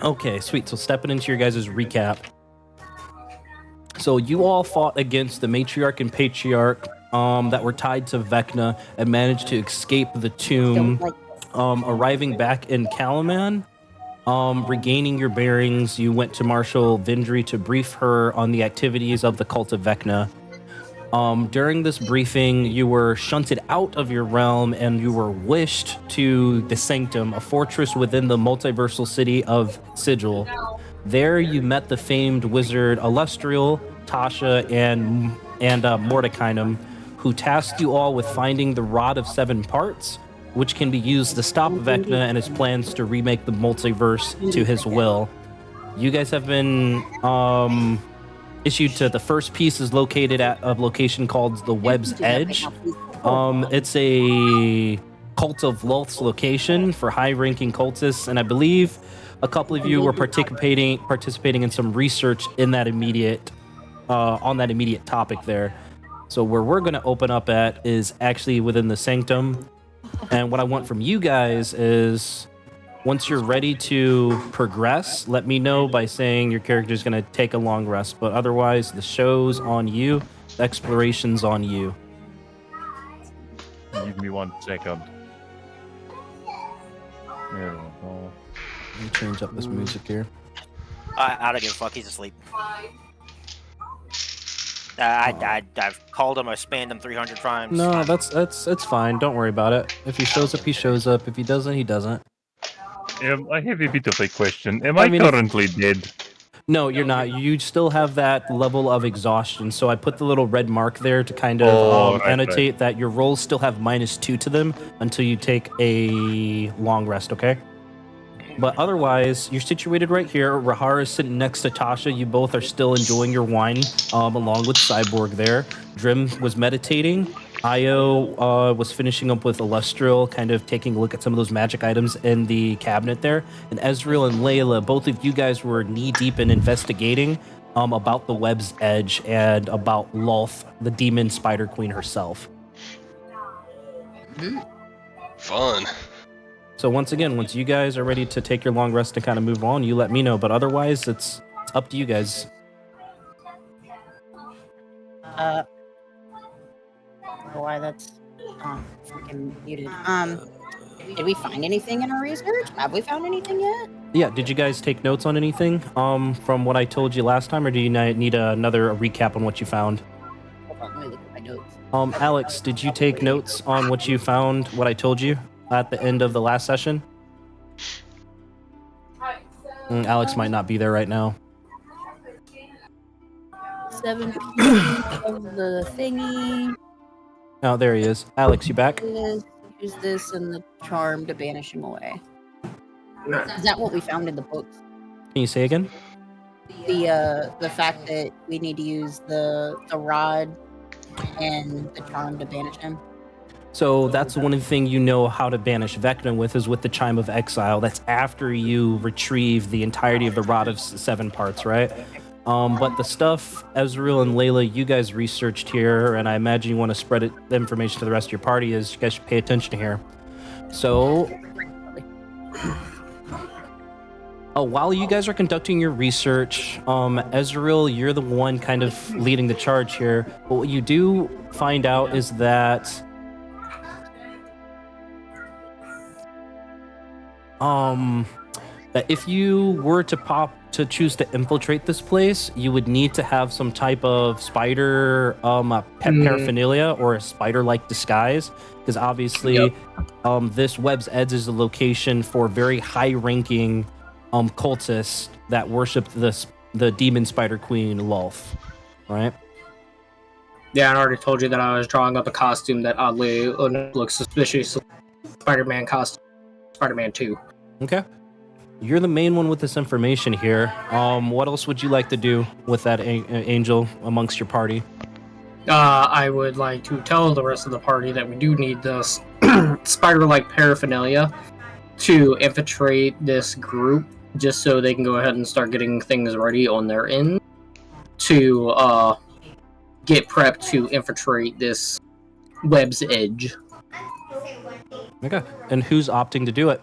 Okay, sweet. So stepping into your guys' recap. So you all fought against the matriarch and patriarch that were tied to Vecna and managed to escape the tomb, arriving back in Kalaman. Regaining your bearings, you went to Marshal Vindri to brief her on the activities of the cult of Vecna. During this briefing, you were shunted out of your realm and you were wished to the Sanctum, a fortress within the multiversal city of Sigil. There, you met the famed wizard Illustrial, Tasha, and Mordekainum, who tasked you all with finding the Rod of Seven Parts, which can be used to stop Vecna and his plans to remake the multiverse to his will. You guys have been issued to the first piece is located at a location called the Web's Edge. It's a Cult of Lolth's location for high-ranking cultists, and I believe a couple of you were participating in some research in that immediate on that immediate topic there. So where we're going to open up at is actually within the Sanctum, and what I want from you guys is, once you're ready to progress, let me know by saying your character's going to take a long rest. But otherwise, the show's on you. The exploration's on you. Give me 1 second. There we go. Let me change up this music here. I don't give a fuck. He's asleep. I've called him. I spanned him 300 times. No, that's fine. Don't worry about it. If he shows up, he shows up. If he doesn't, he doesn't. I have a bit of a question. Am I currently dead? No, you're not. You still have that level of exhaustion. So I put the little red mark there to kind of annotate that your rolls still have -2 to them until you take a long rest, okay? But otherwise, you're situated right here. Rahara is sitting next to Tasha. You both are still enjoying your wine, along with Cyborg there. Drim was meditating. Io was finishing up with Illustrial, kind of taking a look at some of those magic items in the cabinet there. And Ezreal and Layla, both of you guys were knee-deep in investigating about the Web's Edge and about Lolth, the demon spider queen herself. Fun. So once again, once you guys are ready to take your long rest and kind of move on, you let me know. But otherwise, it's up to you guys. Why that's freaking muted. Did we find anything in our research? Have we found anything yet? Yeah, did you guys take notes on anything from what I told you last time, or do you need another recap on what you found? Hold on, let me look at my notes. Alex, did you take notes on what you found, what I told you at the end of the last session? Alex might not be there right now. 7 p.m. of the thingy. Oh, there he is. Alex, you back? Use this and the charm to banish him away. Is that what we found in the books? Can you say again? The fact that we need to use the rod and the charm to banish him. So that's one thing you know how to banish Vecna with, is with the Chime of Exile. That's after you retrieve the entirety of the Rod of Seven Parts, right? But the stuff, Ezreal and Layla, you guys researched here, and I imagine you want to spread the information to the rest of your party, is you guys should pay attention here. So, while you guys are conducting your research, Ezreal, you're the one kind of leading the charge here. But what you do find out is that that if you were to choose to infiltrate this place, you would need to have some type of spider paraphernalia or a spider-like disguise, because obviously this Web's Edge is a location for very high-ranking cultists that worship the demon spider queen Lolth, right? Yeah, I already told you that I was drawing up a costume that oddly looks suspicious. Spider-Man costume, Spider-Man 2. Okay. You're the main one with this information here. What else would you like to do with that angel amongst your party? I would like to tell the rest of the party that we do need this spider-like paraphernalia to infiltrate this group, just so they can go ahead and start getting things ready on their end to get prepped to infiltrate this Web's Edge. Okay. And who's opting to do it?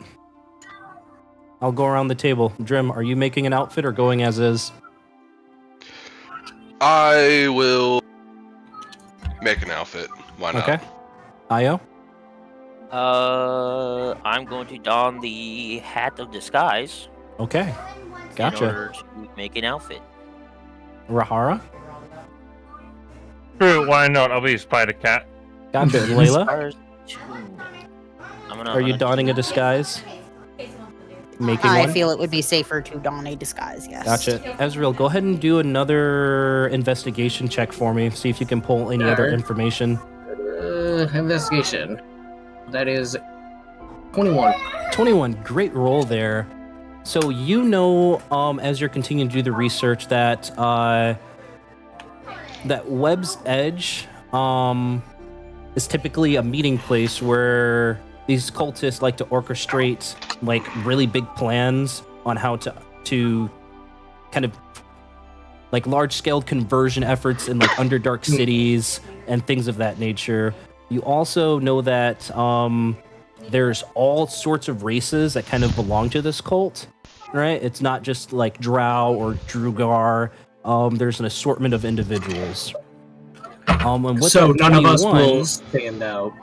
I'll go around the table. Drim, are you making an outfit or going as is? I will make an outfit. Why not? Okay. Io? I'm going to don the hat of disguise Okay. in Gotcha. order to make an outfit. Rahara? True, why not? I'll be a spider cat. Gotcha. And Layla? Stars tune. Are you donning a disguise? Making I one? feel it would be safer to don a disguise, yes. Gotcha. Ezreal, go ahead and do another investigation check for me. See if you can pull any other Alright. information. Investigation. That is 21. 21, great roll there. So you know, as you're continuing to do the research, that that Web's Edge is typically a meeting place where these cultists like to orchestrate like really big plans on how to kind of like large-scale conversion efforts in like underdark cities and things of that nature. You also know that there's all sorts of races that kind of belong to this cult, right? It's not just like Drow or Drugar. There's an assortment of individuals. And with So that none of us 21, will stand out.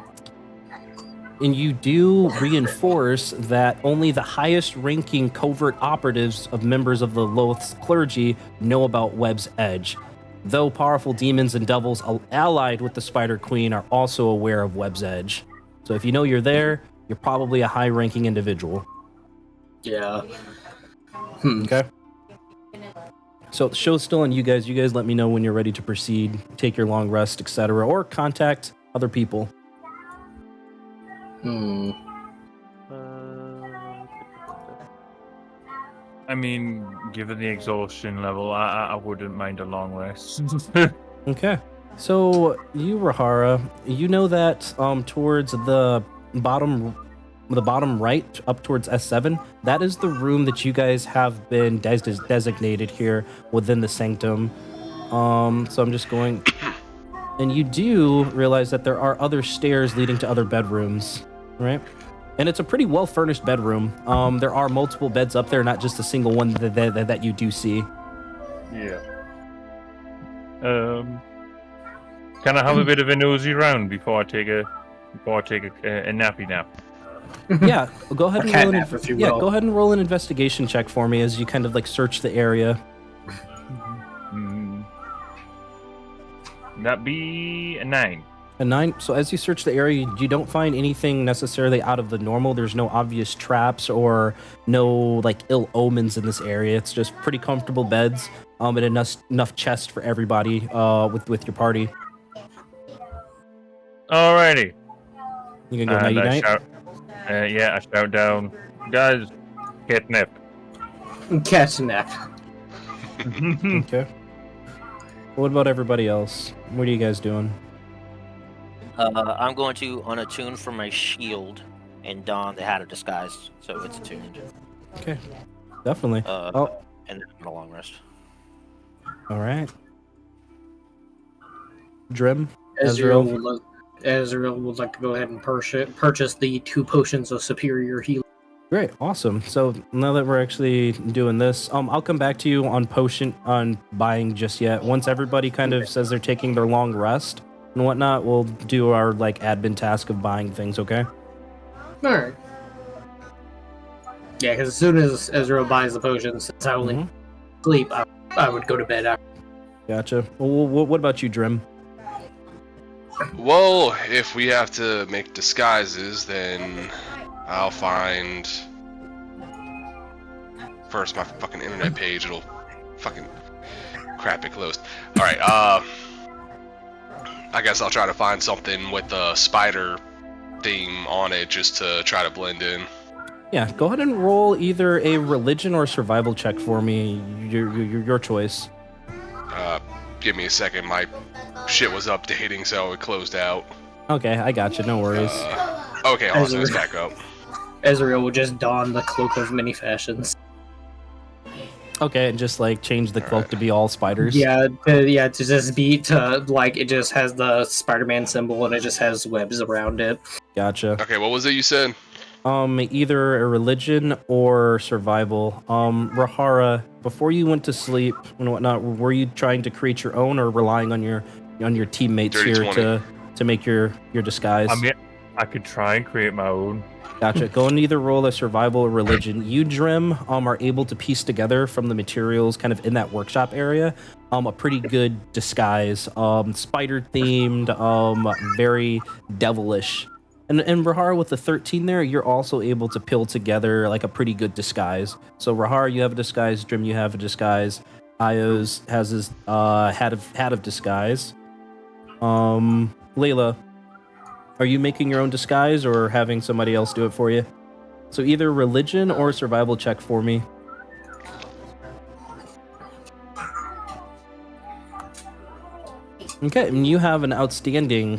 and you do reinforce that only the highest ranking covert operatives of members of the Loth's clergy know about Web's Edge. Though powerful demons and devils allied with the Spider Queen are also aware of Web's Edge. So if you know you're there, you're probably a high ranking individual. Yeah. Okay. So the show's still on you guys. You guys let me know when you're ready to proceed, take your long rest, etc., or contact other people. I mean, given the exhaustion level, I wouldn't mind a long rest. Okay. So you, Rahara, you know that towards the bottom right, up towards S7, that is the room that you guys have been designated here within the sanctum. So I'm just going, and you do realize that there are other stairs leading to other bedrooms, right? And it's a pretty well-furnished bedroom. There are multiple beds up there, not just a single one that you do see. Yeah. Can I have a bit of a nosy round before I take a nappy nap? Yeah, go ahead A and cat roll nap, if you yeah, will. go ahead and roll an investigation check for me as you kind of like search the area. That be a 9. A 9. So as you search the area, you don't find anything necessarily out of the normal. There's no obvious traps or no like ill omens in this area. It's just pretty comfortable beds, and enough chests for everybody with your party. Alrighty. You can go And nighty night. I shout down, guys, catnip. Catch nap. Okay. What about everybody else? What are you guys doing? I'm going to unattune from my shield and don the hat of disguise, so it's attuned. Okay, definitely. Oh, And then I'm on a long rest. all right. Drim, Ezreal would like to go ahead and purchase the 2 potions of superior healing. Great, awesome. So now that we're actually doing this, I'll come back to you on buying just yet. Once everybody kind of says they're taking their long rest and whatnot, we'll do our like admin task of buying things. Okay. All right. Yeah, because as soon as Ezreal buys the potions, since I only sleep, I would go to bed after. Gotcha. Well, what about you, Drim? Well, if we have to make disguises, then I'll find first my fucking internet page. It'll fucking crap it closed. All right. I guess I'll try to find something with the spider theme on it just to try to blend in. Yeah, go ahead and roll either a religion or survival check for me. Your choice. Give me a second. My shit was updating, so it closed out. Okay, I got you. No worries. Okay, awesome. It's back up. Ezreal will just don the cloak of many fashions. Okay, and just like change the cloak to be all spiders. Yeah, to just be like it just has the Spider-Man symbol and it just has webs around it. Gotcha. Okay, what was it you said? Either a religion or survival. Rahara, before you went to sleep and whatnot, were you trying to create your own or relying on your teammates Dirty here 20. to make your disguise? I mean, I could try and create my own. Gotcha. Go and either roll a survival or religion. You, Drim, are able to piece together from the materials kind of in that workshop area a pretty good disguise. Spider themed, very devilish. And Rahar, with the 13 there, you're also able to pill together like a pretty good disguise. So Rahar, you have a disguise. Drim, you have a disguise. Ios has his hat of disguise. Layla, are you making your own disguise or having somebody else do it for you? So either religion or survival check for me. Okay, and you have an outstanding,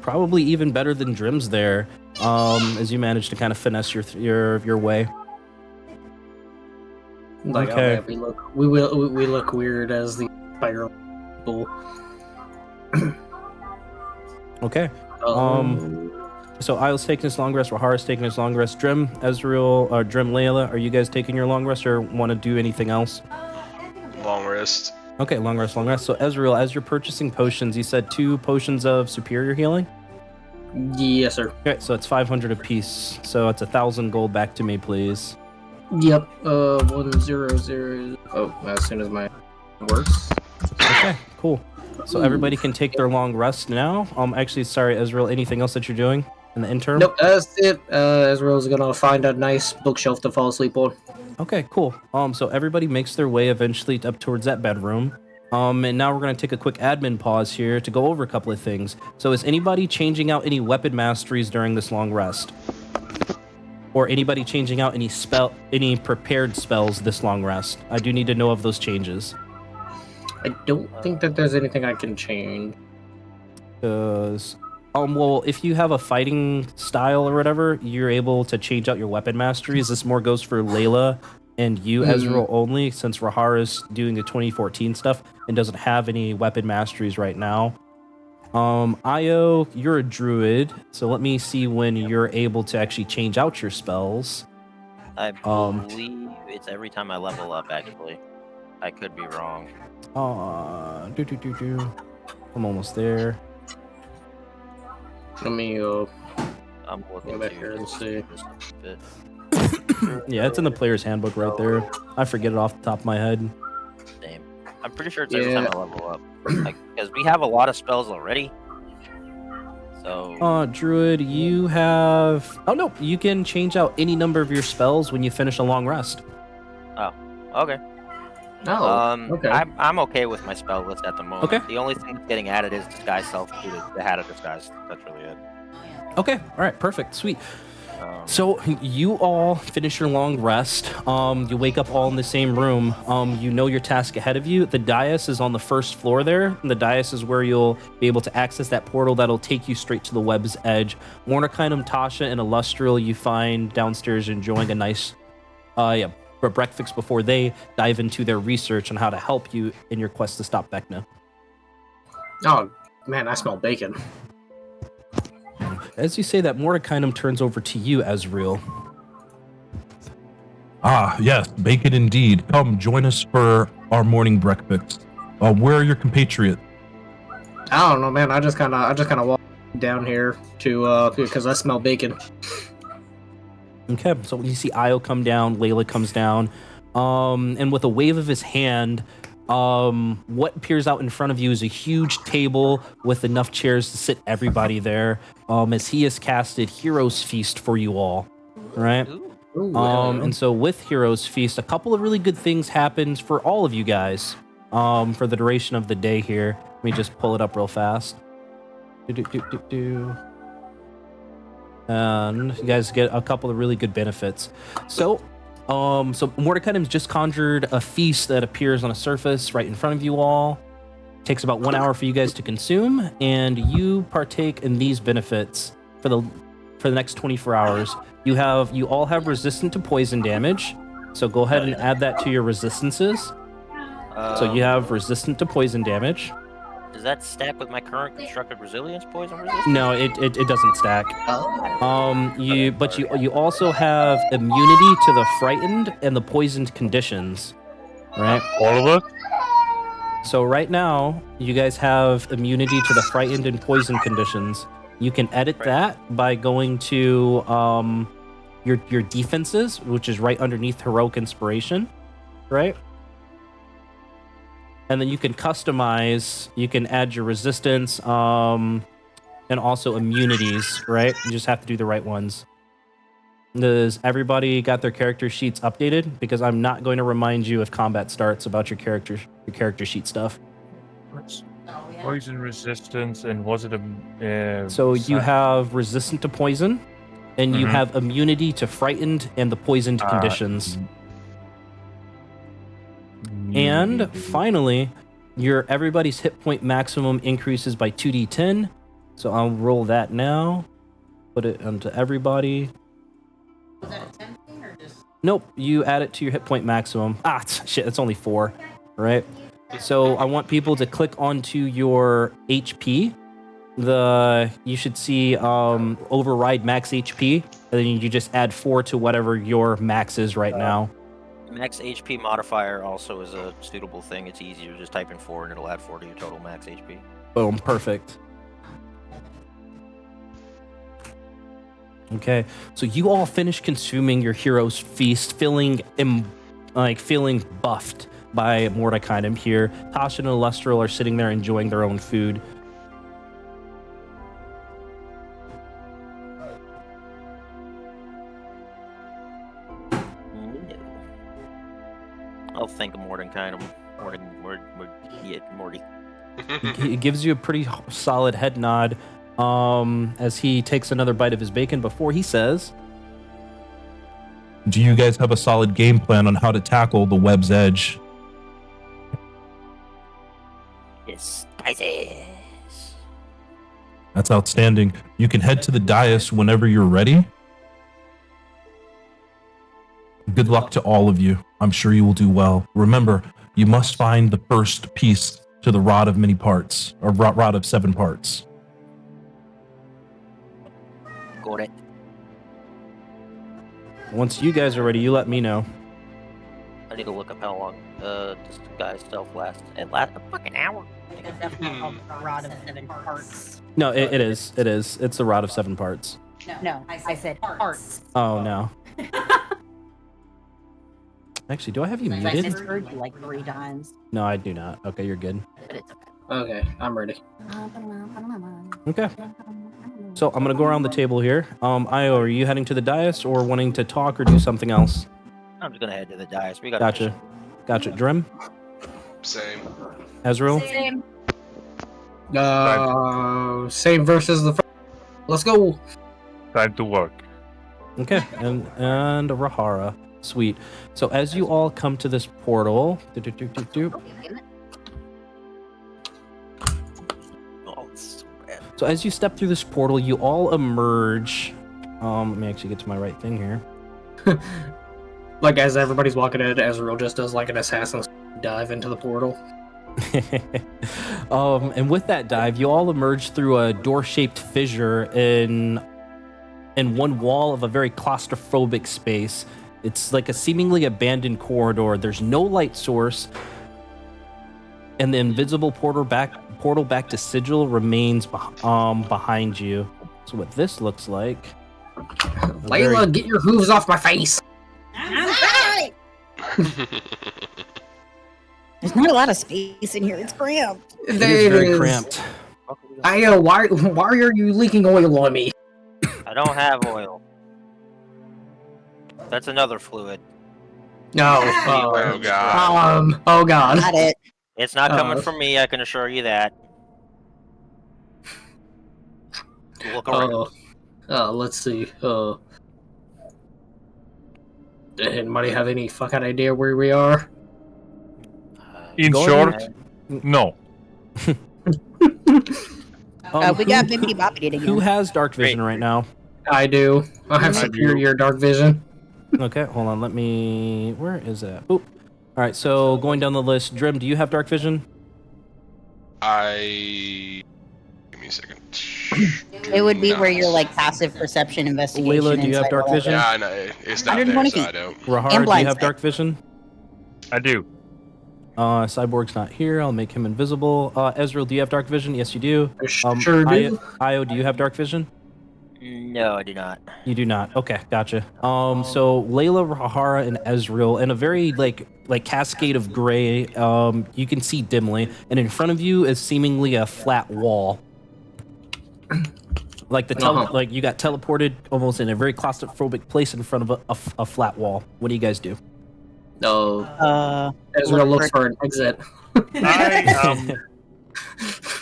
probably even better than Drim's there, as you manage to kind of finesse your way. Like, Okay. okay, we look weird as the spider people. Okay. So Isle's taking his long rest, Rahara's taking his long rest. Drim, Ezreal, or Drim, Layla, are you guys taking your long rest or want to do anything else? Long rest. Okay, long rest, long rest. So Ezreal, as you're purchasing potions, you said 2 potions of superior healing? Yes, sir. Okay, so it's 500 apiece. So it's 1,000 gold back to me, please. Yep. 100. Oh, as soon as my works. Okay, cool. So everybody can take their long rest now. Actually, sorry, Ezreal, anything else that you're doing in the interim? Nope, that's it. Ezreal's gonna find a nice bookshelf to fall asleep on. Okay, cool. So everybody makes their way eventually up towards that bedroom. And now we're going to take a quick admin pause here to go over a couple of things. So is anybody changing out any weapon masteries during this long rest? Or anybody changing out any prepared spells this long rest? I do need to know of those changes. I don't think that there's anything I can change. Because, well, if you have a fighting style or whatever, you're able to change out your weapon masteries. This more goes for Layla and you, Ezreal, only, since Rahara is doing the 2014 stuff and doesn't have any weapon masteries right now. Io, you're a druid, so let me see when you're able to actually change out your spells. I believe it's every time I level up, actually. I could be wrong. I'm almost there. Let me I'm looking go back to here and just see. this bit. Yeah, it's in the player's handbook right there. I forget it off the top of my head. Same. I'm pretty sure it's every time I level up. Because we have a lot of spells already. So. Druid, you have... Oh, no, you can change out any number of your spells when you finish a long rest. Oh, okay. Okay. I'm okay with my spell list at the moment. Okay. The only thing that's getting added is Disguise Self to the Hat of Disguise. That's really it. Okay, all right, perfect, sweet. So you all finish your long rest. You wake up all in the same room. You know your task ahead of you. The dais is on the first floor there. And the dais is where you'll be able to access that portal that'll take you straight to the web's edge. Mordekainum, Tasha, and Illustrial you find downstairs enjoying a nice breakfast before they dive into their research on how to help you in your quest to stop Vecna. Oh, man, I smell bacon. As you say that, Mordekainum turns over to you, Ezreal. Ah, yes, bacon indeed. Come, join us for our morning breakfast. Where are your compatriots? I don't know, man. I just kind of walk down here to because I smell bacon. Okay, so when you see Io come down, Layla comes down, and with a wave of his hand, what appears out in front of you is a huge table with enough chairs to sit everybody there, as he has casted Hero's Feast for you all, right? Ooh, And so with Hero's Feast, a couple of really good things happens for all of you guys, for the duration of the day here. Let me just pull it up real fast. And you guys get a couple of really good benefits. So Mordekainum's just conjured a feast that appears on a surface right in front of you all. Takes about 1 hour for you guys to consume, and you partake in these benefits for the next 24 hours. You all have resistant to poison damage, so go ahead and add that to your resistances. So you have resistant to poison damage. Does that stack with my current constructed resilience poison resistance? No, it doesn't stack. Oh. You also have immunity to the frightened and the poisoned conditions, right? All of us? So right now, you guys have immunity to the frightened and poisoned conditions. You can edit that by going to your defenses, which is right underneath heroic inspiration, right? And then you can customize. You can add your resistance, and also immunities, right? You just have to do the right ones. Does everybody got their character sheets updated? Because I'm not going to remind you if combat starts about your character sheet stuff. Poison resistance, and was it a... So you have resistant to poison, and you Mhm. have immunity to frightened and the poisoned conditions. And finally, everybody's hit point maximum increases by 2d10. So I'll roll that now. Put it onto everybody. Was that a 10 thing or just? Nope, you add it to your hit point maximum. Shit, it's only 4, right? So I want people to click onto your HP. You should see override max HP, and then you just add 4 to whatever your max is right now. Max HP modifier also is a suitable thing. It's easier. Just type in 4 and it'll add 4 to your total max HP. Boom, perfect. Okay, so you all finish consuming your hero's feast, feeling buffed by Mordecai here. Tasha and Alestral are sitting there enjoying their own food. I'll think of Mordecai. Morty. He gives you a pretty solid head nod as he takes another bite of his bacon before he says, Do you guys have a solid game plan on how to tackle the web's edge? It's spicy. That's outstanding. You can head to the dais whenever you're ready. Good luck to all of you. I'm sure you will do well. Remember, you must find the first piece to the rod of many parts, or rod of 7 parts. Got it. once you guys are ready, you let me know. I need to look up how long this guy's stealth lasts. It lasts a fucking hour. It's definitely called the Rod of 7 Parts. No, it is. It is. It's the rod of 7 parts. No, I said parts. Oh, no. Actually, do I have you I muted? just heard you like 3 times, No, I do not. Okay, you're good. but it's okay. Okay, I'm ready. Okay. So I'm going to go around the table here. Io, are you heading to the dais or wanting to talk or do something else? I'm just gonna head to the dais. We got Gotcha. Gotcha. Drim? Same. Ezreal? Same. Same versus the first. Let's go. Time to work. Okay, and Rahara. Sweet. So as you all come to this portal, Oh, it's so bad. so as you step through this portal, you all emerge. Let me actually get to my right thing here. Like as everybody's walking in, Ezreal just does like an assassin's dive into the portal. And with that dive, you all emerge through a door-shaped fissure in one wall of a very claustrophobic space. It's like a seemingly abandoned corridor. There's no light source, and the invisible portal back to Sigil remains behind you. So what this looks like? Layla, get your hooves off my face! I'm sorry. There's not a lot of space in here. It's cramped. It is very cramped. Io, why are you leaking oil on me? I don't have oil. That's another fluid. No. Oh god. Oh god. Got it. It's not coming from me, I can assure you that. Look around. Let's see. Anybody have any fucking idea where we are? In Go short, ahead. no. We got Bippity Boppity again. Who has dark vision right now? I do. I have I superior dark vision. Okay, hold on. Let me. Where is it? Oop. All right. So going down the list, Drim, do you have dark vision? Give me a second. It would be No. where you're like passive perception investigation. Layla, do you have insight, dark whatever. vision? Yeah, I know. It's not there, 120 so I feet. don't. Rahara, And do you blind have sight. dark vision? I do. Cyborg's not here. I'll make him invisible. Ezreal, do you have dark vision? Yes, you do. Sure do. Io, do you have dark vision? No, I do not. You do not. Okay, gotcha. So Layla, Rahara, and Ezreal, in a very like cascade of gray, you can see dimly, and in front of you is seemingly a flat wall. Like like you got teleported almost in a very claustrophobic place in front of a flat wall. What do you guys do? No. look Ezra looks for- for an exit I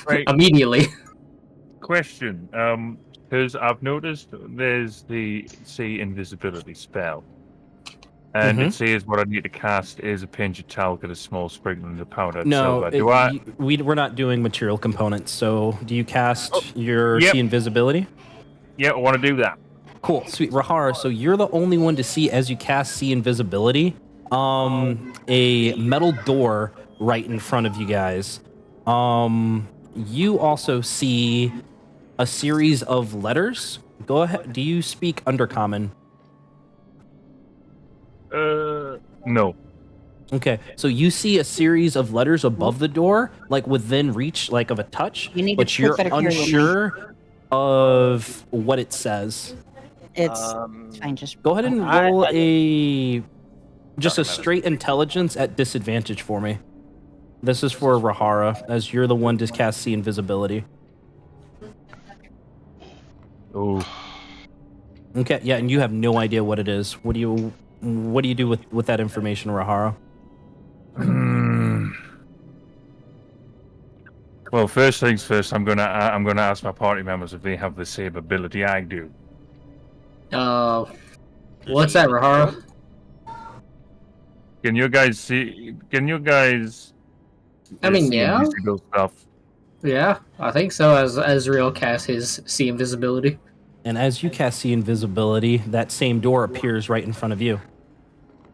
right. immediately. Question. Because I've noticed there's the invisibility spell, and it says what I need to cast is a pinch of talc and a small sprinkling of powdered No, silver. we're not doing material components. So do you cast your Yep. see invisibility? Yeah, I want to do that. Cool, sweet. Rahara, so you're the only one to see as you cast see invisibility. A metal door right in front of you guys. You also see a series of letters. Go ahead. Do you speak Undercommon? No. Okay, so you see a series of letters above the door, like within reach, like of a touch, You need to but put you're better carry with me. unsure of what it says. It's fine. Just Go ahead and I- roll I- just a Sorry, straight intelligence at disadvantage for me. This is for Rahara, as you're the one to cast see invisibility. Oh. Okay, yeah, and you have no idea what it is. What do you do with that information, Rahara? Well, first things first. I'm gonna ask my party members if they have the same ability I do. What's that, Rahara? Can you guys see? Can you guys? I mean, see yeah. invisible stuff. Yeah, I think so. As Ezreal casts his see invisibility. And as you cast see invisibility, that same door appears right in front of you.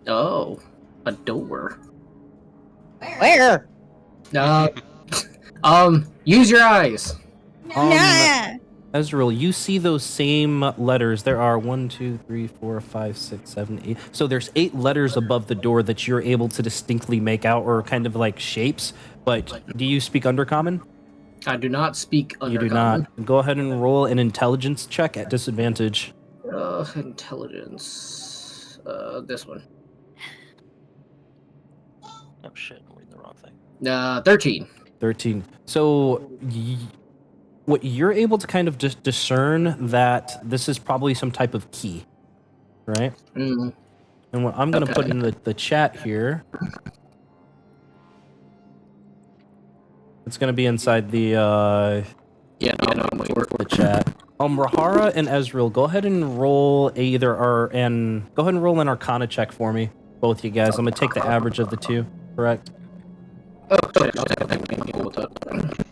Oh, a door. where? Use your eyes. Nah. Ezreal, you see those same letters. There are 1, 2, 3, 4, 5, 6, 7, 8. So there's 8 letters above the door that you're able to distinctly make out, or kind of like shapes. But do you speak Undercommon? I do not speak Undercommon. You do not. Go ahead and roll an intelligence check at disadvantage. Intelligence. This one. Oh shit, I'm reading the wrong thing. 13. 13. So what you're able to kind of just discern that this is probably some type of key, right? Mm. And what I'm going to Okay. put in the chat here, it's going to be inside the the chat. Rahara and Ezreal, go ahead and roll go ahead and roll an Arcana check for me, both you guys. I'm going to take the average of the two, correct? Oh, shit, I'll take a thing with that.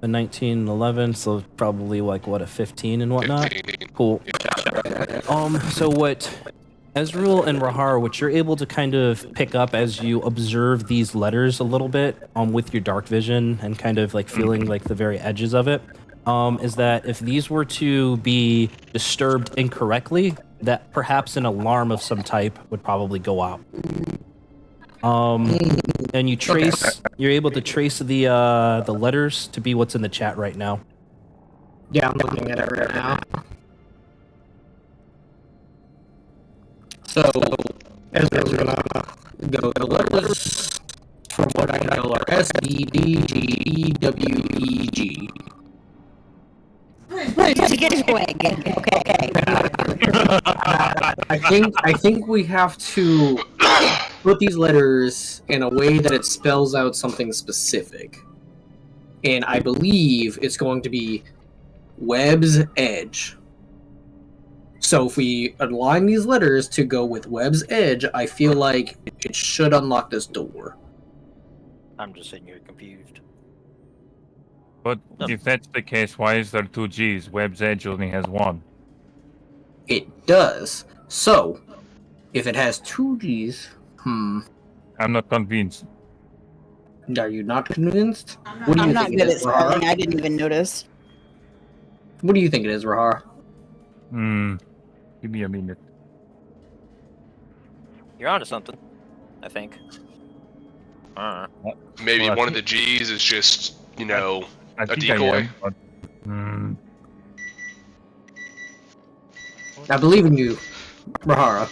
A 19 and 11, so probably like what, a 15 and whatnot. 15. Cool. So what Ezreal and Rahara, what you're able to kind of pick up as you observe these letters a little bit, with your dark vision and kind of like feeling like the very edges of it, is that if these were to be disturbed incorrectly, that perhaps an alarm of some type would probably go out. And you're able to trace the letters to be what's in the chat right now. Yeah, I'm looking at it right now. So, Ezreal's gonna go the letters from what I know are S, D, D, G, E, W, E, G. Just get his way. Okay. I think we have to put these letters in a way that it spells out something specific. And I believe it's going to be Web's Edge. So if we align these letters to go with Web's Edge, I feel like it should unlock this door. I'm just sitting here confused. But if that's the case, why is there 2 G's? Web's Edge only has 1. It does. So, if it has 2 G's, I'm not convinced. Are you not convinced? What do you I'm not think good it at is, spelling. Rahara? I didn't even notice. What do you think it is, Rahara? Give me a minute. You're onto something, I think. Maybe Well, I one of think- the G's is just, you know, I a think decoy. I am, but, I believe in you, Rahara.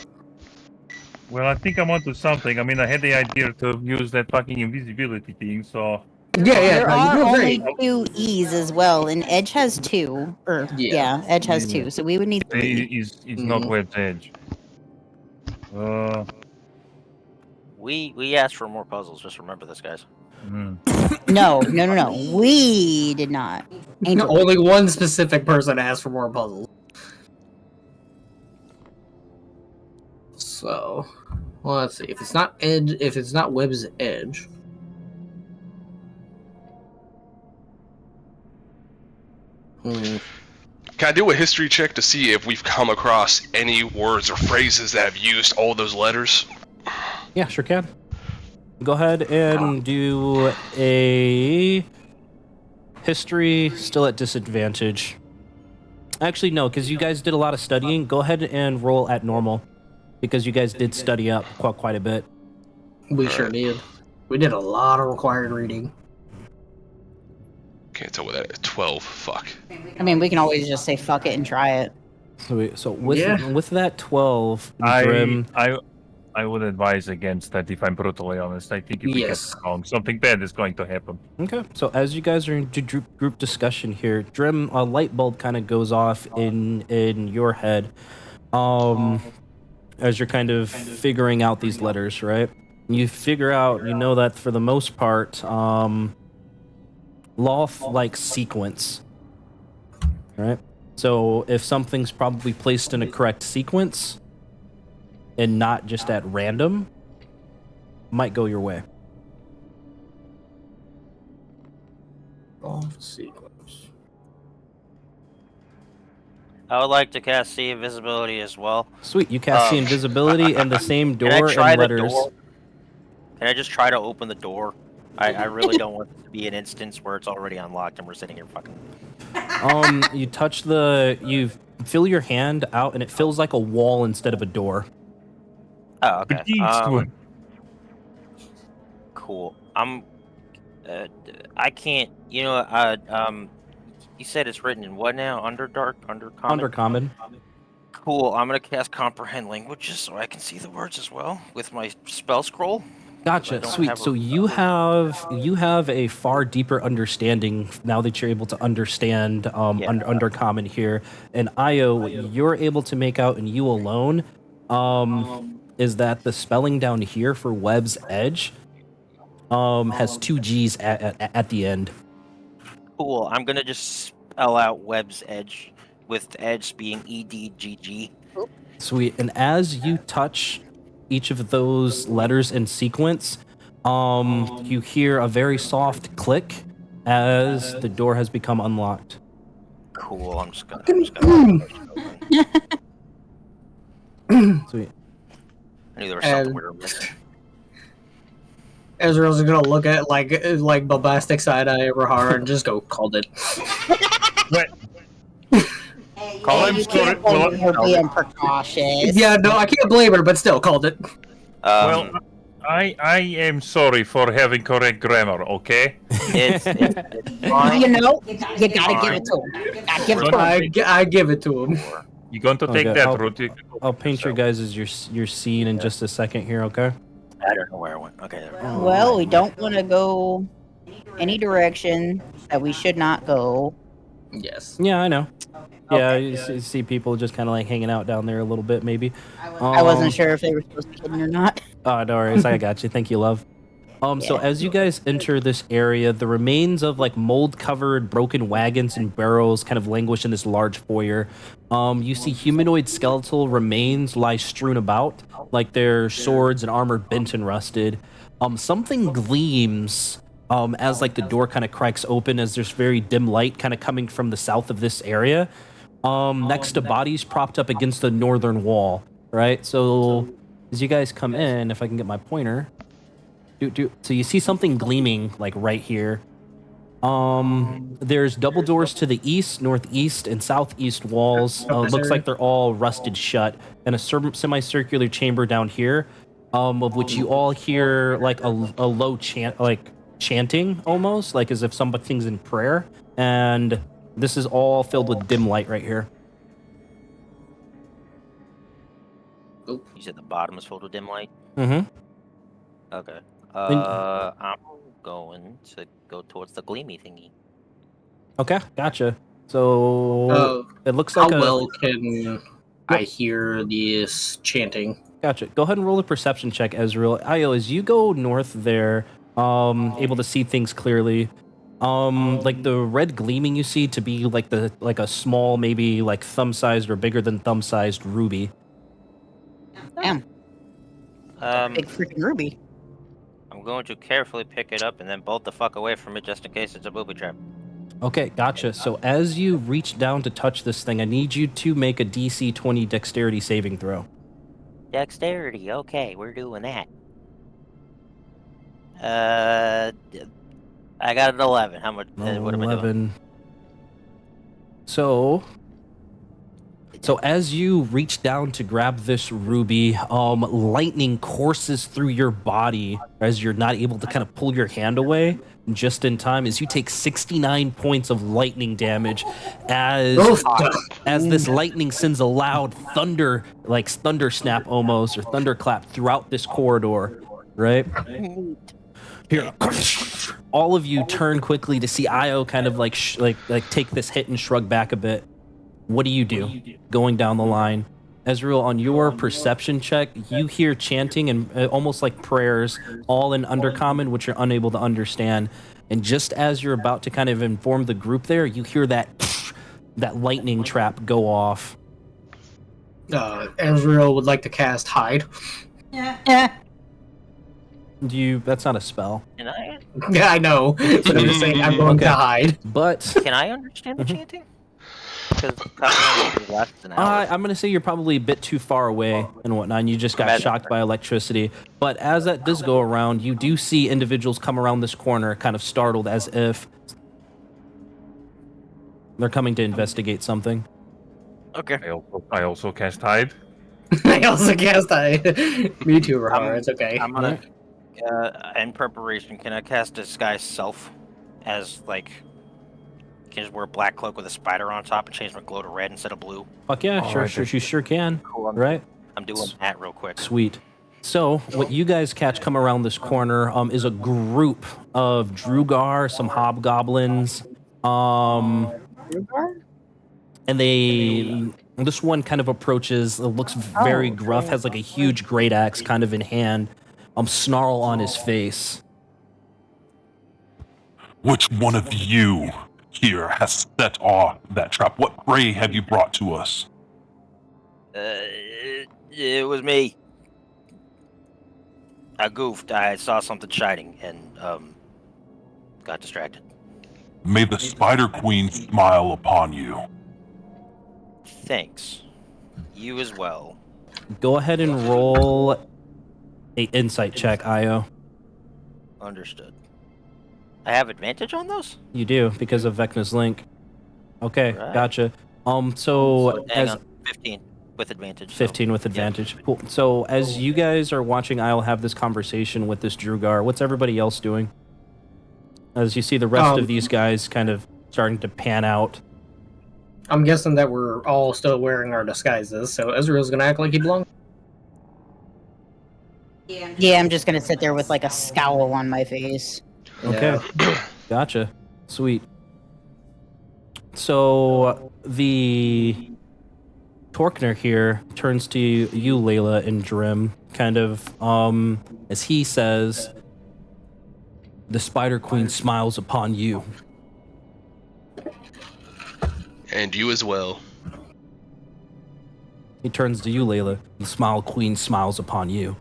well, I think I'm onto something. I mean, I had the idea to use that fucking invisibility thing, so Yeah, There no, are you're doing only great. 2 E's as well, and Edge has 2. Or Yeah. Edge has Yeah. 2, so we would need 3. it's not Mhm. Web's Edge. We asked for more puzzles. Just remember this, guys. No. We did not. Angel. Only one specific person asked for more puzzles. So, well, let's see. If it's not Edge, if it's not Webb's Edge. Can I do a history check to see if we've come across any words or phrases that have used all those letters? Yeah, sure can. Go ahead and do a history, still at disadvantage. Actually, no, because you guys did a lot of studying. Go ahead and roll at normal, because you guys did study up quite a bit. We sure did. We did a lot of required reading. Can't tell what that is. 12. Fuck. I mean, we can always just say fuck it and try it. So with that 12, Grim, I would advise against that, if I'm brutally honest. I think if we get Yes. it wrong, something bad is going to happen. Okay, so as you guys are in group discussion here, Drim, a light bulb kind of goes off in your head, as you're kind of figuring out these letters, right? You figure out, you know that for the most part, Loth sequence, right? So if something's probably placed in a correct sequence and not just at random, might go your way. Off sequence. I would like to cast See Invisibility as well. Sweet, you cast see invisibility and the same Can I door try and the letters. door? Can I just try to open the door? I really don't want it to be an instance where it's already unlocked and we're sitting here fucking. You touch you fill your hand out and it feels like a wall instead of a door. Oh, okay. Jeez, Cool. I can't. You you said it's written in what now? Underdark, Undercommon. Undercommon. Cool. I'm gonna cast Comprehend Languages so I can see the words as well with my spell scroll. Gotcha. don't Sweet. have So a- you have a far deeper understanding now that you're able to understand Undercommon here. And Io, what you're able to make out, and you alone, is that the spelling down here for Webb's Edge has 2 G's at the end. Cool. I'm gonna just spell out Webb's Edge with the edge being EDGG. Sweet. And as you touch each of those letters in sequence, you hear a very soft click as the door has become unlocked. Cool. I'm just gonna. Sweet. I knew there was something And- we were missing. Ezra's gonna look at like bombastic side eye Rahara and just go, called it. Call him you can't for- well, blame her for being precautious. Yeah, no, I can't blame her, but still called it. Well, I am sorry for having correct grammar, okay? it's You fine. know, you gotta give it to him. You gotta give it to him. I give it to him. You're going to take Okay, that I'll- route. I'll paint your guys as your scene in just a second here, okay? I don't know where I went. Okay. There we go. Well, we don't want to go any direction that we should not go. Yes. Yeah, I know. Yeah, Okay, you see people just kind of hanging out down there a little bit, maybe. I wasn't sure if they were supposed to be hidden or not. Oh, no worries. I got you. Thank you, love. So Yeah. as you guys enter this area, the remains of mold-covered broken wagons and barrels kind of languish in this large foyer. You see humanoid skeletal remains lie strewn about, like their swords and armor bent and rusted. Something gleams as the door kind of cracks open as there's very dim light kind of coming from the south of this area. Next to bodies propped up against the northern wall, right? So as you guys come in, if I can get my pointer. So you see something gleaming like right here. There's double doors to the east, northeast, and southeast walls. Looks like they're all rusted shut, and a semicircular chamber down here, of which you all hear like a low chant, like chanting almost, like as if something's in prayer. And this is all filled with dim light right here. You said the bottom is filled with dim light? Mm-hmm. Okay. I'm going to go towards the gleamy thingy. Okay, gotcha. So it looks like how well can I hear this chanting? Gotcha. Go ahead and roll a perception check, Ezreal. Io, as you go north there, able to see things clearly. Like the red gleaming you see to be like a small, maybe like thumb-sized or bigger than thumb-sized ruby. Damn. Big Um, freaking ruby. I'm going to carefully pick it up and then bolt the fuck away from it just in case it's a booby trap. Okay, gotcha. So as you reach down to touch this thing, I need you to make a DC 20 dexterity saving throw. Dexterity, okay, we're doing that. I got an 11. How much? What am I doing? So as you reach down to grab this ruby, lightning courses through your body as you're not able to kind of pull your hand away just in time as you take 69 points of lightning damage as this lightning sends a loud thunder, like thunder snap almost, or thunderclap throughout this corridor, right? Here, all of you turn quickly to see Io kind of like take this hit and shrug back a bit. What do you do going down the line? Ezreal, on your perception check, you hear chanting and almost like prayers, all in Undercommon, which you're unable to understand. And just as you're about to kind of inform the group there, you hear that lightning trap go off. Ezreal would like to cast Hide. Yeah. That's not a spell. Can I? Yeah, I know. But I'm just saying I'm going to hide. But Can I understand the chanting? Because I'm going to say you're probably a bit too far away and whatnot, and you just got shocked by electricity. But as that does go around, you do see individuals come around this corner kind of startled as if they're coming to investigate something. Okay. I also cast Hide. I also cast Hide. Me too, Rahar. It's okay. I'm gonna, in preparation, can I cast Disguise Self as, like, can I just wear a black cloak with a spider on top and change my glow to red instead of blue? Fuck yeah, sure, you sure can. Cool. Right? I'm doing that real quick. Sweet. So, what you guys catch come around this corner is a group of Drugar, some hobgoblins, and this one kind of approaches, looks very gruff, has like a huge great axe kind of in hand, snarl on his face. Which one of you here has set off that trap? What prey have you brought to us? It was me. I goofed. I saw something shining and got distracted. May the Spider Queen smile upon you. Thanks. You as well. Go ahead and roll a insight check, Io. Understood. I have advantage on those? You do, because of Vecna's link. Okay, Right. Gotcha. So hang as on, 15 with advantage. 15 with advantage. Cool. So as you guys are watching Isle have this conversation with this Drugar, what's everybody else doing? As you see the rest of these guys kind of starting to pan out. I'm guessing that we're all still wearing our disguises, so Ezreal's gonna act like he belongs. Yeah, I'm just gonna sit there with like a scowl on my face. Okay. Gotcha. Sweet. So the Torkner here turns to you, Layla and Drim, kind of as he says, the Spider Queen smiles upon you. And you as well. He turns to you, Layla. The Smile Queen smiles upon you.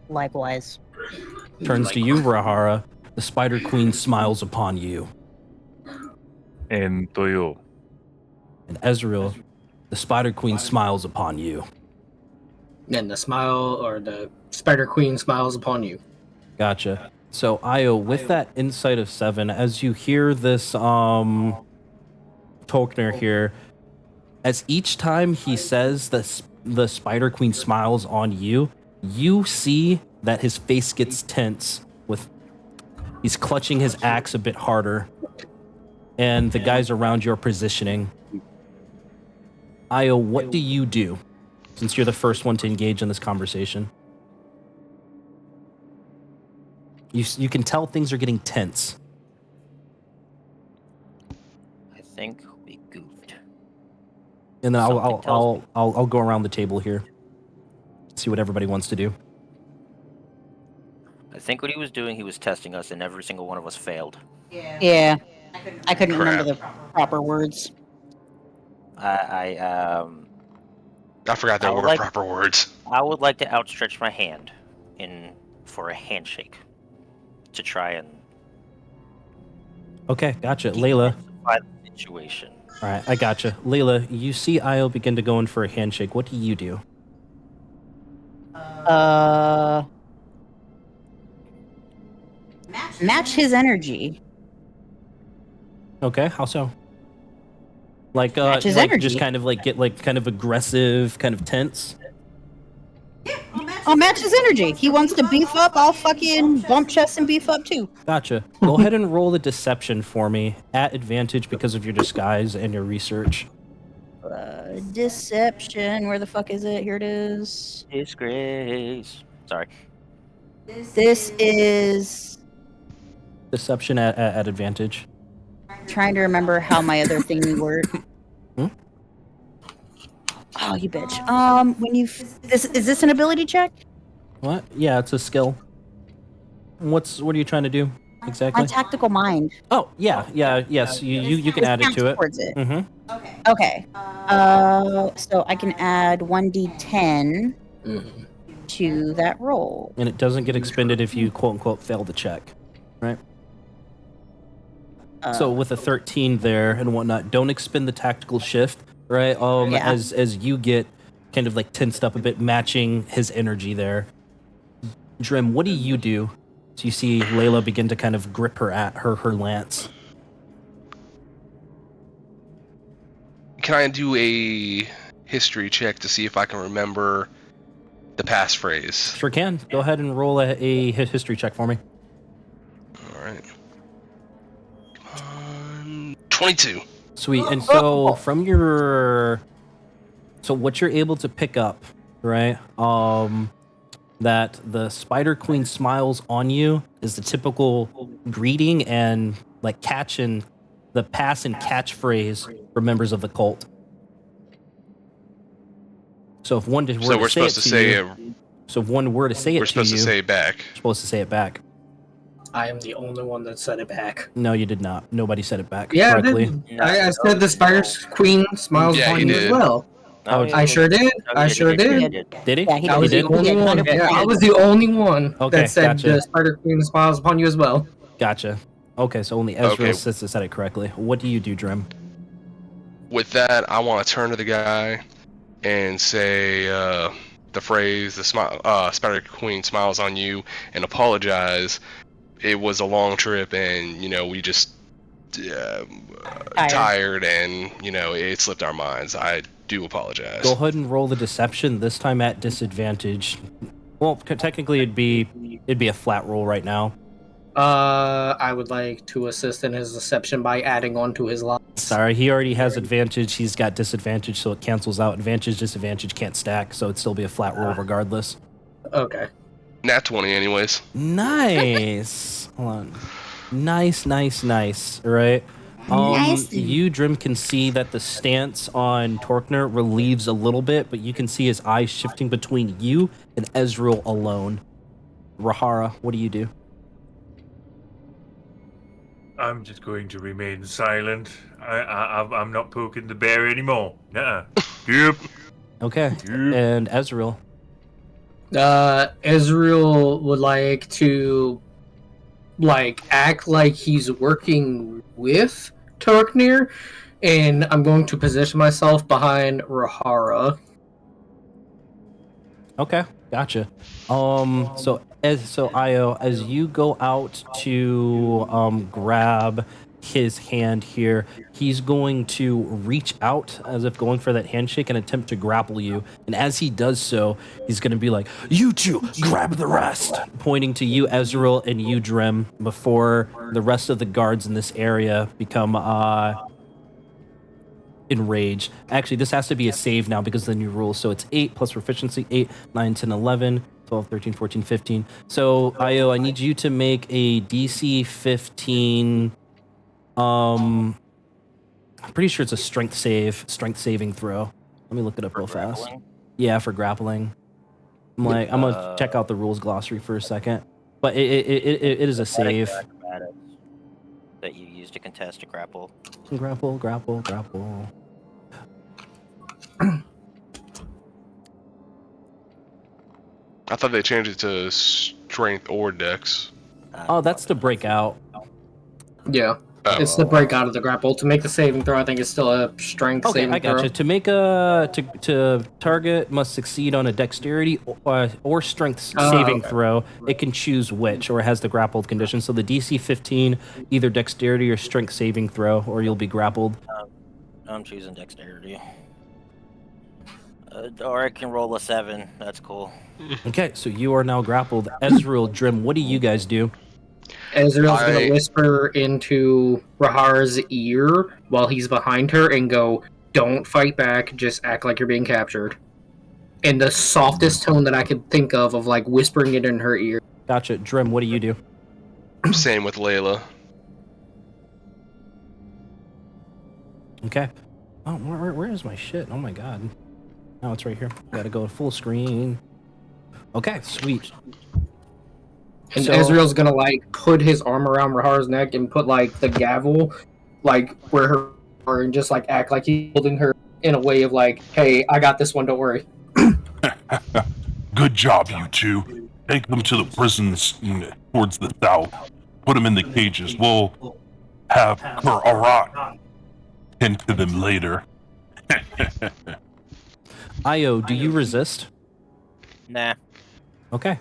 Likewise. Turns to you, Rahara. The Spider Queen smiles upon you. And Toyo. And Ezreal, the Spider Queen smiles upon you. And the smile, or the Spider Queen smiles upon you. Gotcha. So, Io, with that insight of 7, as you hear this Tolkner here, as each time he says the Spider Queen smiles on you, you see that his face gets tense. He's clutching his axe a bit harder, and the guys around you are positioning. Io, what do you do, since you're the first one to engage in this conversation? You can tell things are getting tense. I think we goofed. And then Something tells me. I'll go around the table here. See what everybody wants to do. I think what he was doing, he was testing us, and every single one of us failed. Yeah. I couldn't Crap. remember the proper words. I I forgot there I would were like- proper words. I would like to outstretch my hand for a handshake to try and Okay, gotcha. Layla. decide the situation. All right, I gotcha. Layla, you see Io begin to go in for a handshake. What do you do? Match his energy. Okay, how so? Like, Match his like energy. just kind of like get like kind of aggressive, kind of tense. I'll match his energy. He wants to beef up. I'll fucking bump chest and beef up too. Gotcha. Go ahead and roll the deception for me at advantage because of your disguise and your research. Deception. Where the fuck is it? Here it is. Disgrace. Sorry. This is Deception at advantage. trying to remember how my other thingy worked. Hmm? Oh, you bitch. When you is this an ability check? What? Yeah, it's a skill. What are you trying to do exactly? My tactical mind. Oh, yes. You can add it counts to it. towards it. Mm-hmm. Okay. So I can add 1d10 to that roll. And it doesn't get expended if you quote unquote fail the check, right? So with a 13 there and whatnot, don't expend the tactical shift, right? Yeah. As you get kind of like tensed up a bit, matching his energy there. Drim, what do you do? So you see Layla begin to kind of grip her lance. Can I do a history check to see if I can remember the passphrase? Sure can. Go ahead and roll a history check for me. All right. Come on. 22. Sweet. And so from so what you're able to pick up, right? That the Spider Queen smiles on you is the typical greeting and like catch and the pass and catch phrase for members of the cult. So if one were So we're to say it supposed to to say you, it. so if one were to say it We're to supposed you, to say it back. you're supposed to say it back. I am the only one that said it back. No, you did not. Nobody said it back Yeah, I correctly. did. I said the Spider Queen smiles Yeah, upon you you as did. well. Oh, I sure did. I sure did. Did he? Yeah, he I did. was He the did? only one. 100%. Yeah, I was the only one Okay, that said gotcha. the Spider Queen smiles upon you as well. Gotcha. Okay, so only Ezra Okay. said it correctly. What do you do, Drim? With that, I want to turn to the guy and say the phrase, the Spider Queen smiles on you, and apologize. It was a long trip, and we just tired, and it slipped our minds. I do apologize. Go ahead and roll the deception, this time at disadvantage. Well, technically it'd be a flat roll right now. I would like to assist in his deception by adding on to his line. Sorry, he already has advantage. He's got disadvantage, so it cancels out. Advantage, disadvantage can't stack, so it'd still be a flat roll regardless. Okay. Nat 20 anyways. Nice. Hold on. Nice. Right. Nice. You, Drim, can see that the stance on Torkner relieves a little bit, but you can see his eyes shifting between you and Ezreal alone. Rahara, what do you do? I'm just going to remain silent. I'm not poking the bear anymore. Nuh-uh. Yep. Okay. And Ezreal. Ezreal would like to act like he's working with Torknir, and I'm going to position myself behind Rahara. Okay, gotcha. So Io, as you go out to grab his hand here, he's going to reach out as if going for that handshake and attempt to grapple you. And as he does so, he's going to be like, "You two, grab the rest," pointing to you, Ezreal, and you, Drim, before the rest of the guards in this area become enraged. Actually, this has to be a save now because of the new rules. So it's 8 plus proficiency, 8, 9, 10, 11, 12, 13, 14, 15. So, Io, I need you to make a DC 15. I'm pretty sure it's a strength saving throw. Let me look it up real fast. Yeah, for grappling. I'm gonna check out the rules glossary for a second. But it is a save. That you use to contest a grapple. Grapple. I thought they changed it to strength or dex. Oh, that's to break out. Yeah. It's the break out of the grapple. To make the saving throw, I think it's still a strength saving I gotcha. throw. To make to target must succeed on a dexterity or strength saving throw. It can choose which, or it has the grappled condition. So the DC 15, either dexterity or strength saving throw, or you'll be grappled. I'm choosing dexterity. Or I can roll a 7. That's cool. Okay, so you are now grappled. Ezreal, Drim, what do you guys do? Ezreal's gonna whisper into Rahara's ear while he's behind her and go, "Don't fight back, just act like you're being captured." In the softest tone that I could think of like whispering it in her ear. Gotcha. Drim, what do you do? Same with Layla. Okay. Oh, where is my shit? Oh my god. Oh, it's right here. Gotta go full screen. Okay, sweet. And Ezreal's gonna like put his arm around Rahara's neck and put like the gavel like where her and just like act like he's holding her in a way of like, "Hey, I got this one, don't worry." Good job, you two. Take them to the prisons towards the south. Put them in the cages. We'll have Arat tend to them later. Io, do you resist? Nah. Okay.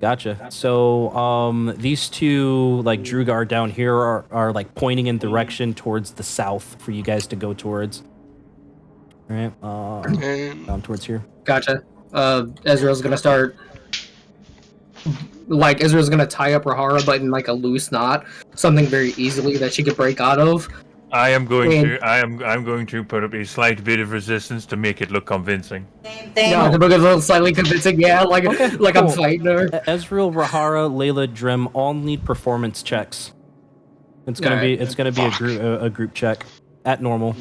Gotcha. So, these two, like, Drugar down here are like, pointing in direction towards the south for you guys to go towards. Alright, down towards here. Gotcha. Ezreal's gonna start... Like, Ezreal's gonna tie up Rahara, but in, like, a loose knot. Something very easily that she could break out of. I'm going to put up a slight bit of resistance to make it look convincing. Yeah, to make it look slightly convincing, yeah, like, Okay, like cool. I'm fighting her. Ezreal, Rahara, Layla, Drim all need performance checks. It's gonna be a group check at normal.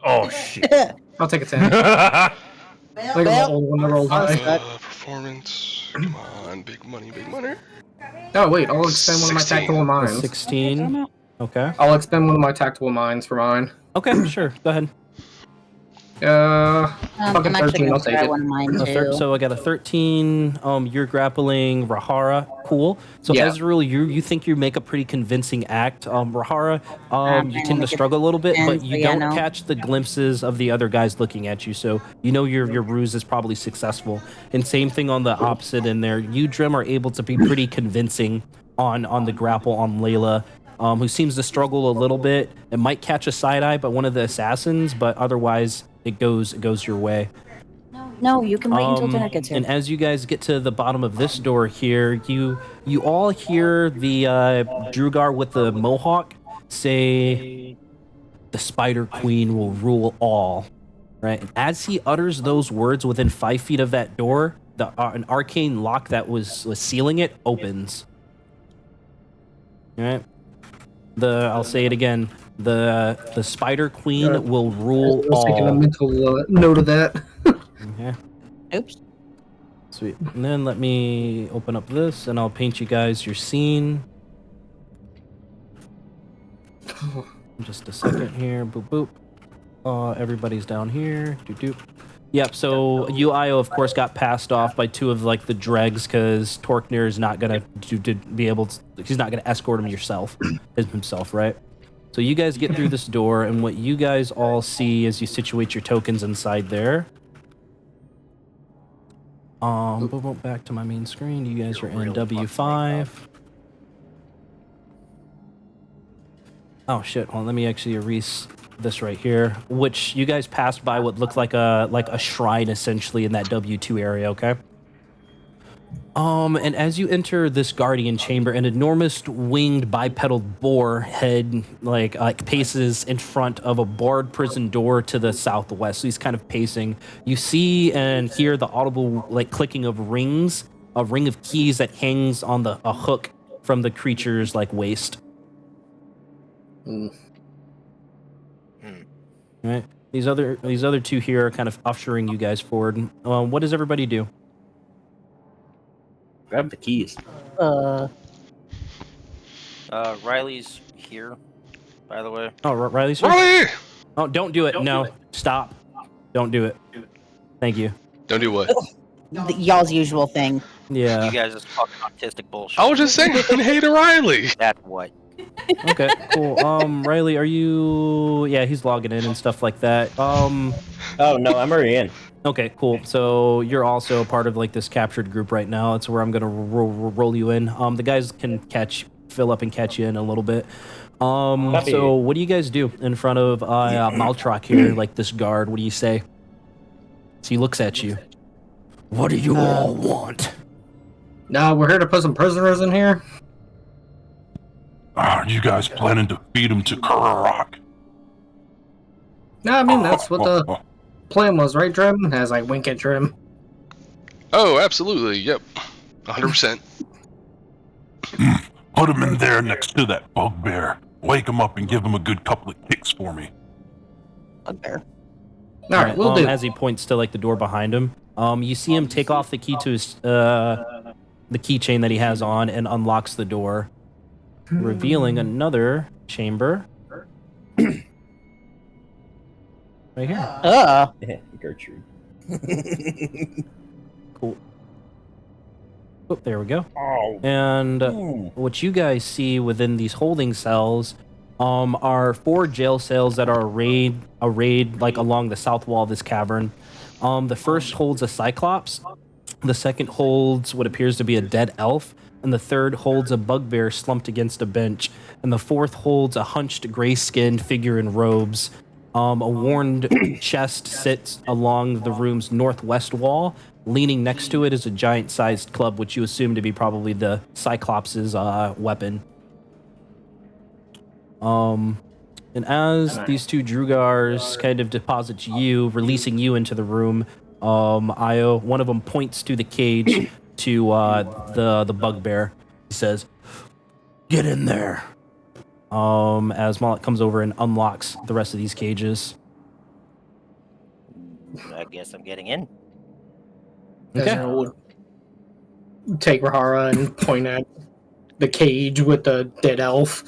Oh shit. I'll take a 10. Like a old one to roll high. Performance. Come on, big money. Oh wait, I'll expend one of my 16. tactical mines. 16. Okay. I'll expend one of my tactical mines for mine. Okay, sure. Go ahead. Fucking I'm actually 13, gonna I'll take try it. one of mine too. So I got a 13. You're grappling Rahara. Cool. So Yeah. Ezreal, you think you make a pretty convincing act. Rahara, you tend to struggle a little bit, but you don't catch the glimpses of the other guys looking at you. So you know your ruse is probably successful. And same thing on the opposite end there. You, Drim, are able to be pretty convincing on the grapple on Layla. Who seems to struggle a little bit. It might catch a side eye by one of the assassins, but otherwise it goes your way. No, you can wait until dinner gets here. And as you guys get to the bottom of this door here, you all hear the Drugar with the mohawk say, "The Spider Queen will rule all." Right? And as he utters those words within 5 feet of that door, an arcane lock that was sealing it opens. All right. I'll say it again. The Spider Queen will rule I was taking a all. mental note of that. Okay. Oops. Sweet. And then let me open up this, and I'll paint you guys your scene. Just a second here. Boop boop. Everybody's down here. Doop doop. Yep. So you, Io, of course, got passed off by two of like the dregs because Torknir is not gonna be able to. He's not gonna escort him himself, right? So you guys get through this door, and what you guys all see as you situate your tokens inside there Back to my main screen. You guys are in Really fucked me W5. Oh shit! Well, let me actually erase this right here. Which you guys passed by what looked like a shrine essentially in that W2 area. Okay. And as you enter this guardian chamber, an enormous winged bipedal boar head like paces in front of a barred prison door to the southwest. So he's kind of pacing. You see and hear the audible like clicking of rings, a ring of keys that hangs on a hook from the creature's like waist. Mm. Right. These other two here are kind of ushering you guys forward. What does everybody do? Grab the keys. Riley's here, by the way. Oh, Riley's here? Riley! Oh, don't do it. No, stop. Don't do it. Thank you. Don't do what? Y'all's usual thing. Yeah. You guys just talking autistic bullshit. I was just saying hey to Riley. That's what. Okay, cool. Riley, are you... Yeah, he's logging in and stuff like that. Oh no, I'm already in. Okay, cool. So you're also part of like this captured group right now. That's where I'm gonna roll you in. The guys can fill up and catch you in a little bit. Copy. So what do you guys do in front of Maltrock here, like this guard? What do you say? So he looks at you. What do you all want? No, we're here to put some prisoners in here. Are you guys planning to feed him to Kurarok? No, I mean, that's what the plan was, right, Trim? As I wink at Trim. Oh, absolutely. Yep. 100%. Put him in there next to that bugbear. Wake him up and give him a good couple of kicks for me. Bugbear. All right, we'll do. As he points to like the door behind him, you see him take off the key to his the keychain that he has on and unlocks the door, revealing another chamber. Right here. Gertrude. Cool. Oh, there we go. Oh. And what you guys see within these holding cells are 4 jail cells that are arrayed like along the south wall of this cavern. The first holds a cyclops, the second holds what appears to be a dead elf, and the third holds a bugbear slumped against a bench, and the fourth holds a hunched gray-skinned figure in robes. A worn chest sits along the room's northwest wall. Leaning next to it is a giant-sized club, which you assume to be probably the Cyclops' weapon. And as these two Drugars kind of deposit you, releasing you into the room, Io, one of them points to the cage to the bugbear. He says, "Get in there." As Malak comes over and unlocks the rest of these cages. I guess I'm getting in. Okay. Ezra would take Rahara and point at the cage with the dead elf.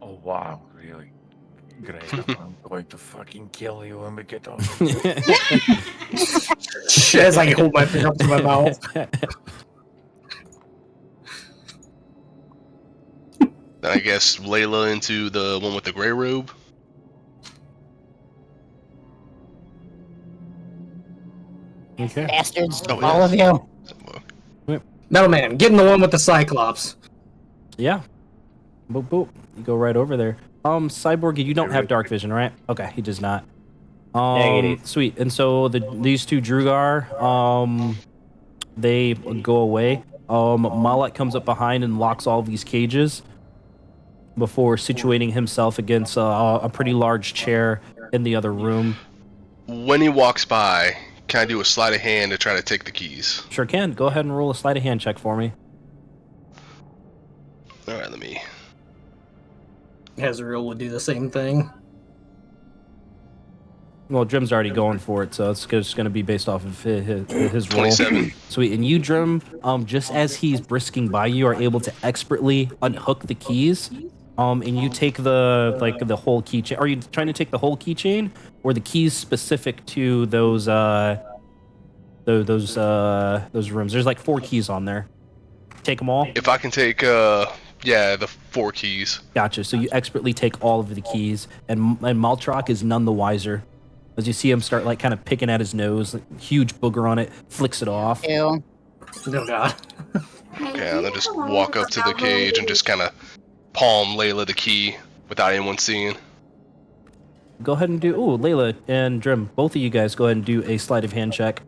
Oh wow, really? Great. I'm going to fucking kill you when we get off. As I hold my finger up to my mouth. Then I guess Layla into the one with the gray robe. Okay. Bastards, Oh, yeah. all of you. No, man, get in the one with the Cyclops. Yeah. Boop, boop. You go right over there. Cyborg, you don't have dark vision, right? Okay, he does not. Sweet. And so these two Drugar, they go away. Malak comes up behind and locks all of these cages before situating himself against a pretty large chair in the other room. When he walks by, can I do a sleight of hand to try to take the keys? Sure can. Go ahead and roll a sleight of hand check for me. Alright, let me... Ezreal would do the same thing. Well, Drim's already going for it, so it's just going to be based off of his roll. 27. Sweet. And you, Drim, just as he's brisking by you, are able to expertly unhook the keys. And you take the whole keychain. Are you trying to take the whole keychain, or the keys specific to those rooms? There's like 4 keys on there. Take them all. If I can take, the 4 keys. Gotcha. So you expertly take all of the keys, and Maltrock is none the wiser. As you see him start like kind of picking at his nose, like, huge booger on it, flicks it off. Ew. Oh god. Okay, and then just walk up to the cage and just kind of palm Layla the key without anyone seeing. Go ahead and do. Ooh, Layla and Drim, both of you guys, go ahead and do a sleight of hand check.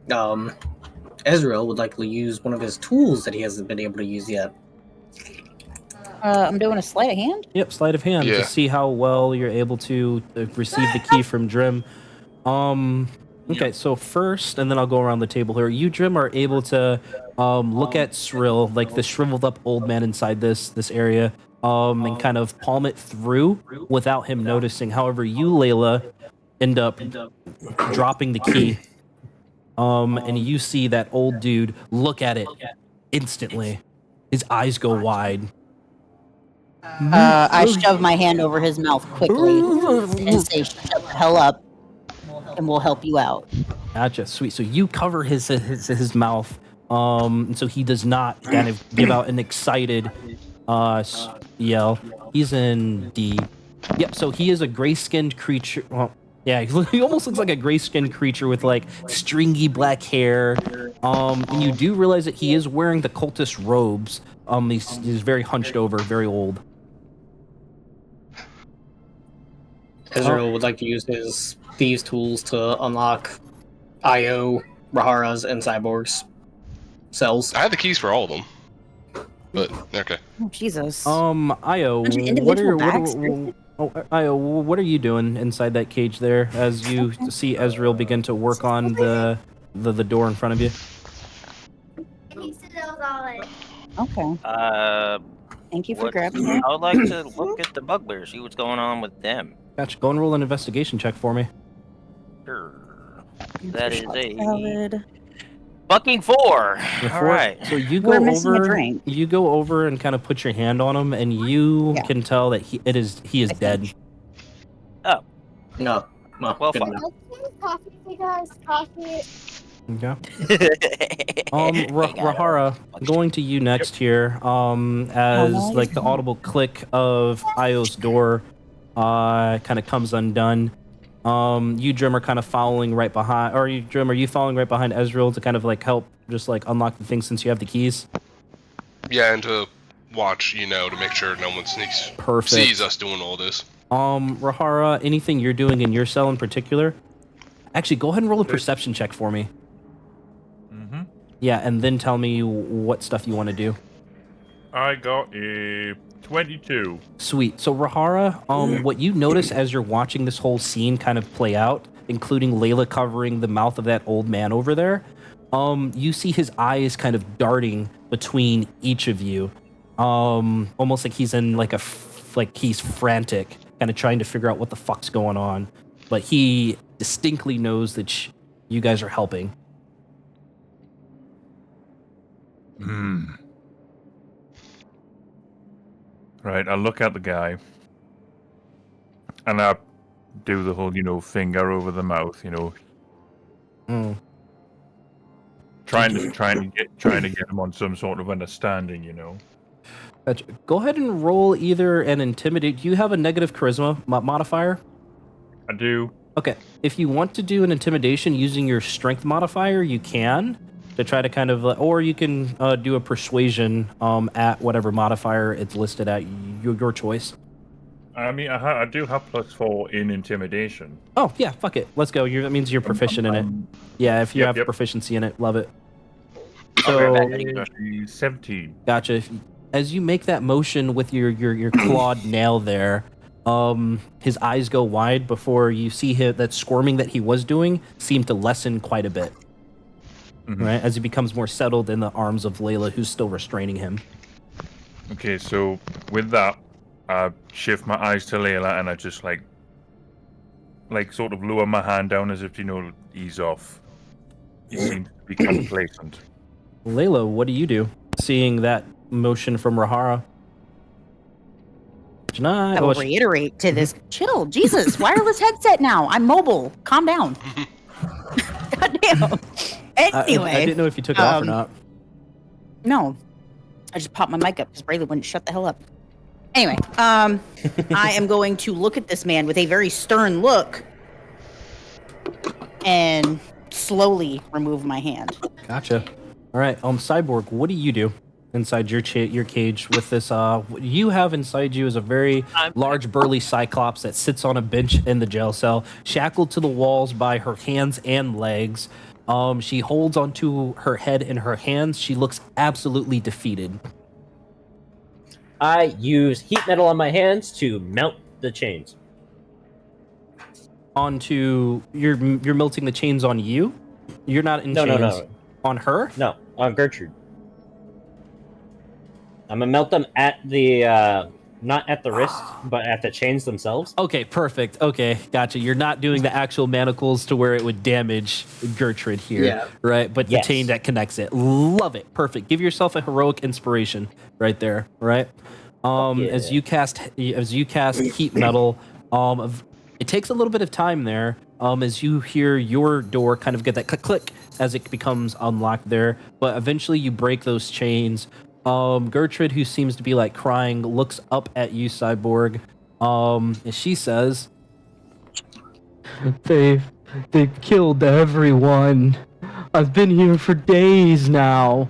Ezreal would likely use one of his tools that he hasn't been able to use yet. I'm doing a sleight of hand. Yep, sleight of hand Yeah. to see how well you're able to receive the key from Drim. Okay, so first, and then I'll go around the table here. You, Drim, are able to look at Srill, like the shriveled up old man inside this area, and kind of palm it through without him noticing. However, you, Layla, end up dropping the key. And you see that old dude look at it instantly. His eyes go wide. I shove my hand over his mouth quickly and say, "Shut the hell up, and we'll help you out." Gotcha, sweet. So you cover his mouth, and so he does not kind of give out an excited yell. He's in D. Yep. So he is a gray-skinned creature. Well, yeah, he almost looks like a gray-skinned creature with like stringy black hair. And you do realize that he is wearing the cultist robes. He's very hunched over, very old. Ezreal would like to use his thieves tools to unlock Io, Rahara's, and Cyborg's cells. I have the keys for all of them. But, okay. Oh, Jesus. Io, Bunch of what individual are bags, seriously? Io, what are you doing inside that cage there as you see Ezreal begin to work on the door in front of you? Okay. Thank you for grabbing it. I would like to look at the bugbears, see what's going on with them. Gotcha. Go and roll an investigation check for me. Sure. That is a Salad. fucking 4. You're All four. right. So you We're go missing a over. drink. You go over and kind of put your hand on him, and you Yeah. can tell that he is dead. Oh, No. well, good fuck. enough. Coffee, you guys. Coffee. Okay. Hey, guys. Rahara, going to you next here. As like the audible click of Io's door, kind of comes undone. You, Drim, are kind of following right behind. Or you, Drim, are you following right behind Ezreal to kind of like help, just like unlock the thing since you have the keys? Yeah, and to watch, to make sure no one Perfect. sees us doing all this. Rahara, anything you're doing in your cell in particular? Actually, go ahead and roll a perception check for me. Mm-hmm. Yeah, and then tell me what stuff you want to do. I got a 22. Sweet. So Rahara, what you notice as you're watching this whole scene kind of play out, including Layla covering the mouth of that old man over there, you see his eyes kind of darting between each of you, almost like he's in like he's frantic, kind of trying to figure out what the fuck's going on. But he distinctly knows that you guys are helping. Right, I look at the guy, and I do the whole, finger over the mouth, Mm. trying to get him on some sort of understanding, Gotcha. Go ahead and roll either an intimidate. Do you have a negative charisma modifier? I do. Okay. If you want to do an intimidation using your strength modifier, you can to try to kind of, or you can do a persuasion at whatever modifier it's listed at. Your choice. I mean, I do have +4 in intimidation. Oh yeah, fuck it. Let's go. That means you're proficient in it. Yeah, if you have proficiency in it, love it. So, Okay, 17. gotcha. As you make that motion with your clawed nail there, his eyes go wide before you see that squirming that he was doing seem to lessen quite a bit. Mm-hmm. Right, as he becomes more settled in the arms of Layla, who's still restraining him. Okay, so with that, I shift my eyes to Layla, and I just like sort of lower my hand down as if ease off. He seems to be complacent. Layla, what do you do? Seeing that motion from Rahara. I will reiterate to this. Chill, Jesus, wireless headset now. I'm mobile. Calm down. Goddamn. Anyway, I didn't know if you took it off or not. No, I just popped my mic up because Braylon wouldn't shut the hell up. Anyway, I am going to look at this man with a very stern look and slowly remove my hand. Gotcha. All right, Cyborg, what do you do inside your cage with this? What you have inside you is a very large, burly cyclops that sits on a bench in the jail cell, shackled to the walls by her hands and legs. She holds onto her head in her hands. She looks absolutely defeated. I use heat metal on my hands to melt the chains. You're melting the chains on you? You're not in chains. No. On her? No, on Gertrude. I'm gonna melt them at the not at the wrist, but at the chains themselves. Okay, perfect. Okay, gotcha. You're not doing the actual manacles to where it would damage Gertrude here, right? But the chain that connects it. Love it. Perfect. Give yourself a heroic inspiration right there, right? As you cast heat metal, it takes a little bit of time there. As you hear your door kind of get that click as it becomes unlocked there, but eventually you break those chains. Gertrude, who seems to be like crying, looks up at you, Cyborg. And she says, They've killed everyone. I've been here for days now.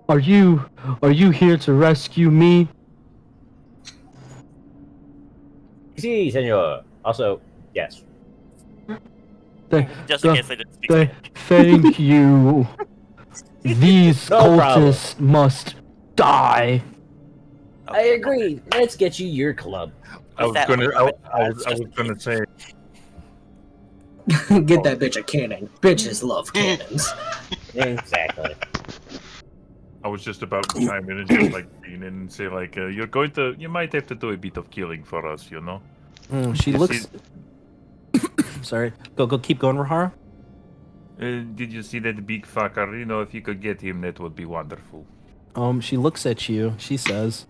Are you here to rescue me? Si, senor. Also, yes. Just in case they didn't speak. Thank you. These No cultists must die. I agree. Let's get you your club. I was gonna say. Get that bitch a cannon. Bitches love cannons. Exactly. I was just about to chime in and just like lean in and say like, you might have to do a bit of killing for us, you know. She looks. Sorry. Go. Keep going, Rahara. Did you see that big fucker? You know, if you could get him, that would be wonderful. She looks at you. She says,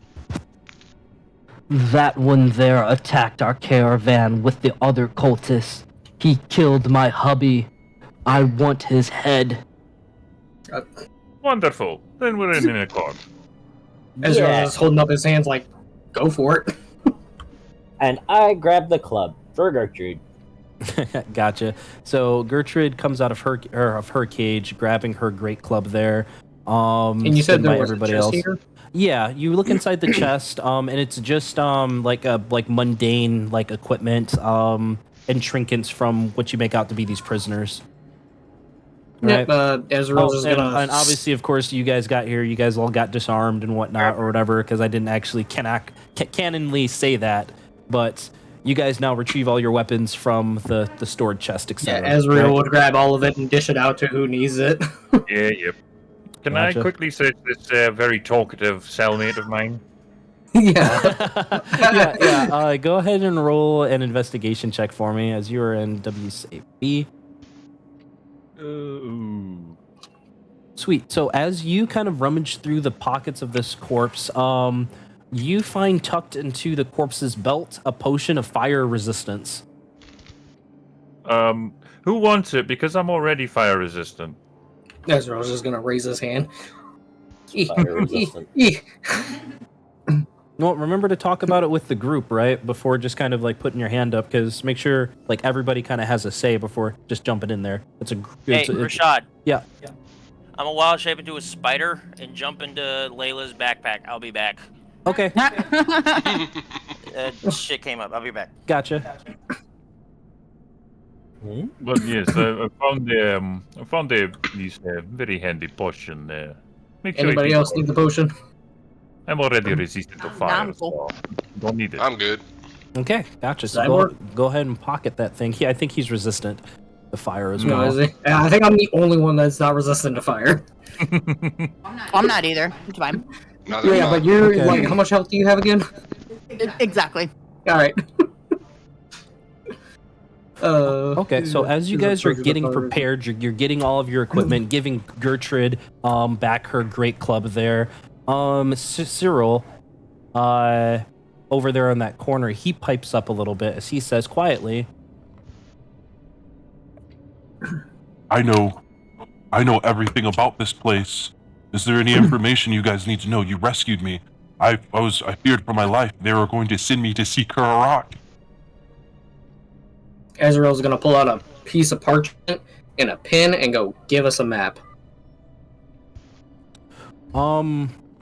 "That one there attacked our caravan with the other cultists. He killed my hubby. I want his head." Wonderful. Then we're in an accord. Ezra is holding up his hands like, go for it. And I grab the club for Gertrude. Gotcha. So Gertrude comes out of her cage, grabbing her great club there. And you said there was everybody a chest else. here? Yeah, you look inside the chest, and it's just like mundane like equipment, and trinkets from what you make out to be these prisoners. Right? Yep, Ezra's is gonna... And obviously, of course, you guys got here. You guys all got disarmed and whatnot, or whatever, because I didn't actually canonly say that. But you guys now retrieve all your weapons from the stored chest, etc. Yeah, Ezra would grab all of it and dish it out to who needs it. Yeah, yep. Can Gotcha. I quickly search this very talkative cellmate of mine? Yeah. yeah. Go ahead and roll an investigation check for me, as you are in WCB. Ooh. Sweet. So as you kind of rummage through the pockets of this corpse, you find tucked into the corpse's belt a potion of fire resistance. Who wants it? Because I'm already fire resistant. Ezra was just gonna raise his hand. Fire resistant. Well, remember to talk about it with the group, right? Before just kind of like putting your hand up, because make sure like everybody kind of has a say before just jumping in there. Hey, Rashad. Yeah. I'm a wild shape into a spider and jump into Layla's backpack. I'll be back. Okay. Shit came up. I'll be back. Gotcha. But yes, I found this very handy potion there. Make sure Anybody else need the potion? I'm already resistant to fire, so don't need it. I'm good. Okay, gotcha. So go ahead and pocket that thing. I think he's resistant to fire as well. No, is he? Yeah, I think I'm the only one that's not resistant to fire. I'm not either. It's fine. Yeah, but you're like, how much health do you have again? Exactly. All right. Okay, so as you guys are getting prepared, you're getting all of your equipment, giving Gertrude back her great club there. Cyril, over there in that corner, he pipes up a little bit as he says quietly, I know everything about this place. Is there any information you guys need to know? You rescued me. I feared for my life. They were going to send me to seek her a rock. Ezreal's gonna pull out a piece of parchment and a pen and go, give us a map.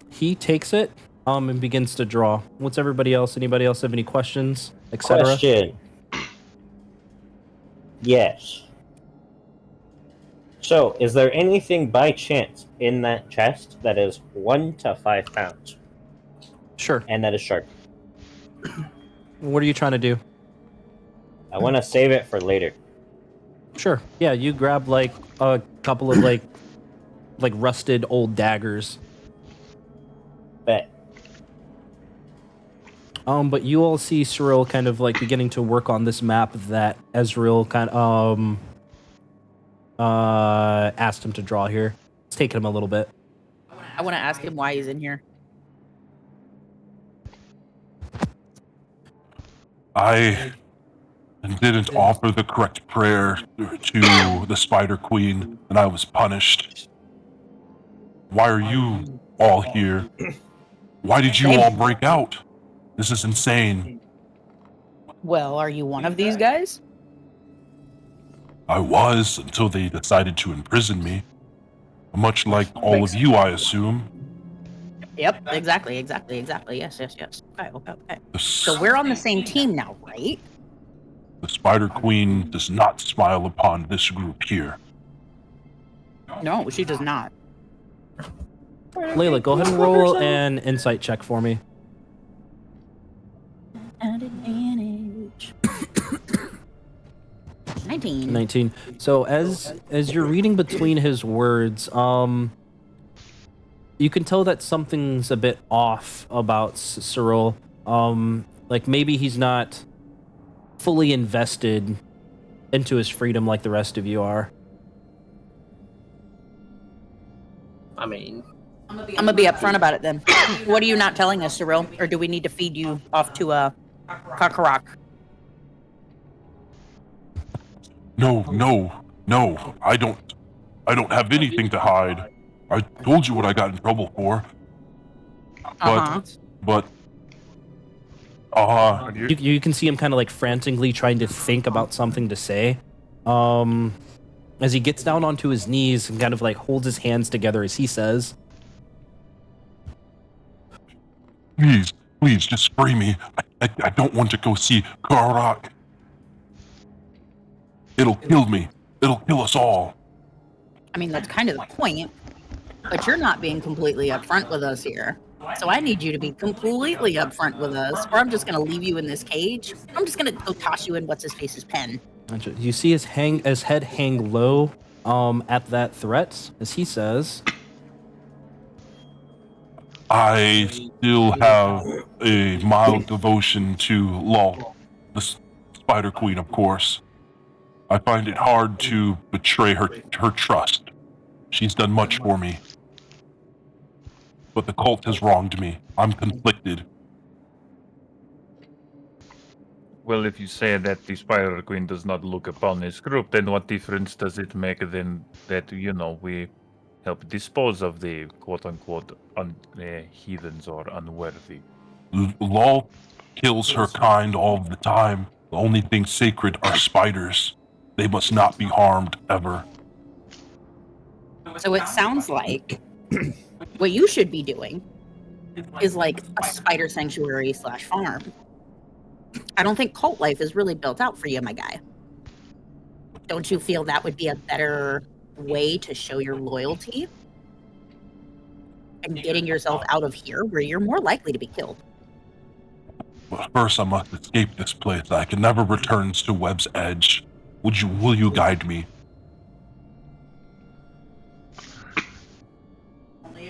He takes it, and begins to draw. What's everybody else? Anybody else have any questions, etc.? Question. Yes. So, is there anything by chance in that chest that is 1 to 5 pounds? Sure. And that is sharp. What are you trying to do? I want to save it for later. Sure. Yeah, you grab like a couple of like rusted old daggers. Bet. But you all see Cyril kind of like beginning to work on this map that Ezreal kind of asked him to draw here. It's taken him a little bit. I want to ask him why he's in here. I didn't offer the correct prayer to the Spider Queen, and I was punished. Why are you all here? Why did you all break out? This is insane. Well, are you one of these guys? I was until they decided to imprison me. Much like all of you, I assume. Yep, exactly. Yes. Okay. The, So we're on the same team now, right? the Spider Queen does not smile upon this group here. No, she does not. Layla, go ahead and roll an insight check for me. At advantage. 19. 19. So as you're reading between his words, you can tell that something's a bit off about Cyril. Like maybe he's not fully invested into his freedom like the rest of you are. I mean, I'm gonna be upfront about it then. What are you not telling us, Cyril? Or do we need to feed you off to a Kakarot? No. I don't have anything to hide. I told you what I got in trouble for. But You can see him kind of like frantically trying to think about something to say. As he gets down onto his knees and kind of like holds his hands together as he says, please, just free me. I don't want to go see Karak. It'll kill me. It'll kill us all. I mean, that's kind of the point. But you're not being completely upfront with us here. So I need you to be completely upfront with us, or I'm just going to leave you in this cage. I'm just going to go toss you in what's-his-face's pen. you see his head hang low at that threat as he says, I still have a mild devotion to Law, the Spider Queen, of course. I find it hard to betray her trust. She's done much for me. But the cult has wronged me. I'm conflicted. Well, if you say that the Spider Queen does not look upon this group, then what difference does it make then that, we help dispose of the quote-unquote heathens or unworthy? Law kills her kind all the time. The only thing sacred are spiders. They must not be harmed ever. So it sounds like what you should be doing is like a spider sanctuary / farm. I don't think cult life is really built out for you, my guy. Don't you feel that would be a better way to show your loyalty? And getting yourself out of here where you're more likely to be killed. But first I must escape this place. I can never return to Web's Edge. Will you guide me?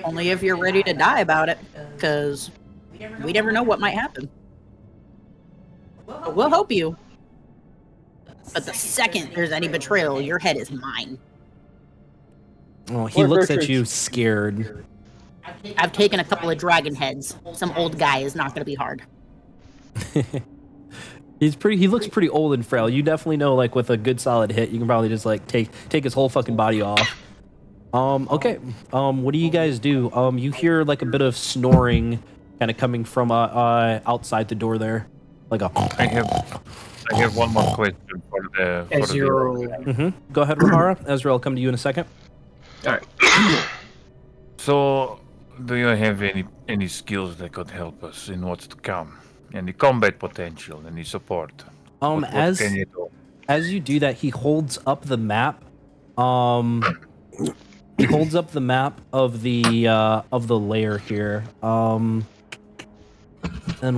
Only if you're ready to die about it, because we never know what might happen. But we'll help you. But the second there's any betrayal, your head is mine. oh, he looks at you scared. I've taken a couple of dragon heads. Some old guy is not going to be hard. He looks pretty old and frail. You definitely know, like, with a good solid hit, you can probably just like take his whole fucking body off. Okay. What do you guys do? You hear like a bit of snoring kind of coming from outside the door there. Like a I have one more question for the. Go ahead, Rahara. Ezra, I'll come to you in a second. All right. So, do you have any skills that could help us in what's to come? Any combat potential? Any support? What can you do? As you do that, he holds up the map. He holds up the map of the lair here. And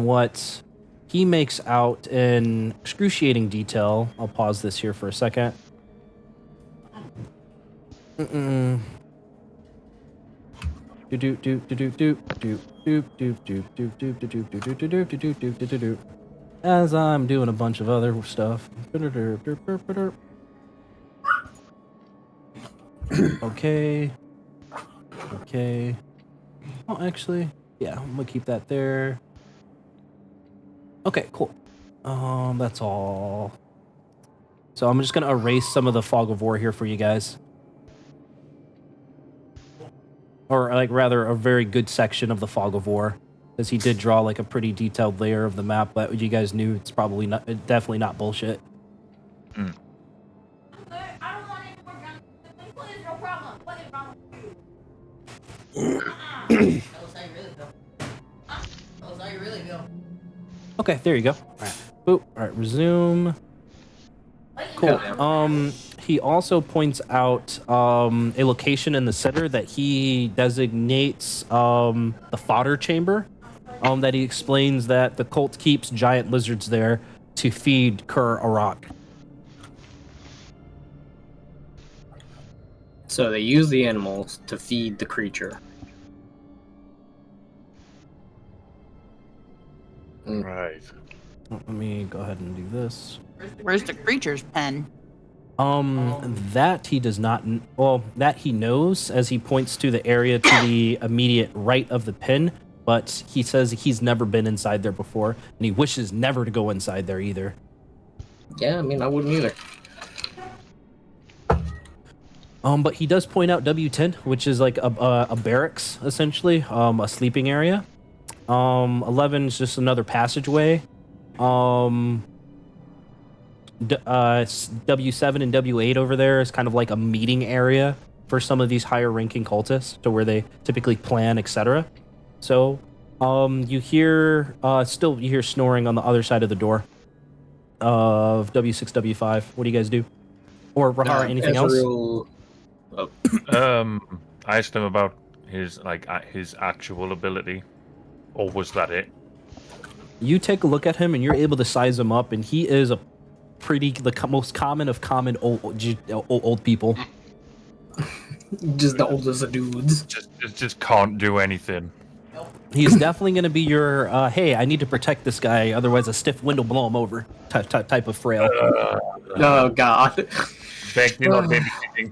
what he makes out in excruciating detail. I'll pause this here for a second. As I'm doing a bunch of other stuff. Okay. Oh, actually, yeah, I'm gonna keep that there. Okay, cool. That's all. So I'm just gonna erase some of the fog of war here for you guys. Or, like, rather, a very good section of the fog of war. Because he did draw, like, a pretty detailed layer of the map that you guys knew it's probably not, definitely not bullshit. Mm. Okay, there you go. All right. Boop. All right, resume. Cool. He also points out a location in the center that he designates the fodder chamber. That he explains that the cult keeps giant lizards there to feed Kur Arak. So they use the animals to feed the creature. Right. Let me go ahead and do this. Where's the creature's pen? That he does not. Well, that he knows, as he points to the area to the immediate right of the pin. But he says he's never been inside there before, and he wishes never to go inside there either. Yeah, I mean, I wouldn't either. But he does point out W10, which is like a barracks, essentially, a sleeping area. 11 is just another passageway. W7 and W8 over there is kind of like a meeting area for some of these higher ranking cultists, to where they typically plan, etc. So, you hear snoring on the other side of the door of W6, W5. What do you guys do? Or Rahara, anything else? I asked him about his actual ability, or was that it? You take a look at him, and you're able to size him up, and he is the most common of common old people. Just the oldest of dudes. Just can't do anything. He's definitely going to be your, hey, I need to protect this guy, otherwise a stiff wind will blow him over type of frail. Oh, God. Thank you, not babysitting.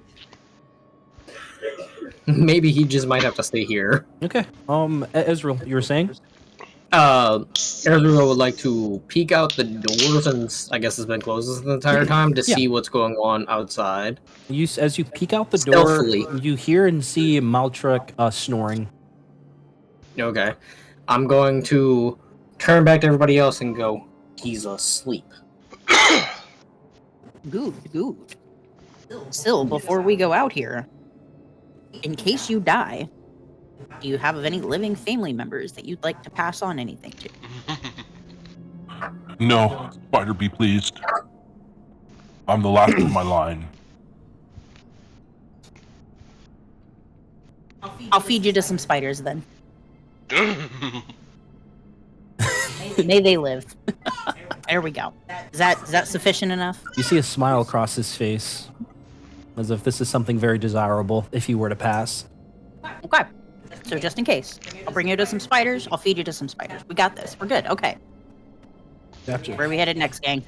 Maybe he just might have to stay here. Okay. Ezreal, you were saying? Ezreal would like to peek out the door, since I guess it's been closed the entire time, to see what's going on outside. As you peek out the Stealthily. door, you hear and see Maltrek snoring. Okay. I'm going to turn back to everybody else and go, he's asleep. Good. Still, before we go out here, in case you die, do you have any living family members that you'd like to pass on anything to? No, Spider be pleased. I'm the last of my line. I'll feed you to some spiders then. May they live. There we go. Is that sufficient enough? You see a smile across his face, as if this is something very desirable if you were to pass. Okay. So just in case, I'll bring you to some spiders. I'll feed you to some spiders. We got this. We're good. Okay. Gotcha. Where are we headed next, gang?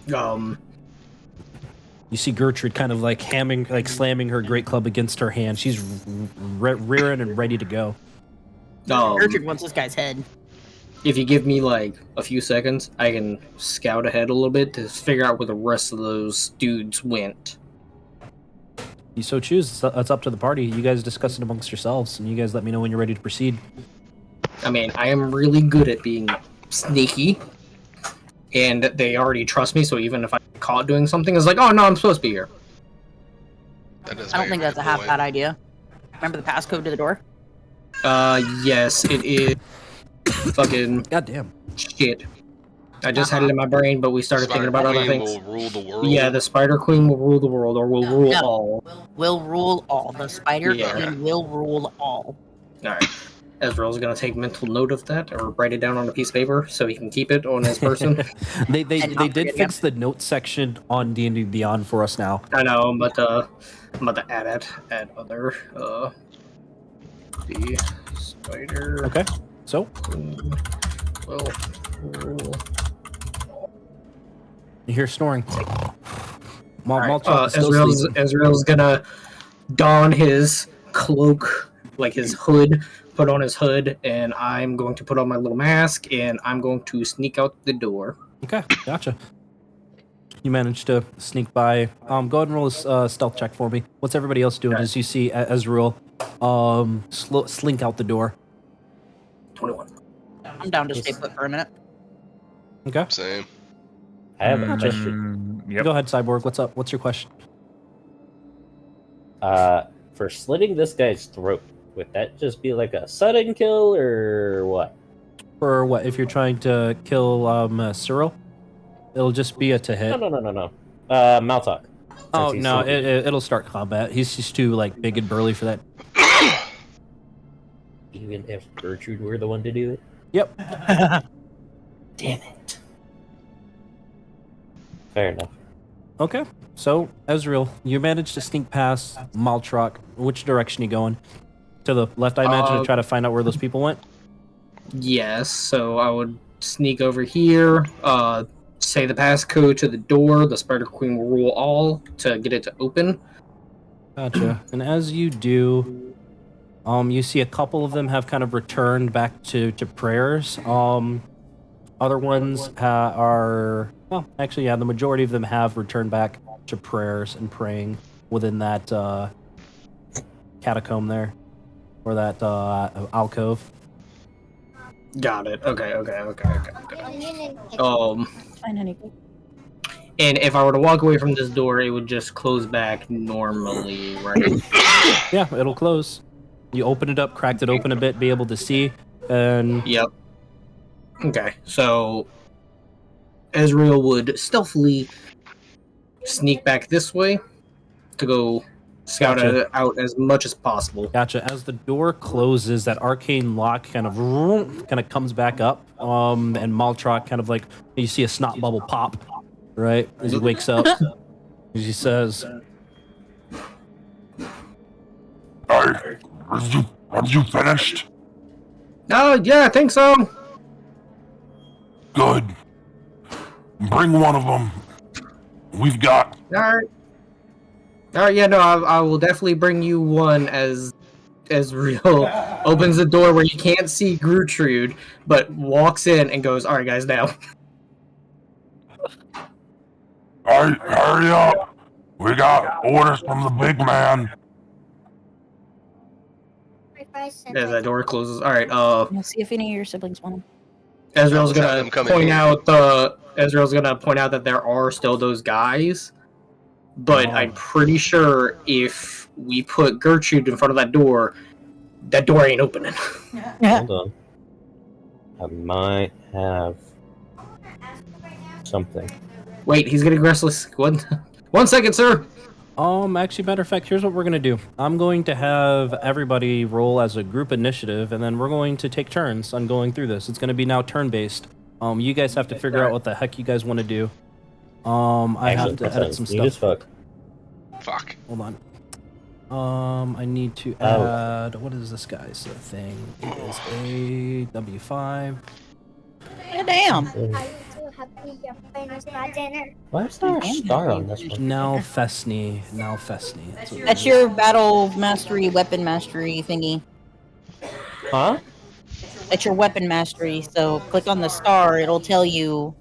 You see Gertrude kind of like slamming her great club against her hand. She's rearing and ready to go. Gertrude wants this guy's head. If you give me like a few seconds, I can scout ahead a little bit to figure out where the rest of those dudes went. You so choose. It's up to the party. You guys discuss it amongst yourselves, and you guys let me know when you're ready to proceed. I mean, I am really good at being sneaky. and they already trust me. So even if I get caught doing something, it's like, oh no, I'm supposed to be here. I don't think that's a half bad idea. Remember the passcode to the door? Yes, it is. Fucking Goddamn. shit. I just had it in my brain, but we started thinking about other things. Will rule the world. Yeah, the Spider Queen will rule the world, or will rule No. all. Will rule all. The Spider Queen will rule all. Alright. Ezreal's gonna take mental note of that, or write it down on a piece of paper so he can keep it on his person. They And not did forget fix the notes section on D&D Beyond for us now. I know, I'm about to add other, the Spider Okay. So, Queen will rule. you hear snoring. Alright, Malchuk is still sleeping. Ezreal's gonna don his cloak, like his hood, put on his hood, and I'm going to put on my little mask, and I'm going to sneak out the door. Okay, gotcha. You managed to sneak by. Go ahead and roll a stealth check for me. What's everybody else doing as you see Ezreal slink out the door? 21. I'm down to stay put for a minute. Okay. Same. I have a question. Yep. Go ahead, Cyborg. What's up? What's your question? For slitting this guy's throat, would that just be like a sudden kill or what? For what? If you're trying to kill Cyril, it'll just be a to hit. No. Maltok. Oh Since he's no, sleeping. it'll start combat. He's just too like big and burly for that. Even if Gertrude were the one to do it? Yep. Damn it. Fair enough. Okay. So Ezreal, you managed to sneak past Maltrock. Which direction you going? To the left, I imagine, to try to find out where those people went. Yes, so I would sneak over here, say the passcode to the door, the Spider Queen will rule all to get it to open. Gotcha. And as you do, you see a couple of them have kind of returned back to prayers. Other ones are, well, actually, yeah, the majority of them have returned back to prayers and praying within that catacomb there, or that alcove. Got it. Okay. Fine, honey. And if I were to walk away from this door, it would just close back normally, right? Yeah, it'll close. You open it up, cracked it open a bit, be able to see, and Yep. Okay, so Ezreal would stealthily sneak back this way to go scout Gotcha. it out as much as possible. Gotcha. As the door closes, that arcane lock kind of comes back up, and Maltrock kind of like, you see a snot bubble pop, right, as he wakes up. As he says, Hey, have you finished? Yeah, I think so. Good. Bring one of them. We've got. Alright, yeah, no, I will definitely bring you one as Ezreal opens the door where you can't see Gertrude, but walks in and goes, alright guys, now. Hey, hurry up. We got orders from the big man. As that door closes. Alright, We'll see if any of your siblings want them. Ezreal's Let's have them gonna come in here. Ezreal's gonna point out that there are still those guys, but Oh. I'm pretty sure if we put Gertrude in front of that door ain't opening. Hold on. I might have something. Wait, he's getting restless. One second, sir. actually, matter of fact, here's what we're gonna do. I'm going to have everybody roll as a group initiative, and then we're going to take turns on going through this. It's gonna be now turn-based. You guys have to figure out what the heck you guys want to do. I have to edit some Neat as stuff. fuck. Fuck. Hold on. I need to add. What is this guy's thing? It is a W5. Yeah, damn. Why is there a star on this one? Now Festny. That's what it That's is. your battle mastery, weapon mastery thingy. Huh? That's your weapon mastery. So click on the star. It'll tell you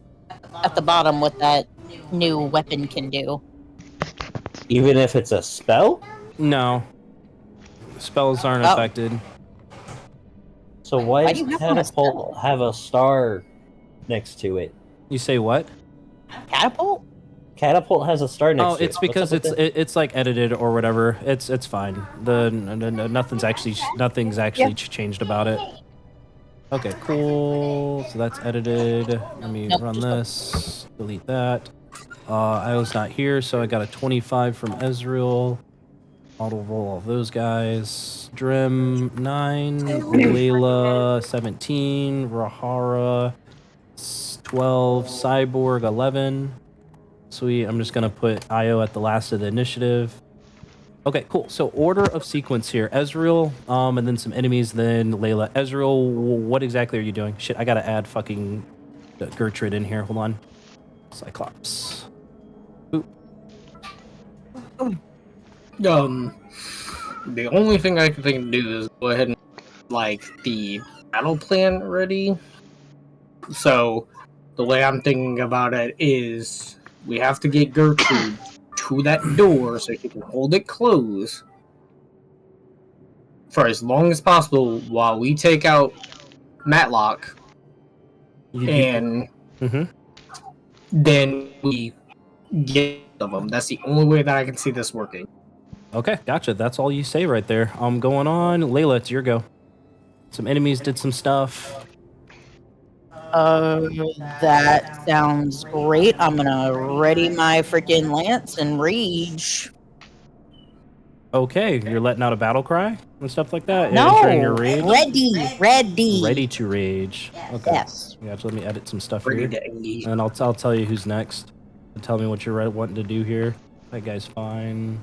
at the bottom what that new weapon can do. Even if it's a spell? No. Spells aren't Oh. affected. So why Why does do you have on a catapult have a star next to it? You say what? Catapult? Catapult has a star next Oh, to it. it's because What's up with it's like edited or whatever. It's fine. Nothing's actually changed about it. Okay, cool. So that's edited. Let me Nope, run just this. Delete that. I was not here, so I got a 25 from Ezreal. Auto roll all those guys. Drim 9, Layla 17, Rahara 12, Cyborg 11. Sweet. I'm just gonna put Io at the last of the initiative. Okay, cool. So order of sequence here: Ezreal, and then some enemies, then Layla. Ezreal, what exactly are you doing? Shit, I gotta add fucking Gertrude in here. Hold on. Cyclops. Ooh. The only thing I can think to do is go ahead and like the battle plan ready. So the way I'm thinking about it is we have to get Gertrude to that door so she can hold it closed for as long as possible while we take out Matlock, and then we get of them. That's the only way that I can see this working. Okay, gotcha. That's all you say right there. Going on. Layla, it's your go. Some enemies did some stuff. That sounds great. I'm gonna ready my freaking lance and rage. Okay, you're letting out a battle cry and stuff like that? No, Entering your rage? ready. Ready to rage. Okay. Yes. Gotcha. Let me edit some stuff Ready here. to engage. And I'll tell you who's next. And tell me what you're wanting to do here. That guy's fine.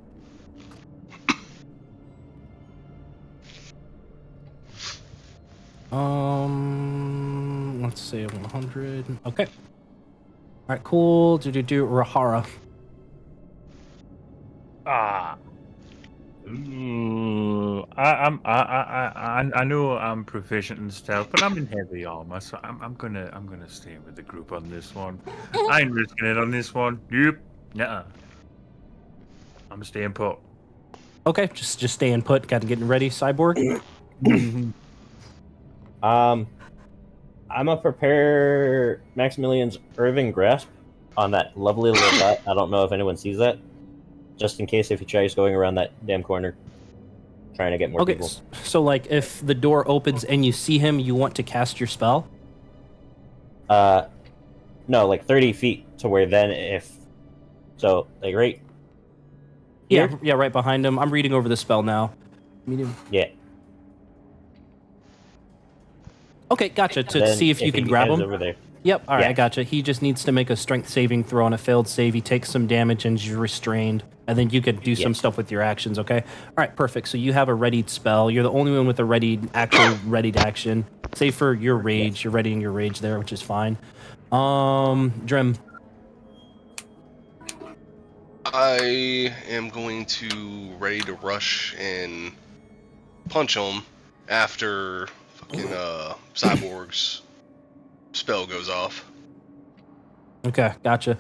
Let's say 100. Okay. All right, cool. Rahara. I know I'm proficient in stealth, but I'm in heavy armor, so I'm gonna stay with the group on this one. I ain't risking it on this one. Yep. Nuh-uh. I'm staying put. Okay, just staying put. Got to get ready. Cyborg. I'm gonna prepare Maximilian's Irving Grasp on that lovely little dot. I don't know if anyone sees that. Just in case if he tries going around that damn corner, trying to get more people. So like if the door opens and you see him, you want to cast your spell? No, like 30 feet to where then if... So, like right here? Yeah, right behind him. I'm reading over the spell now. Medium. Yeah. Okay, gotcha. To Then see if you can grab him. Over there. Yep, all right, Yeah. I gotcha. He just needs to make a strength saving throw. On a failed save, he takes some damage and is restrained. And then you could do some stuff with your actions, okay? All right, perfect. So you have a readied spell. You're the only one with a readied action. Save for your rage. You're readying your rage there, which is fine. Drim. I am going to ready to rush and punch him after fucking Cyborg's spell goes off. Okay, gotcha.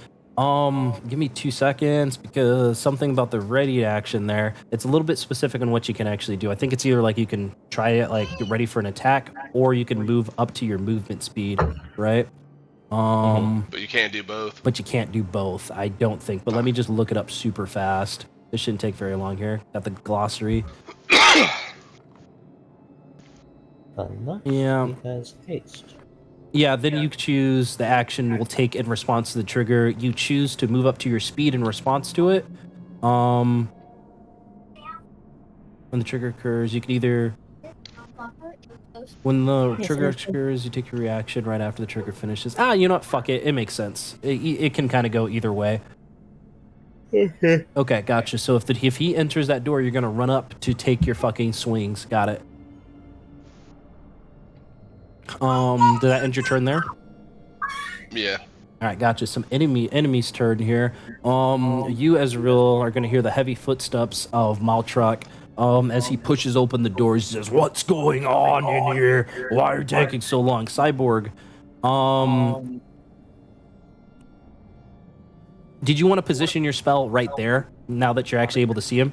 Give me 2 seconds because something about the ready action there, it's a little bit specific on what you can actually do. I think it's either like you can try it like get ready for an attack or you can move up to your movement speed, right? But you can't do both. But you can't do both, I don't think. But let me just look it up super fast. This shouldn't take very long here. Got the glossary. Yeah. Because haste. Yeah, then you choose the action will take in response to the trigger. You choose to move up to your speed in response to it. When the trigger occurs, you can either... When the trigger occurs, you take your reaction right after the trigger finishes. You know what? Fuck it. It makes sense. It can kind of go either way. Okay, gotcha. So if he enters that door, you're going to run up to take your fucking swings. Got it. Did that end your turn there? Yeah. All right, gotcha. Some enemy's turn here. You, Ezreal, are going to hear the heavy footsteps of Maltruck. As he pushes open the door, he says, "What's going on in here? Why are you taking so long?" Cyborg, did you want to position your spell right there now that you're actually able to see him?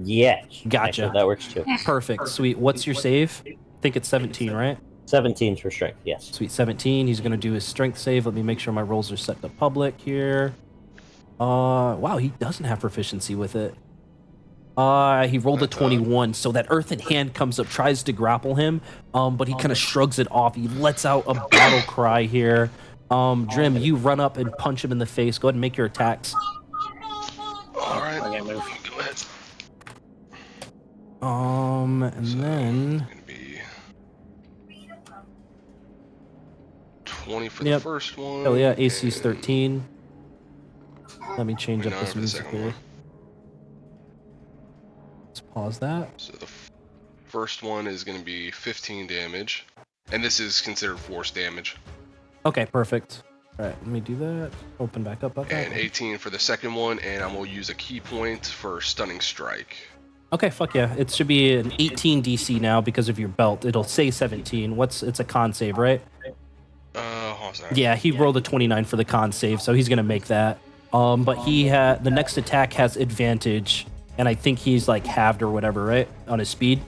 Yes. Gotcha. Actually, that works too. Perfect. Sweet. What's your save? I think it's 17, right? 17 for strength, yes. Sweet 17. He's going to do his strength save. Let me make sure my rolls are set to public here. Wow, he doesn't have proficiency with it. He rolled a 21, so that earthen hand comes up, tries to grapple him, but he kind of shrugs it off. He lets out a battle cry here. Drim, you run up and punch him in the face. Go ahead and make your attacks. All right. I can't move. Go ahead. And then... It's gonna be 20 for the first one. Hell yeah, AC's 13. Let me change up this for the music second here. one. Let's pause that. So the first one is going to be 15 damage, and this is considered force damage. Okay, perfect. All right, let me do that. Open back up. And 18 for the second one, and I'm going to use a key point for stunning strike. Okay, fuck yeah. It should be an 18 DC now because of your belt. It'll say 17. It's a con save, right? Hold on. Yeah, he rolled a 29 for the con save, so he's gonna make that. But the next attack has advantage, and I think he's like halved or whatever, right? On his speed.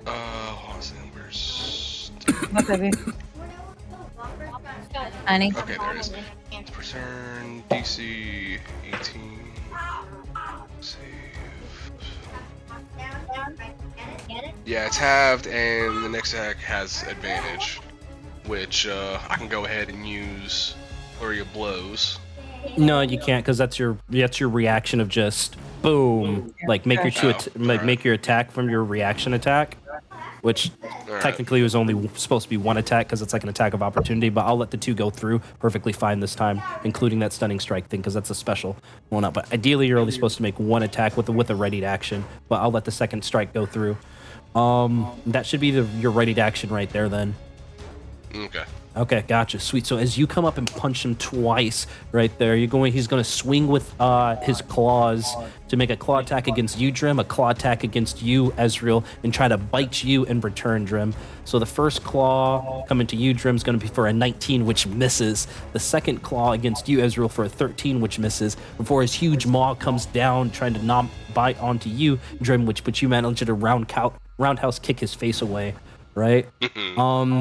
Hold on. Where's... What baby? Honey. Okay, there it is. Per turn, DC 18. Save. Yeah, it's halved, and the next attack has advantage, which I can go ahead and use flurry of blows. No, you can't, because that's your reaction of just boom, like make your make your attack from your reaction attack, which technically was only supposed to be one attack because it's like an attack of opportunity. But I'll let the two go through perfectly fine this time, including that stunning strike thing because that's a special one up. But ideally, you're only supposed to make one attack with a readied action. But I'll let the second strike go through. That should be your readied action right there then. Okay. Okay, gotcha. Sweet. So as you come up and punch him twice right there, he's going to swing with his claws to make a claw attack against you, Drim, a claw attack against you, Ezreal, and try to bite you in return, Drim. So the first claw coming to you, Drim, is going to be for a 19, which misses. The second claw against you, Ezreal, for a 13, which misses, before his huge maw comes down, trying to bite onto you, Drim, but you manage to roundhouse kick his face away. Right?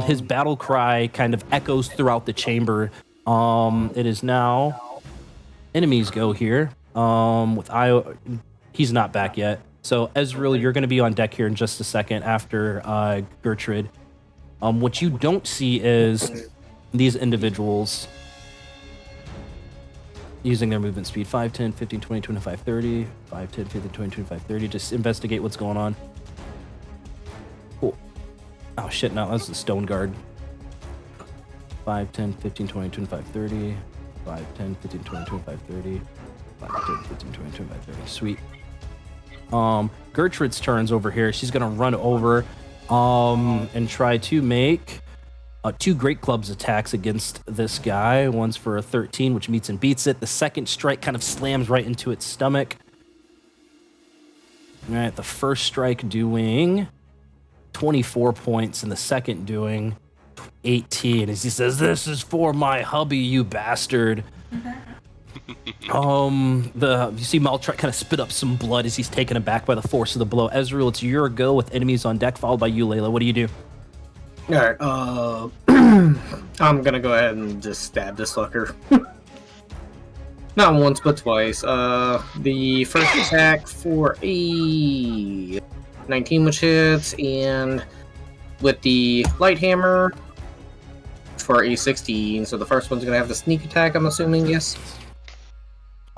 His battle cry kind of echoes throughout the chamber. It is now enemies go here. He's not back yet. So Ezreal, you're going to be on deck here in just a second after Gertrude. What you don't see is these individuals using their movement speed. 5, 10, 15, 20, 25, 30. 5, 10, 15, 20, 25, 30. Just investigate what's going on. Cool. Oh shit, no, that's the stone guard. 5, 10, 15, 20, 25, 30. 5, 10, 15, 20, 25, 30. 5, 10, 15, 20, 25, 30. Sweet. Gertrude's turn's over here. She's gonna run over and try to make 2 Great Clubs attacks against this guy. One's for a 13, which meets and beats it. The second strike kind of slams right into its stomach. All right, the first strike doing 24 points and the second doing 18 as he says, "This is for my hubby, you bastard." You see Maltrek kind of spit up some blood as he's taken aback by the force of the blow. Ezreal, it's your go with enemies on deck, followed by you, Layla. What do you do? Alright, I'm gonna go ahead and just stab this fucker. Not once, but twice. The first attack for a 19, which hits, and with the light hammer for a 16. So the first one's gonna have the sneak attack, I'm assuming, yes?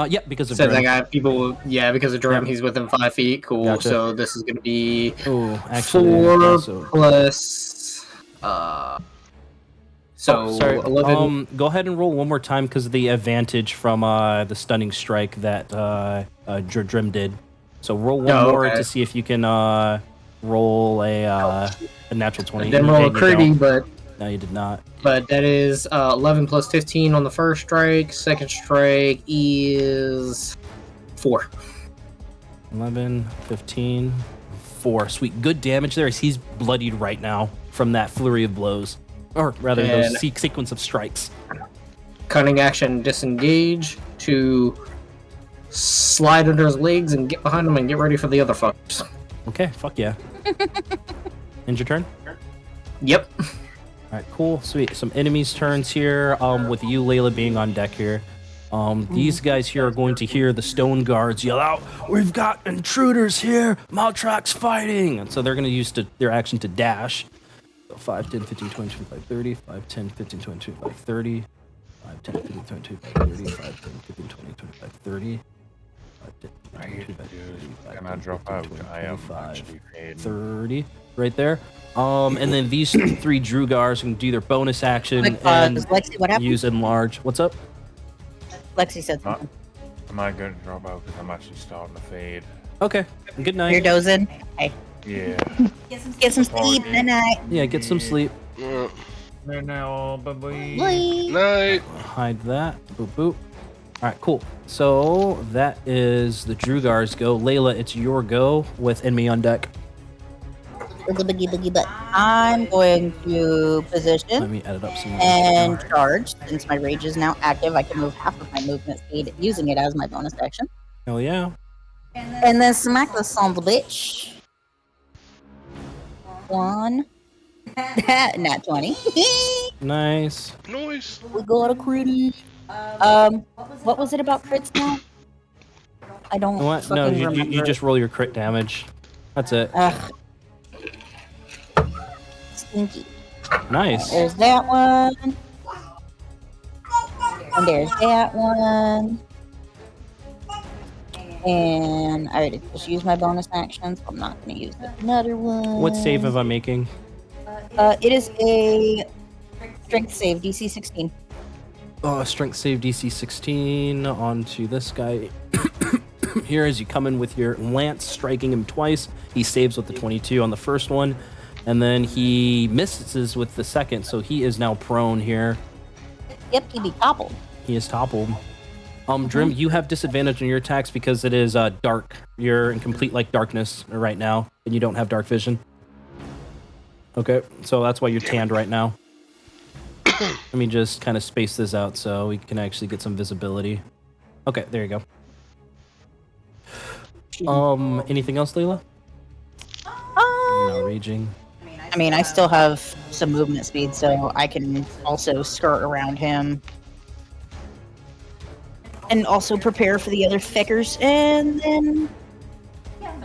Yeah, because of Since I got people, because of Drum, Yeah. he's within 5 feet. Cool. Gotcha. So this is gonna be 4 plus. sorry. 11. Go ahead and roll one more time because of the advantage from the stunning strike that Drim did. So roll one more to see if you can roll a natural 20. I didn't roll a critty, but no, you did not. But that is 11 plus 15 on the first strike. Second strike is 4. 11, 15, 4. Sweet. Good damage there as he's bloodied right now from that flurry of blows. Or rather, those sequence of strikes. Cunning action, disengage to slide under his legs and get behind him and get ready for the other fuckers. Okay, fuck yeah. End your turn? Yep. All right, cool, sweet. Some enemies' turns here. With you, Layla, being on deck here. These guys here are going to hear the stone guards yell out, "We've got intruders here! Maltrax fighting!" And so they're going to use their action to dash. So 5, 10, 15, 20, 25, 30. 5, 10, 15, 20, 25, 30. 5, 10, 15, 20, 25, 30. 5, 10, 15, 20, 25, 30. 5, 10, 15, 20, 25, 30. Can I drop out? I am actually fading. 30. Right there. And then these 3 Drugars can do their bonus action Quick and pause. Lexi, what happened? use enlarge. What's up? Lexi said something. Am I going to drop out because I'm actually starting to fade? Okay. Good night. You're dozing. Hey, Yeah. get some sleep tonight. Yeah, get some sleep. No, bye-bye. Bye. Night. Hide that. Boop, boop. All right, cool. So that is the Drugar's go. Layla, it's your go with enemy on deck. Boogie, boogie, but I'm going to Let position me edit up some more. and charge. Since my rage is now active, I can move half of my movement speed using it as my bonus action. Hell yeah. And then smack the son of a bitch. 1. Nat 20. Nice. Noise. We got a crit. What was it about crits now? I don't What? No, fucking you remember. just roll your crit damage. That's it. Ugh. Stinky. Nice. There's that one. And there's that one. And I already just used my bonus action, so I'm not going to use another one. What save am I making? It is a strength save, DC 16. Strength save DC 16 onto this guy. Here, as you come in with your lance, striking him twice. He saves with the 22 on the first one, and then he misses with the second, so he is now prone here. Yep, he be toppled. He is toppled. Drim, you have disadvantage on your attacks because it is dark. You're in complete darkness right now, and you don't have dark vision. Okay, so that's why you're tanned right now. Let me just kind of space this out so we can actually get some visibility. Okay, there you go. Anything else, Layla? You're not raging. I mean, I still have some movement speed, so I can also skirt around him. And also prepare for the other thickers, and then...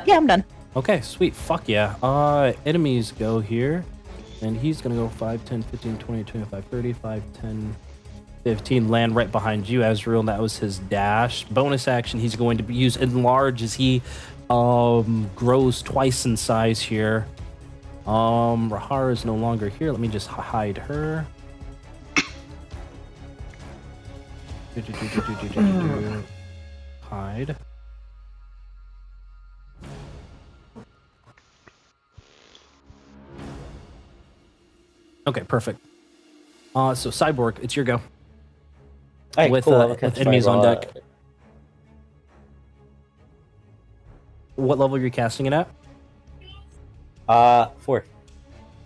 Yeah, I'm done. Okay, sweet. Fuck yeah. Enemies go here. And he's going to go 5, 10, 15, 20, 25, 30, 5, 10, 15. Land right behind you, Azrael. And that was his dash. Bonus action, he's going to use enlarge as he grows twice in size here. Rahara is no longer here. Let me just hide her. Hide. Okay, perfect. So Cyborg, it's your go. Alright, with cool. with enemies on deck. What level are you casting it at? 4.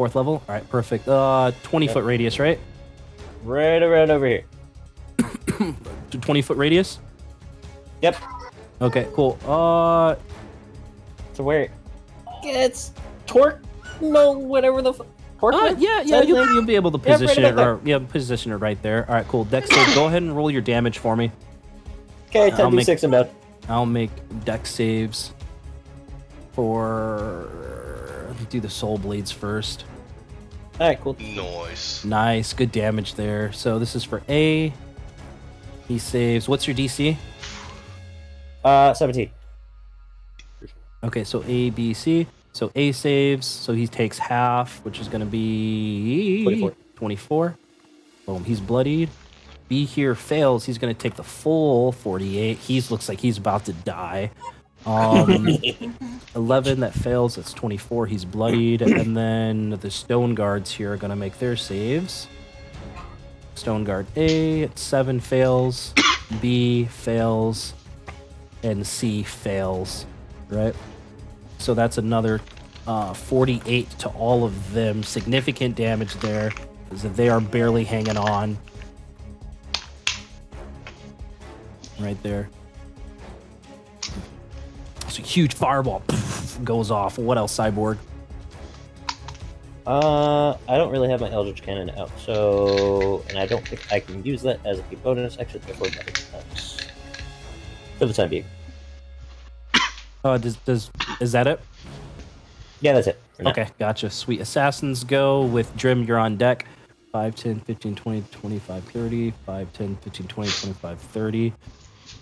4th level? Alright, perfect. 20-foot radius, right? Right around over here. 20-foot radius? Yep. Okay, cool. So where? It's torque? No, whatever the torque. Yeah, you'll be able to Yeah, right position about it, position it right there. All right, cool. Dex save. Go ahead and roll your damage for me. Okay, I'll 10d6 and down. I'll make Dex saves for. Do the soul blades first. Alright, cool. Noise. Nice, good damage there. So this is for A. He saves. What's your DC? 17. Okay, so A, B, C. So A saves, so he takes half, which is going to be 24. Boom, he's bloodied. B here fails. He's going to take the full 48. He looks like he's about to die. 11, that fails. That's 24. He's bloodied. And then the stone guards here are going to make their saves. Stone guard A, 7 fails. B fails. And C fails. Right? So that's another 48 to all of them. Significant damage there, because they are barely hanging on. Right there. It's a huge fireball goes off. What else, Cyborg? I don't really have my Eldritch Cannon out, so... And I don't think I can use that as a bonus action, therefore nothing else. For the time being. Is that it? Yeah, that's it. For now. Okay, gotcha. Sweet. Assassins go with Drim, you're on deck. 5, 10, 15, 20, 25, 30. 5, 10, 15, 20, 25, 30.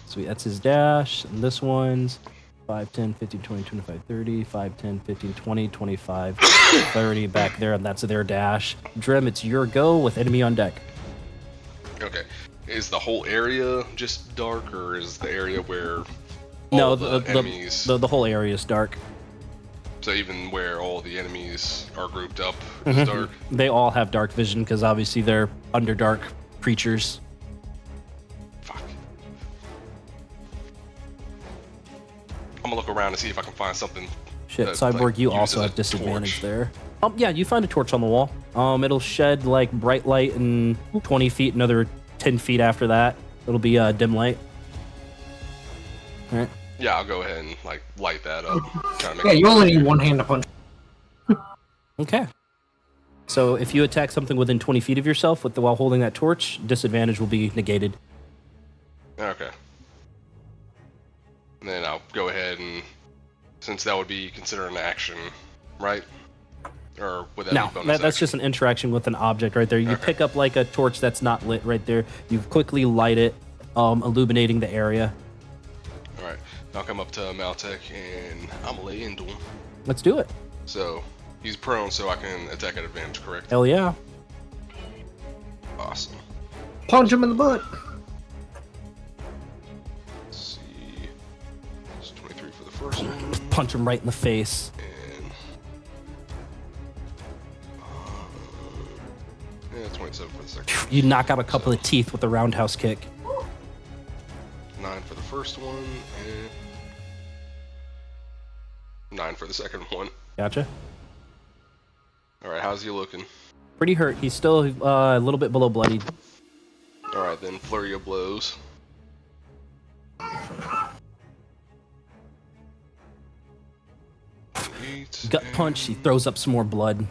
Sweet, that's his dash. And this one's 5, 10, 15, 20, 25, 30. 5, 10, 15, 20, 25, 30 back there, and that's their dash. Drim, it's your go with enemy on deck. Okay. Is the whole area just dark, or is the area where No, all the enemies... the whole area is dark. So even where all the enemies are grouped up is dark? They all have dark vision because obviously they're underdark creatures. Fuck. I'm gonna look around and see if I can find something. Shit, that, Cyborg, like, you use also as a have disadvantage torch. there. Yeah, you find a torch on the wall. It'll shed like bright light in 20 feet, another 10 feet after that. It'll be dim light. All right. Yeah, I'll go ahead and like light that up. Try to make Yeah, it you only brighter. need one hand to punch. Okay. So if you attack something within 20 feet of yourself while holding that torch, disadvantage will be negated. Okay. And then I'll go ahead and, since that would be considered an action, right? Or would that No, be bonus that's action? just an interaction with an object right there. You Okay. pick up like a torch that's not lit right there. You quickly light it, illuminating the area. All right. I'll come up to Maltech and I'm gonna lay into him. Let's do it. So he's prone, so I can attack at advantage, correct? Hell yeah. Awesome. Punch him in the butt. Let's see. It's 23 for the first one. Punch him right in the face. And yeah, 27 for the second. You knock out a couple of teeth with a roundhouse kick. 9 for the first one, and 9 for the second one. Gotcha. All right, how's he looking? Pretty hurt. He's still a little bit below bloodied. All right, then flurry of blows. Gut punch. He throws up some more blood.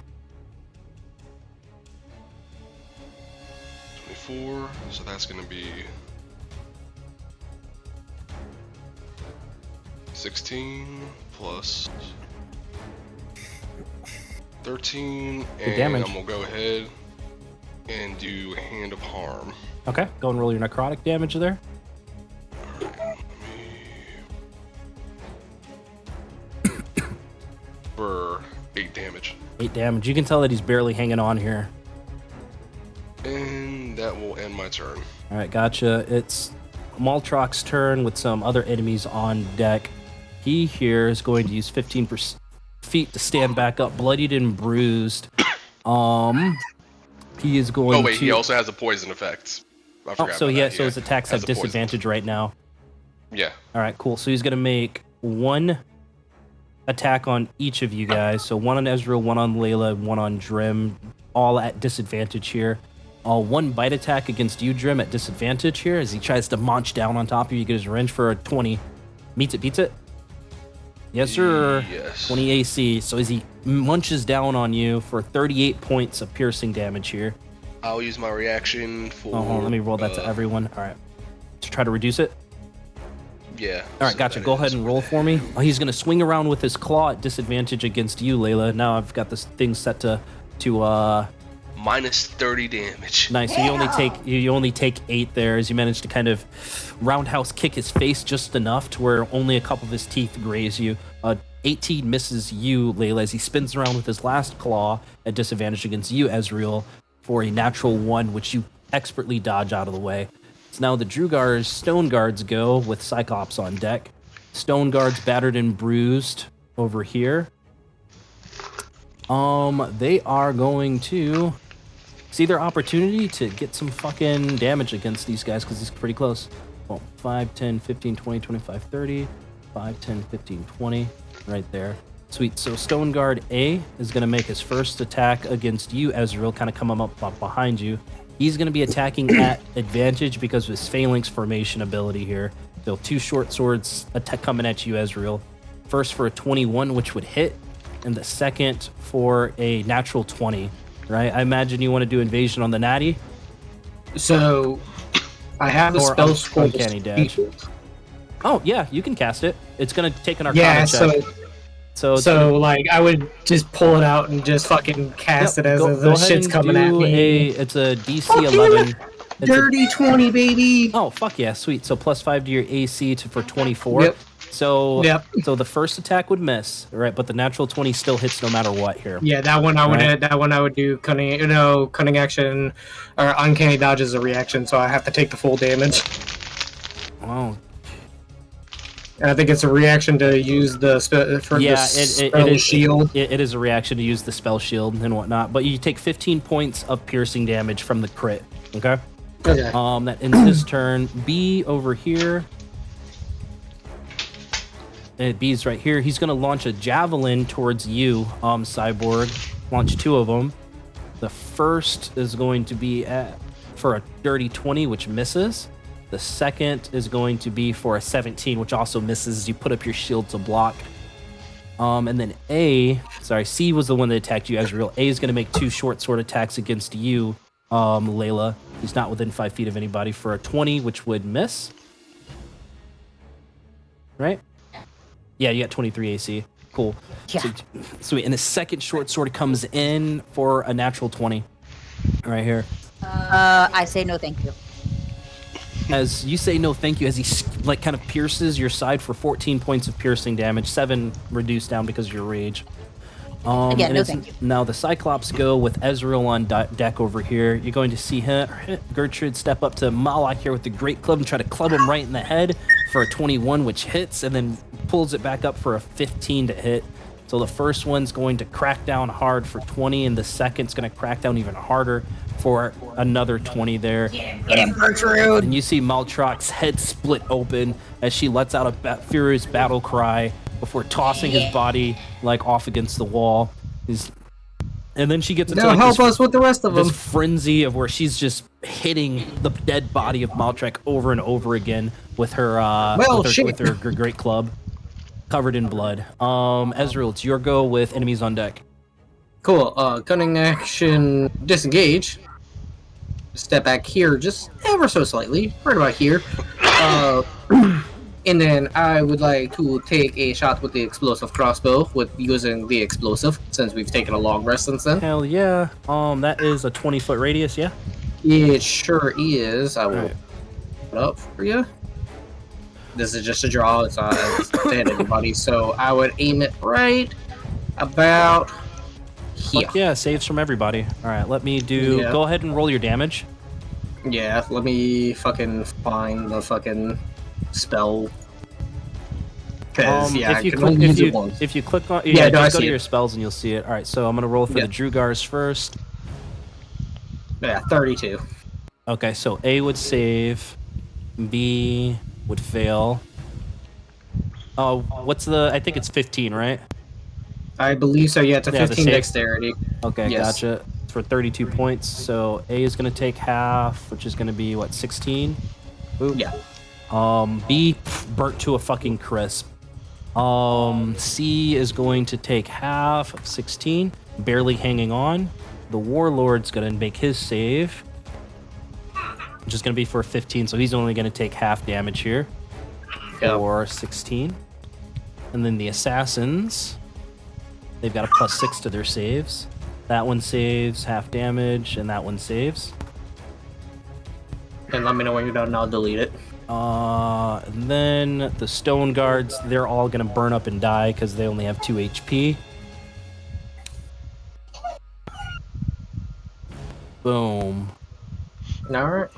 24, so that's gonna be 16 plus 13, and damage. I'm gonna go ahead and do Hand of Harm. Okay, go and roll your necrotic damage there. For 8 damage. 8 damage. You can tell that he's barely hanging on here. And that will end my turn. All right, gotcha. It's Maltrock's turn with some other enemies on deck. He here is going to use 15 feet to stand back up, bloodied and bruised. He is going Oh wait, to... he also has a poison effect. I forgot so about yeah, that. so his attacks have has a poison. disadvantage right now. Yeah. All right, cool. So he's going to make one attack on each of you guys. So one on Ezreal, one on Layla, one on Drim, all at disadvantage here. One bite attack against you, Drim, at disadvantage here as he tries to munch down on top of you. You get his range for a 20. Meets it, beats it? Yes, sir. Yes. 20 AC. So as he munches down on you for 38 points of piercing damage here. I'll use my reaction for... Oh, hold on, let me roll that to everyone. All right. To try to reduce it? Yeah. All right, gotcha. Go ahead and roll for me. Oh, he's going to swing around with his claw at disadvantage against you, Layla. Now I've got this thing set to minus 30 damage. nice. So you only take 8 there as you manage to kind of roundhouse kick his face just enough to where only a couple of his teeth graze you. 18 misses you, Layla, as he spins around with his last claw at disadvantage against you, Ezreal, for a natural 1, which you expertly dodge out of the way. So now the Drugar's Stone Guards go with Cyclops on deck. Stone Guards battered and bruised over here. They are going to see their opportunity to get some fucking damage against these guys because he's pretty close. Well, 5, 10, 15, 20, 25, 30. 5, 10, 15, 20. Right there. Sweet. So Stone Guard A is going to make his first attack against you, Ezreal, kind of coming up behind you. He's going to be attacking at advantage because of his Phalanx Formation ability here. So 2 short swords coming at you, Ezreal. First for a 21, which would hit. and the second for a natural 20, right? I imagine you want to do invasion on the natty. So, I have a Or spell scroll. Uncanny Dodge. Oh, yeah, you can cast it. It's going to take an Arcana Yeah, check. so it's gonna- like I would just pull it out and just fucking cast Yep, it as go the ahead shit's and coming at do me. it's a DC Fuck yeah! 11. It's a- Dirty 20, baby. Oh, fuck yeah, sweet. So +5 to your AC for 24. Yep. So Yep. so the first attack would miss, right? But the natural 20 still hits no matter what here. Yeah, that one I would Right. do cunning action or uncanny dodge as a reaction, so I have to take the full damage. Wow. And I think it's a reaction to use the spell shield. It is a reaction to use the spell shield and whatnot. But you take 15 points of piercing damage from the crit. Okay. Okay. That ends his turn. B over here. B's right here. He's gonna launch a javelin towards you, Cyborg. Launch 2 of them. The first is going to be for a dirty 20, which misses. The second is going to be for a 17, which also misses as you put up your shield to block. And then C was the one that attacked you, Ezreal. A is going to make 2 short sword attacks against you, Layla. He's not within 5 feet of anybody for a 20, which would miss. Right? Yeah, you got 23 AC. Cool. Yeah. Sweet. And the second short sword comes in for a natural 20. Right here. I say no, thank you. As you say no thank you, as he kind of pierces your side for 14 points of piercing damage, 7 reduced down because of your rage. Again, and no it's- thank you. Now the Cyclops go with Ezreal on deck over here. You're going to see Gertrude step up to Malak here with the Great Club and try to club him right in the head for a 21, which hits, and then pulls it back up for a 15 to hit. So the first one's going to crack down hard for 20, and the second's going to crack down even harder for another 20 there. Get him, Gertrude! And you see Maltrock's head split open as she lets out a furious battle cry before tossing his body off against the wall. And then she gets into Now help us with the rest of them. this frenzy of where she's just hitting the dead body of Maltrock over and over again with her with her great club, covered in blood. Ezreal, it's your go with enemies on deck. Cool. Cunning action, disengage. Step back here, just ever so slightly, right about here. And then I would like to take a shot with the explosive crossbow with using the explosive, since we've taken a long rest since then. Hell yeah. That is a 20-foot radius, yeah? It sure is. I will Alright. put it up for you. This is just a draw. It's not to hit anybody, so I would aim it right about here. Fuck yeah, saves from everybody. All right, let me do. Yeah. Go ahead and roll your damage. Yeah, let me fucking find the fucking spell. Because, yeah, I can only use it once. if you click on, Yeah, no, I just go see to it. your spells and you'll see it. All right, so I'm gonna roll for Yeah. the Drugars first. Yeah, 32. Okay, so A would save, B would fail. Oh, what's the? I think it's 15, right? I believe so, yeah, it's a Yeah, the 15 save. dexterity. Okay, Yes. gotcha. For 32 points, so A is gonna take half, which is gonna be what, 16? Ooh. Yeah. B burnt to a fucking crisp. C is going to take half of 16, barely hanging on. The Warlord's gonna make his save, which is gonna be for 15, so he's only gonna take half damage here for 16. And then the Assassins, they've got a +6 to their saves. That one saves half damage, and that one saves. And let me know when you're done and I'll delete it. And then the Stone Guards, they're all gonna burn up and die because they only have 2 HP. Boom. Alright.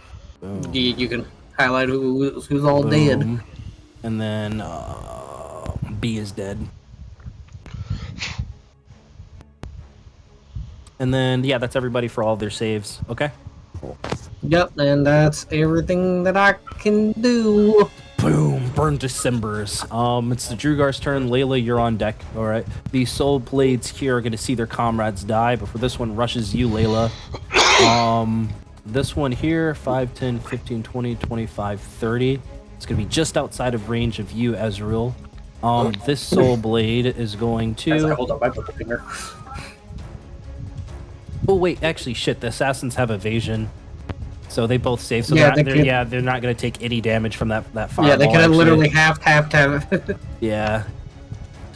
Boom. You can highlight who's all dead. Boom. And then B is dead. And then yeah, that's everybody for all of their saves. Okay. Yep, and that's everything that I can do. Boom! Burn Decembers. It's the Drugar's turn. Layla, you're on deck. All right. The Soul Blades here are going to see their comrades die before this one rushes you, Layla. This one here, 5, 10, 15, 20, 25, 30. It's going to be just outside of range of you, Ezreal. This soul blade is going As I to. hold up my middle finger. Oh wait, actually, shit. The assassins have evasion, so they both save. So Yeah, they're not going to take any damage from that fireball. Yeah, they could have actually. literally half. Yeah.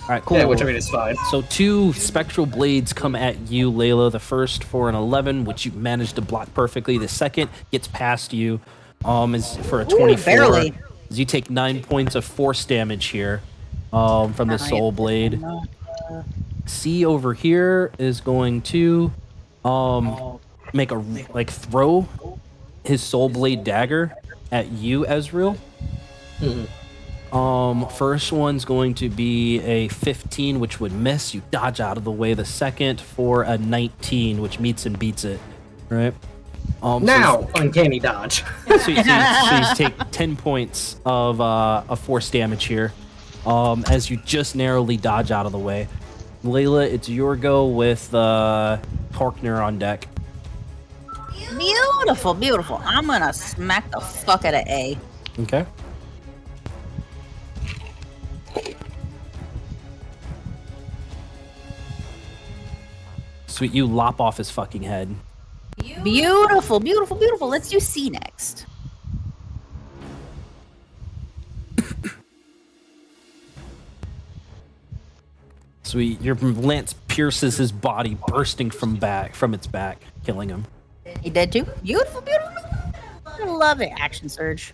All right, cool. Yeah, which I mean is fine. So 2 spectral blades come at you, Layla. The first for an 11, which you managed to block perfectly. The second gets past you, is for a 24. barely. As you take 9 points of force damage here, from the soul blade. C over here is going to, make a throw his soul blade dagger at you, Ezreal. First one's going to be a 15, which would miss. You dodge out of the way. The second for a 19, which meets and beats it. Right? Now, uncanny dodge. So you take 10 points of force damage here, as you just narrowly dodge out of the way. Layla, it's your go with Torkner on deck. Beautiful, beautiful. I'm gonna smack the fuck out of A. Okay. Sweet, you lop off his fucking head. Beautiful, beautiful, beautiful. Let's do C next. Sweet, your lance pierces his body, bursting from its back, killing him. He dead too? Beautiful, beautiful. I love it. Action surge.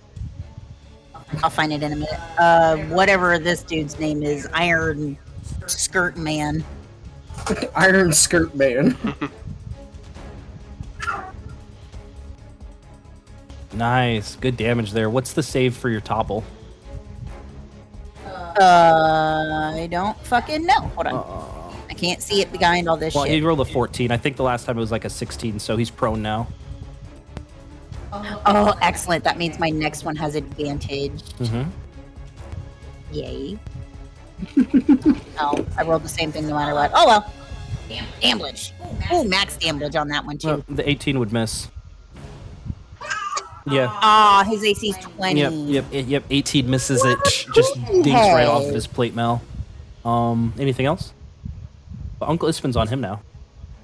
I'll find it in a minute. Whatever this dude's name is, Iron Skirt Man. Iron Skirt Man. Nice, good damage there. What's the save for your topple? I don't fucking know. Hold on. I can't see it behind all this Well, shit. he rolled a 14. I think the last time it was like a 16, so he's prone now. Oh, excellent. That means my next one has advantage. Mm-hmm. Yay. Oh, I rolled the same thing no matter what. Oh well. Damage. Ooh, max damage on that one too. Well, the 18 would miss. Yeah. Ah, his AC's 20. Yep. 18 misses it. Just dings right off of his plate mail. Anything else? Well, Uncle Ispin's on him now.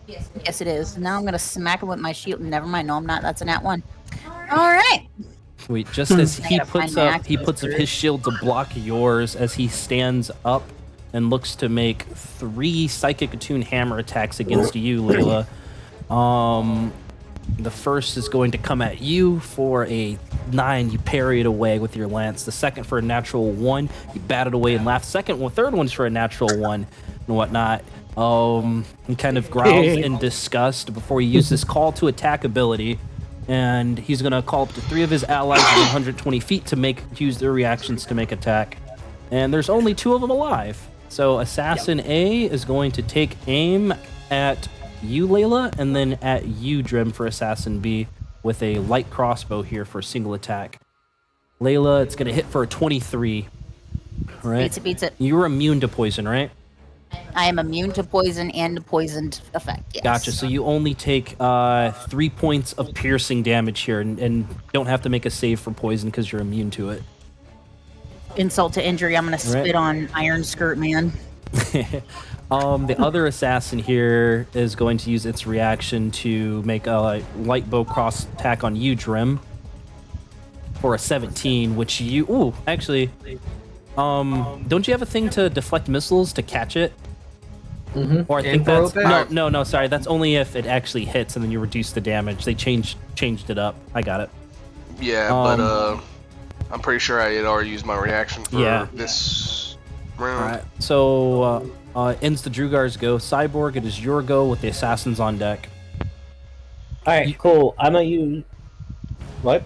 Yes, it is. Now I'm gonna smack him with my shield. Never mind. No, I'm not. That's a nat 1. All right. Wait, just as he gotta puts find my up actions his shield to block yours, as he stands up and looks to make 3 psychic attune hammer attacks against you, Layla. The first is going to come at you for a 9. You parry it away with your lance. The second for a natural 1. You bat it away and laugh. Third one's for a natural 1 and whatnot. He kind of growls in disgust before he uses call to attack ability. And he's going to call up to 3 of his allies within 120 feet to use their reactions to make attack. And there's only 2 of them alive. So Assassin A is going to take aim at you, Layla, and then at you, Drim, for Assassin B with a light crossbow here for a single attack. Layla, it's going to hit for a 23. Right? Beats it. You're immune to poison, right? I am immune to poison and poisoned effect. Yes. Gotcha. So you only take 3 points of piercing damage here and don't have to make a save for poison because you're immune to it. Insult to injury. I'm gonna spit on Iron Skirt Man. The other assassin here is going to use its reaction to make a light bow cross attack on you, Drim, for a 17, which you... Ooh, actually... don't you have a thing to deflect missiles to catch it? Mm-hmm. Or I think that's... No, sorry. That's only if it actually hits and then you reduce the damage. They changed it up. I got it. Yeah, but I'm pretty sure I had already used my reaction for this round. Alright, so ends the Drugar's go. Cyborg, it is your go with the assassins on deck. Alright, cool. I'm gonna use... What?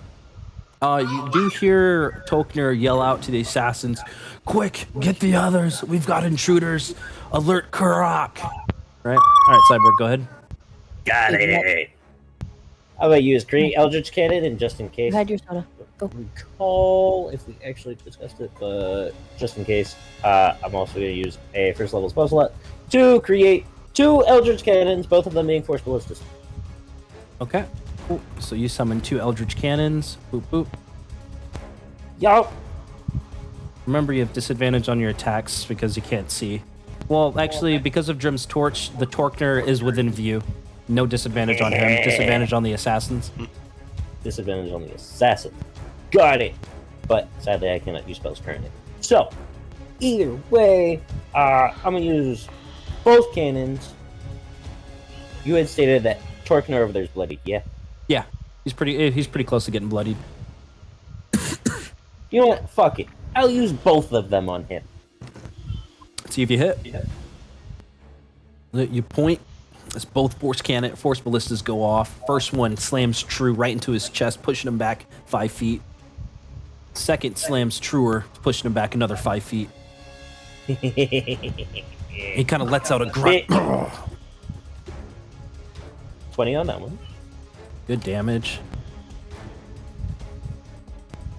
You do hear Tolkner yell out to the assassins, "Quick, get the others! We've got intruders! Alert Karak!" Right? Alright, Cyborg, go ahead. Got it! I'm gonna use Create Eldritch Cannon, and just in case... You had your soda. Go. Recall if we actually discussed it, but just in case, I'm also gonna use a first level spell slot to create 2 Eldritch Cannons, both of them being Force Ballistas. Okay. Cool. So you summon 2 Eldritch Cannons. Boop, boop. Yup. Remember, you have disadvantage on your attacks because you can't see. Well, actually, because of Drim's torch, the Torkner is within view. No disadvantage on him. Disadvantage on the assassins. Disadvantage on the assassin. Got it. But sadly, I cannot use spells currently. So, either way, I'm gonna use both cannons. You had stated that Torkner over there is bloodied, yeah? Yeah, he's pretty close to getting bloodied. You know what? Fuck it. I'll use both of them on him. See if you hit. You point. As both force ballistas go off. First one slams true right into his chest, pushing him back 5 feet. Second slams truer, pushing him back another 5 feet. He kind of lets out a grunt. 20 on that one. Good damage.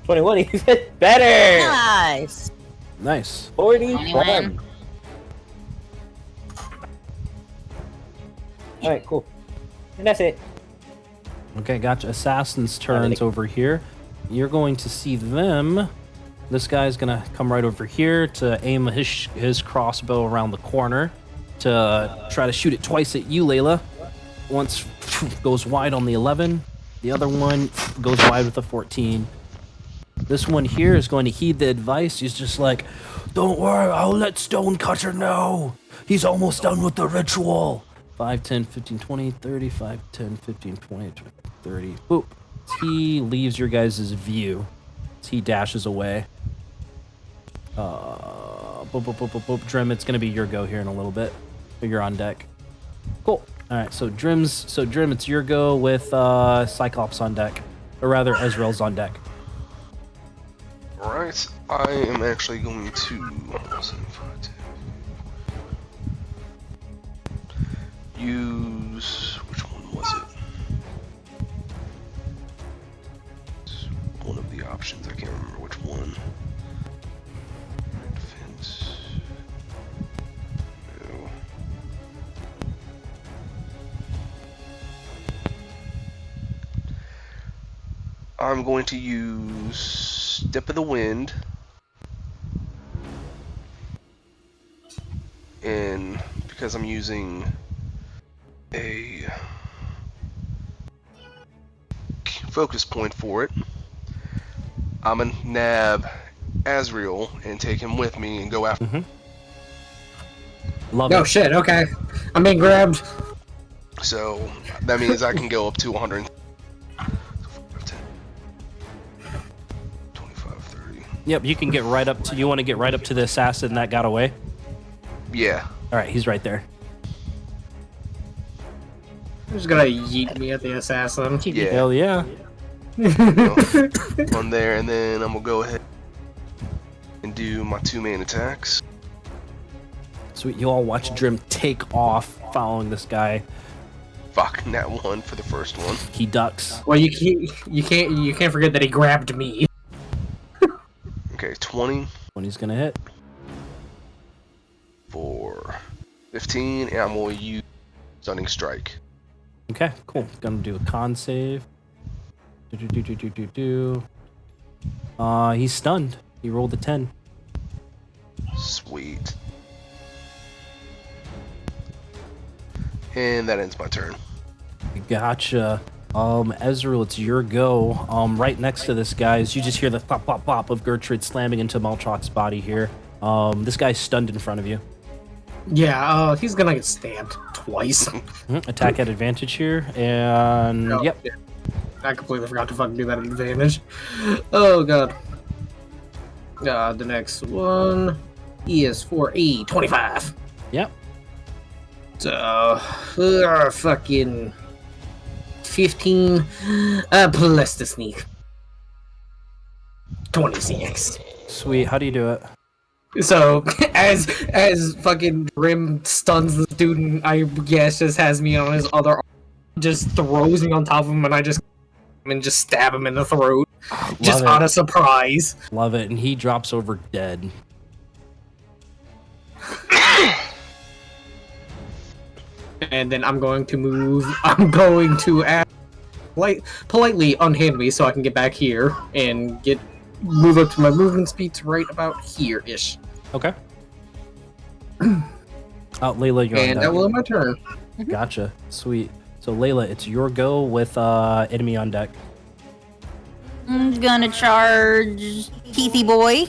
21, even better! Nice. Nice. 41. Alright, cool. And that's it. Okay, gotcha. Assassin's turns over here. You're going to see them. This guy's gonna come right over here to aim his crossbow around the corner to try to shoot it twice at you, Layla. Once goes wide on the 11. The other one goes wide with a 14. This one here is going to heed the advice. He's just like, don't worry, I'll let Stonecutter know. He's almost done with the ritual. 5, 10, 15, 20, 30, 5, 10, 15, 20, 30. Boop. He leaves your guys' view. He dashes away. Boop, boop, boop, boop, boop. Drim, it's going to be your go here in a little bit. You're on deck. Cool. All right, so Drim, it's your go with Cyclops on deck. Or rather, Ezreal's on deck. Alright, I am actually going to use, which one was it? It's one of the options, I can't remember which one. Defense. No. I'm going to use Step of the Wind. And because I'm using a focus point for it, I'm gonna nab Azrael and take him with me and go after. Love Oh it. shit, okay. I'm being grabbed. So that means I can go up to 100. 25, 30. Yep, you can get right up to. You want to get right up to the assassin that got away? Yeah. All right, he's right there. I'm just gonna yeet me at the assassin. Yeah. Hell yeah. On there, and then I'm gonna go ahead and do my 2 main attacks. Sweet. You all watch Drim take off following this guy. Fuck, that one for the first one. He ducks. Well, you can't forget that he grabbed me. Okay, 20 When he's gonna hit. for 15, and I'm gonna use Stunning Strike. Okay, cool. Gonna do a con save. He's stunned. He rolled a 10. Sweet. And that ends my turn. Gotcha. Ezreal, it's your go. Right next to this guy is you just hear the pop, pop, pop of Gertrude slamming into Malchok's body here. This guy's stunned in front of you. Yeah, he's gonna get stabbed twice. Attack at advantage here, and Oh, yep. yeah. I completely forgot to fucking do that at advantage. Oh god. The next one is for a 25. Yep. So, fucking 15 plus the sneak. 26. Sweet. How do you do it? So, as fucking Grim stuns the dude, and I guess just has me on his other arm, just throws me on top of him, and I just stab him in the throat. Just it. out of surprise. Love it. And he drops over dead. And then I'm going to move. I'm going to ask, politely unhand me so I can get back here and get move up to my movement speed to right about here-ish. Okay. Layla, you're on And deck. that will end my turn. Gotcha. Sweet. So Layla, it's your go with enemy on deck. I'm gonna charge Teethy Boy.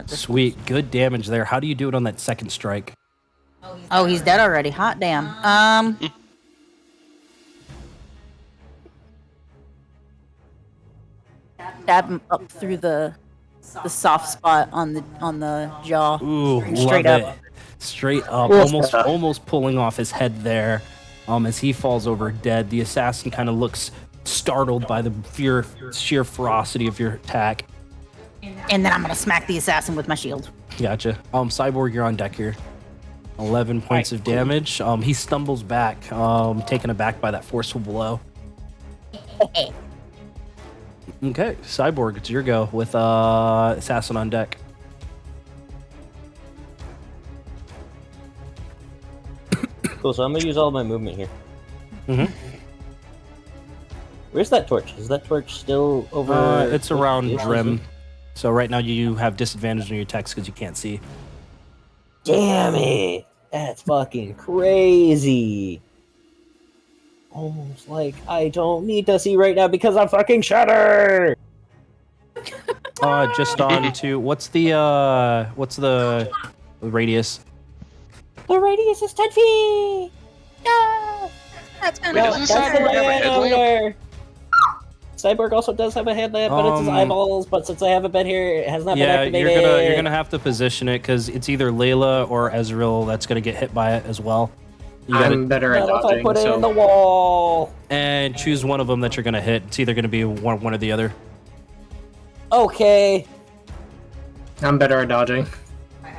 Sweet. Good damage there. How do you do it on that second strike? Oh, he's dead already. Hot damn. Stab him up through the soft spot on the jaw. Ooh, Straight love up. it. Straight up. Oof. Almost pulling off his head there. As he falls over dead, the assassin kind of looks startled by the sheer ferocity of your attack. And then I'm gonna smack the assassin with my shield. Gotcha. Cyborg, you're on deck here. 11 points of damage. He stumbles back, taken aback by that forceful blow. Okay, Cyborg, it's your go with assassin on deck. Cool, so I'm gonna use all my movement here. Mhm. Where's that torch? Is that torch still over? It's around Is- Drim. So right now you have disadvantage on your text because you can't see. Damn it! That's fucking crazy. Almost like I don't need to see right now because I'm fucking shattered. Just on to what's the radius? The radius is 10 feet. No, That's Wait, gonna doesn't that's Cyborg the have a land over headlamp? there. Cyborg also does have a headlamp, but it's his eyeballs. But since I haven't been here, it has not been Yeah, activated. you're gonna have to position it because it's either Layla or Ezreal that's gonna get hit by it as well. You gotta I'm better at What if I dodging, put it in the so wall? and choose one of them that you're gonna hit. It's either gonna be one or the other. Okay. I'm better at dodging.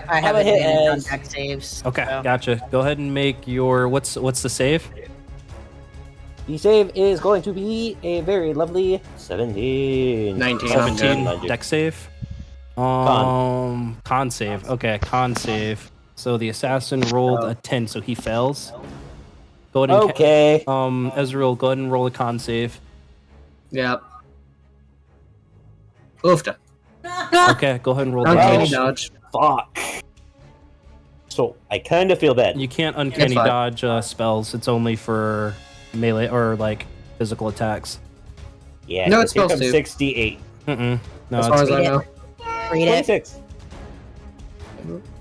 I have I'm a hit advantage on as- deck saves. Okay, so. gotcha. Go ahead and make your what's the save? The save is going to be a very lovely 17. 19. 17 Mind you. deck save. Con. Con save. Okay, con save. So the assassin rolled a 10, so he fails. Go ahead and Okay. Ezreal, go ahead and roll a con save. Yep. Oofta. Okay, go ahead and roll Uncanny damage. dodge. Fuck. So I kind of feel bad. You can't uncanny fine. dodge spells. It's only for melee or like physical attacks. Yeah. No, 'cause it's here supposed comes to. 68. No, As far it's as I know. Read it. 26.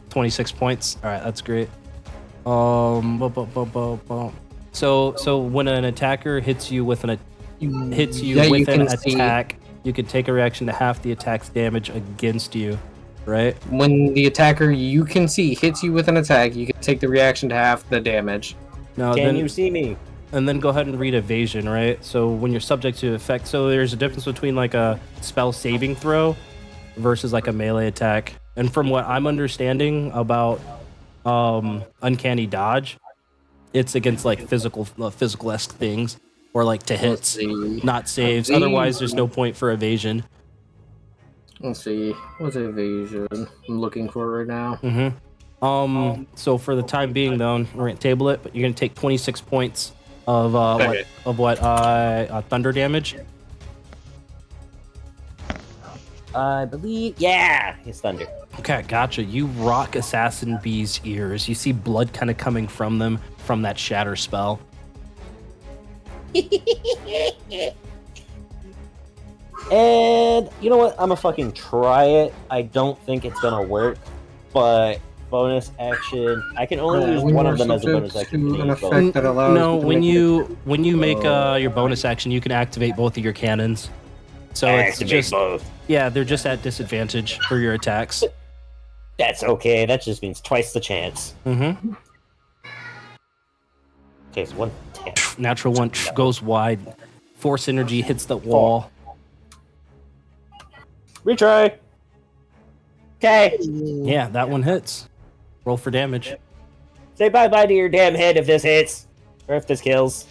26 points. All right, that's great. So when an attacker hits you with an Yeah, you with an can see- attack, you can take a reaction to half the attack's damage against you, right? When the attacker you can see hits you with an attack, you can take the reaction to half the damage. Now Can then, you see me? and then go ahead and read evasion, right? So when you're subject to effect, so there's a difference between like a spell saving throw versus like a melee attack. And from what I'm understanding about uncanny dodge, it's against like physical-esque things or like to hits, see. not saves. See. Otherwise, there's no point for evasion. Let's see. What's evasion? I'm looking for it right now. So for the time being, though, we're gonna table it, but you're gonna take 26 points of Okay. thunder damage. I believe. Yeah, it's thunder. Okay, gotcha. You rock Assassin B's ears. You see blood kind of coming from them from that shatter spell. And you know what? I'm gonna fucking try it. I don't think it's gonna work, but bonus action. I can only use When one you're of them as a bonus subject action. to Can an I use both? effect that allows No, you to when make you make your bonus action, you can activate both of your cannons. So it's Activate just both. yeah, they're just at disadvantage for your attacks. That's okay. That just means twice the chance. Mm-hmm. Okay, so 110. Natural one goes wide. Force energy hits the wall. Retry. Okay. Yeah, that one hits. Roll for damage. Say bye bye to your damn head if this hits, or if this kills.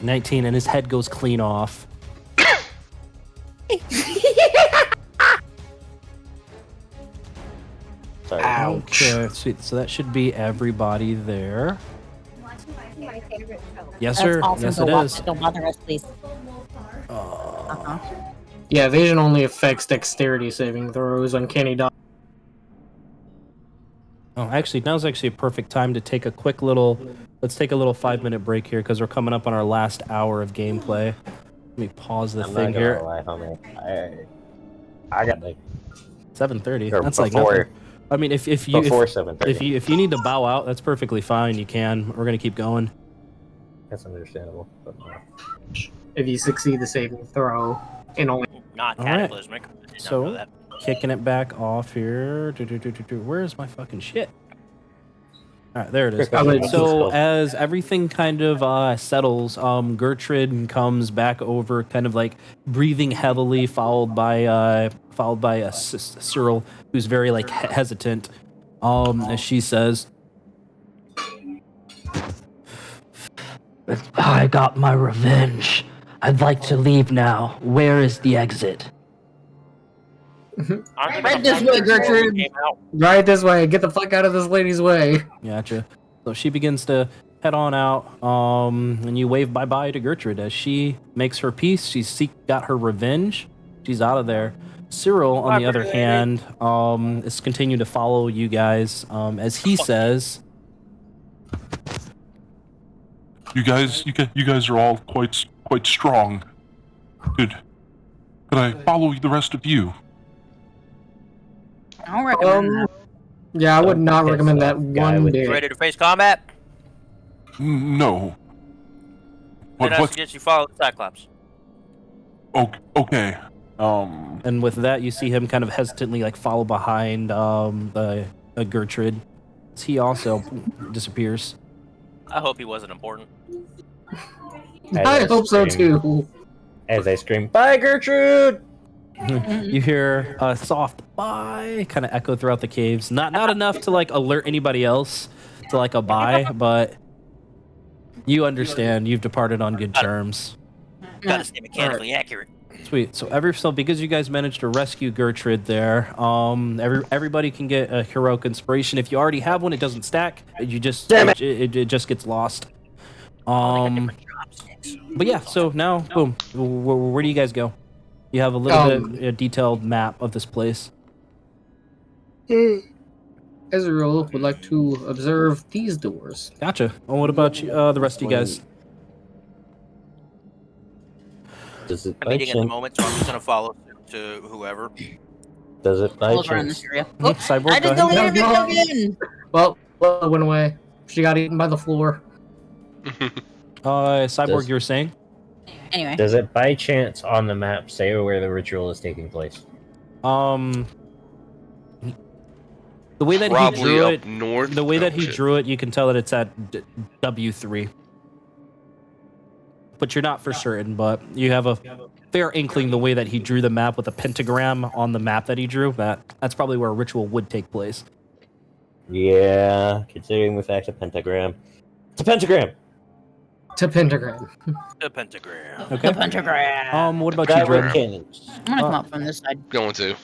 19, and his head goes clean off. Okay, sweet. So that should be everybody there. My favorite show. Yes, That's sir. awesome. Yes, Don't it bother- is. Don't bother us, please. Uh, Yeah, evasion only affects dexterity saving throws. Uncanny dodge. Oh, actually, now's actually a perfect time to take a quick little. Let's take a little 5-minute break here because we're coming up on our last hour of gameplay. Let me pause the I'm thing not here. gonna lie, homie. I got like 7:30. or That's like before nothing. I mean, if you before 7:30. if you need to bow out, that's perfectly fine. You can. We're gonna keep going. That's understandable. But, If you succeed the saving throw, and only Not All right. cataclysmic. I did not So- know that. Kicking it back off here. Where's my fucking shit? All right, there it is. I would- So as everything kind of settles, Gertrude comes back over, kind of like breathing heavily, followed by Cyril, who's very like hesitant. As she says, "I got my revenge. I'd like to leave now. Where is the exit?" Right this way, Gertrude. right this way. Get the fuck out of this lady's way. Gotcha. So she begins to head on out, and you wave bye-bye to Gertrude as she makes her peace. She's got her revenge. She's out of there. Cyril, on the other hand, is continuing to follow you guys, as he says, You guys are all quite strong. Could I follow the rest of you? I don't recommend that. Yeah, I would not Okay, recommend so that guy one with- You bit. ready to face combat? No. Then I What? suggest you follow the Cyclops. Okay. and with that, you see him kind of hesitantly like follow behind Gertrude. As he also disappears. I hope he wasn't important. I hope so scream- too. As I scream, "Bye, Gertrude!" You hear a soft bye kind of echo throughout the caves. Not enough to like alert anybody else to like a bye, but you understand you've departed on good terms. Gotta stay mechanically accurate. Sweet. So because you guys managed to rescue Gertrude there, everybody can get a heroic inspiration. If you already have one, it doesn't stack. You just it just gets lost. But yeah. So now, boom. Where do you guys go? You have a little bit a detailed map of this place. Ezreal would like to observe these doors. Gotcha. Well, what about you, the rest of you guys? Does it I'm by eating at the chance? moment, so I'm just gonna follow to whoever. Does it by All around this chance? area. Oh, Cyborg, I go just ahead. deleted it again. Well, it went away. She got eaten by the floor. Cyborg, Does- you were saying? Anyway, Does it by chance on the map say where the ritual is taking place? The way that he Probably drew up it, north. the way that Oh, he shit. drew it, you can tell that it's at W3. But you're not for certain, but you have a fair inkling the way that he drew the map with a pentagram on the map that he drew. That's probably where a ritual would take place. Yeah, considering the fact of pentagram. It's a pentagram! To pentagram. The pentagram. Okay. the pentagram. What about you, Guy with Dren? cannons. I'm gonna come up from this side. Going to.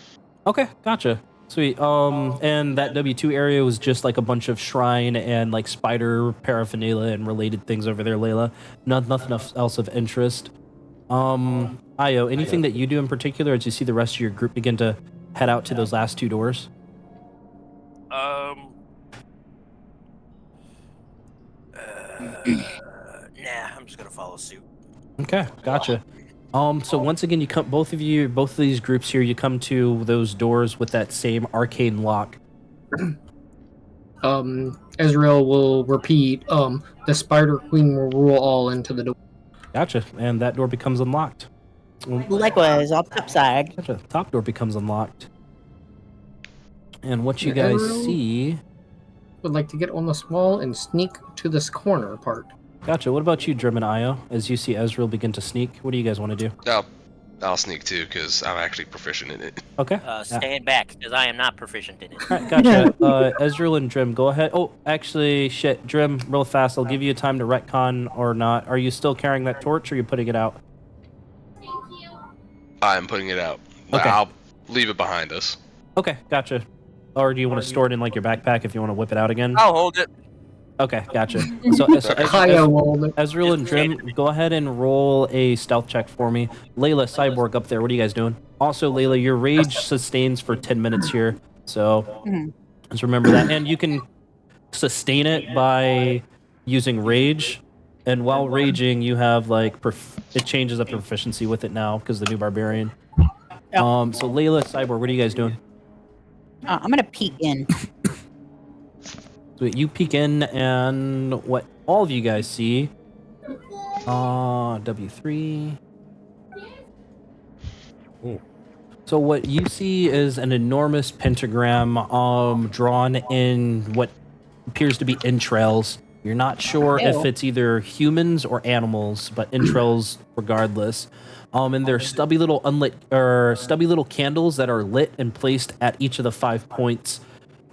Okay, gotcha. Sweet. And that W2 area was just like a bunch of shrine and like spider paraphernalia and related things over there, Layla. Nothing else of interest. Io, anything that you do in particular as you see the rest of your group begin to head out to those last two doors? Nah, I'm just gonna follow suit. Okay, gotcha. So once again, you come, both of these groups here, you come to those doors with that same arcane lock. Ezreal will repeat, the Spider Queen will rule all into the door. Gotcha, and that door becomes unlocked. Likewise, opposite side. Gotcha, top door becomes unlocked. And what you guys Ezreal see... would like to get on the wall and sneak to this corner part. Gotcha, what about you, Drim and Io? As you see Ezreal begin to sneak, what do you guys want to do? I'll sneak too, because I'm actually proficient in it. Okay. Stand back, because I am not proficient in it. Alright, gotcha. Ezreal and Drim, go ahead. Oh, actually, shit. Drim, real fast. I'll give you time to retcon or not. Are you still carrying that torch or are you putting it out? I'm putting it out. Okay. I'll leave it behind us. Okay, gotcha. or do you want to store it in like your backpack if you want to whip it out again? I'll hold it. Okay, gotcha. So Kaya rolled it. Ezreal and Drim, go ahead and roll a stealth check for me. Layla, Cyborg up there, what are you guys doing? Also, Layla, your rage sustains for 10 minutes here, so just remember that. And you can sustain it by using rage, and while raging, you have like it changes up proficiency with it now because the new barbarian. So Layla, Cyborg, what are you guys doing? I'm gonna peek in. So you peek in, and what all of you guys see, W3. So what you see is an enormous pentagram drawn in what appears to be entrails. You're not sure if it's either humans or animals, but entrails regardless. And they're stubby little candles that are lit and placed at each of the 5 points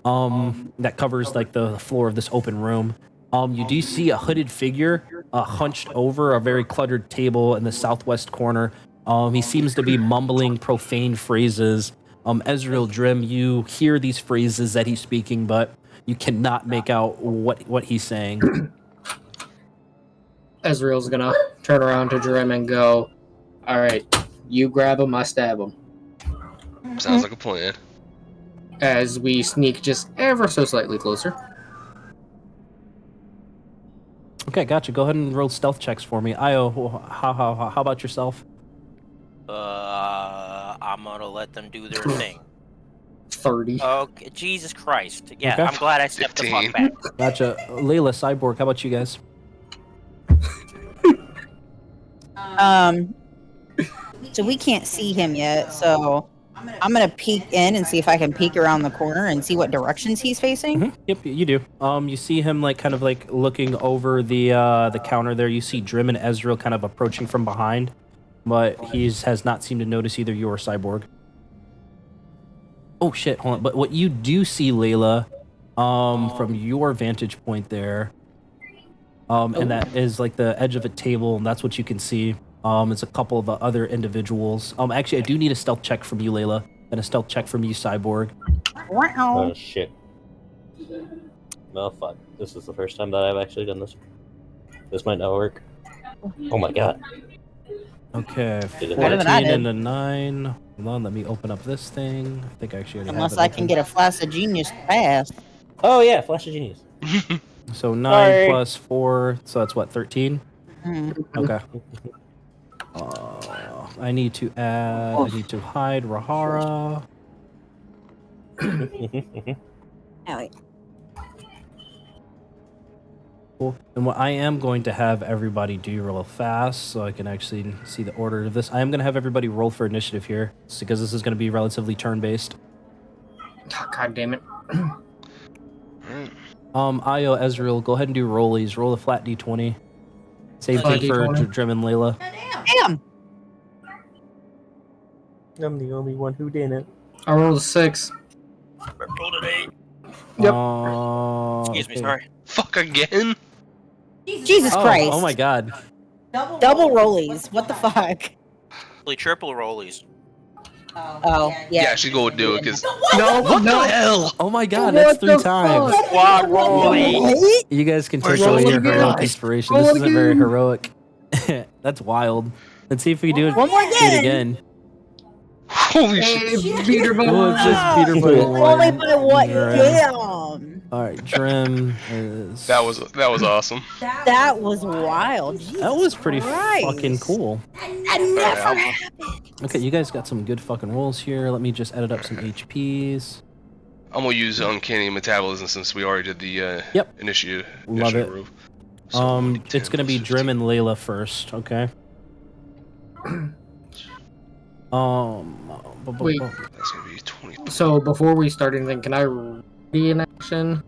that covers like the floor of this open room. You do see a hooded figure hunched over a very cluttered table in the southwest corner. He seems to be mumbling profane phrases. Ezreal, Drim, you hear these phrases that he's speaking, but you cannot make out what he's saying. Ezreal's gonna turn around to Drim and go, "Alright, you grab him, I stab him." Sounds like a plan. As we sneak just ever so slightly closer. Okay, gotcha. Go ahead and roll stealth checks for me. Io, how about yourself? I'm gonna let them do their thing. 30. Okay, Jesus Christ. Yeah, Okay. I'm glad I stepped the fuck 15. back. Gotcha. Layla, Cyborg, how about you guys? So we can't see him yet, so I'm gonna peek in and see if I can peek around the corner and see what directions he's facing. Yep, you do. You see him like kind of like looking over the counter there. You see Drim and Ezreal kind of approaching from behind, but he has not seemed to notice either you or Cyborg. Oh shit, hold on. But what you do see, Layla, from your vantage point there, and that is like the edge of a table, and that's what you can see. It's a couple of other individuals. Actually, I do need a stealth check from you, Layla, and a stealth check from you, Cyborg. Oh shit. No, fuck. This is the first time that I've actually done this. This might not work. Oh my god. Okay, Better than I 14 did. and a 9. Hold on, let me open up this thing. I think I actually already Unless have it I can open. get a flash of genius pass. Oh yeah, Flash of Genius. So 9 Sorry. plus 4, so that's what, 13? Okay. I need to hide Rahara. Oh, wait. Cool. And what I am going to have everybody do real fast so I can actually see the order of this. I am going to have everybody roll for initiative here because this is going to be relatively turn-based. God damn it. Io, Ezreal, go ahead and do rollies. Roll a flat d20. Same Flat thing for D20. Drim and Layla. Damn! I'm the only one who didn't. I rolled a 6. Rolled an 8. Yep. Excuse me, sorry. Fuck again? Jesus Christ. Oh my god. Double rollies. What the fuck? Triple rollies. Oh, yeah. Yeah, she go do it because No, what no. the hell? Oh my god, that's What 3 the times. fuck? Quad rolling. What? You guys can take Roll away it your again. heroic inspiration. Roll This it isn't very again. heroic. That's wild. Let's see if we do it, One more do it again. again. Holy shit. Hey, Peter We'll Bones. just beat her by Only one. by what? Drim. Damn. Alright, Drim is... That was awesome. That was wild. That was pretty Christ. fucking cool. That never Alright, happened. Okay, you guys got some good fucking rolls here. Let me just edit up some HPs. I'm gonna use uncanny metabolism since we already did the Yep. initiative. Love it. Rule. So It's gonna be Drim and Layla first, okay? Wait. That's gonna be 20. So before we start anything, can I be in action?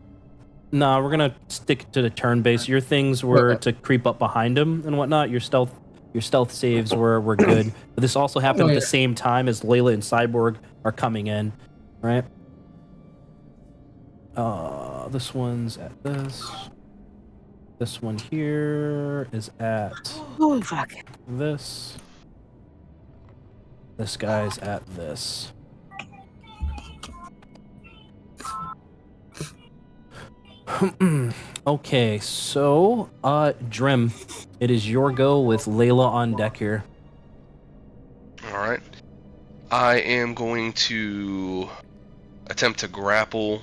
No, we're gonna stick to the turn base. Your things were Okay. to creep up behind him and whatnot. Your stealth saves were good. But this also happened at the same time as Layla and Cyborg are coming in, right? This one's at this. This one here is at Oh, fuck. this. This guy's at this. Okay, so, Drim, it is your go with Layla on deck here. All right. I am going to attempt to grapple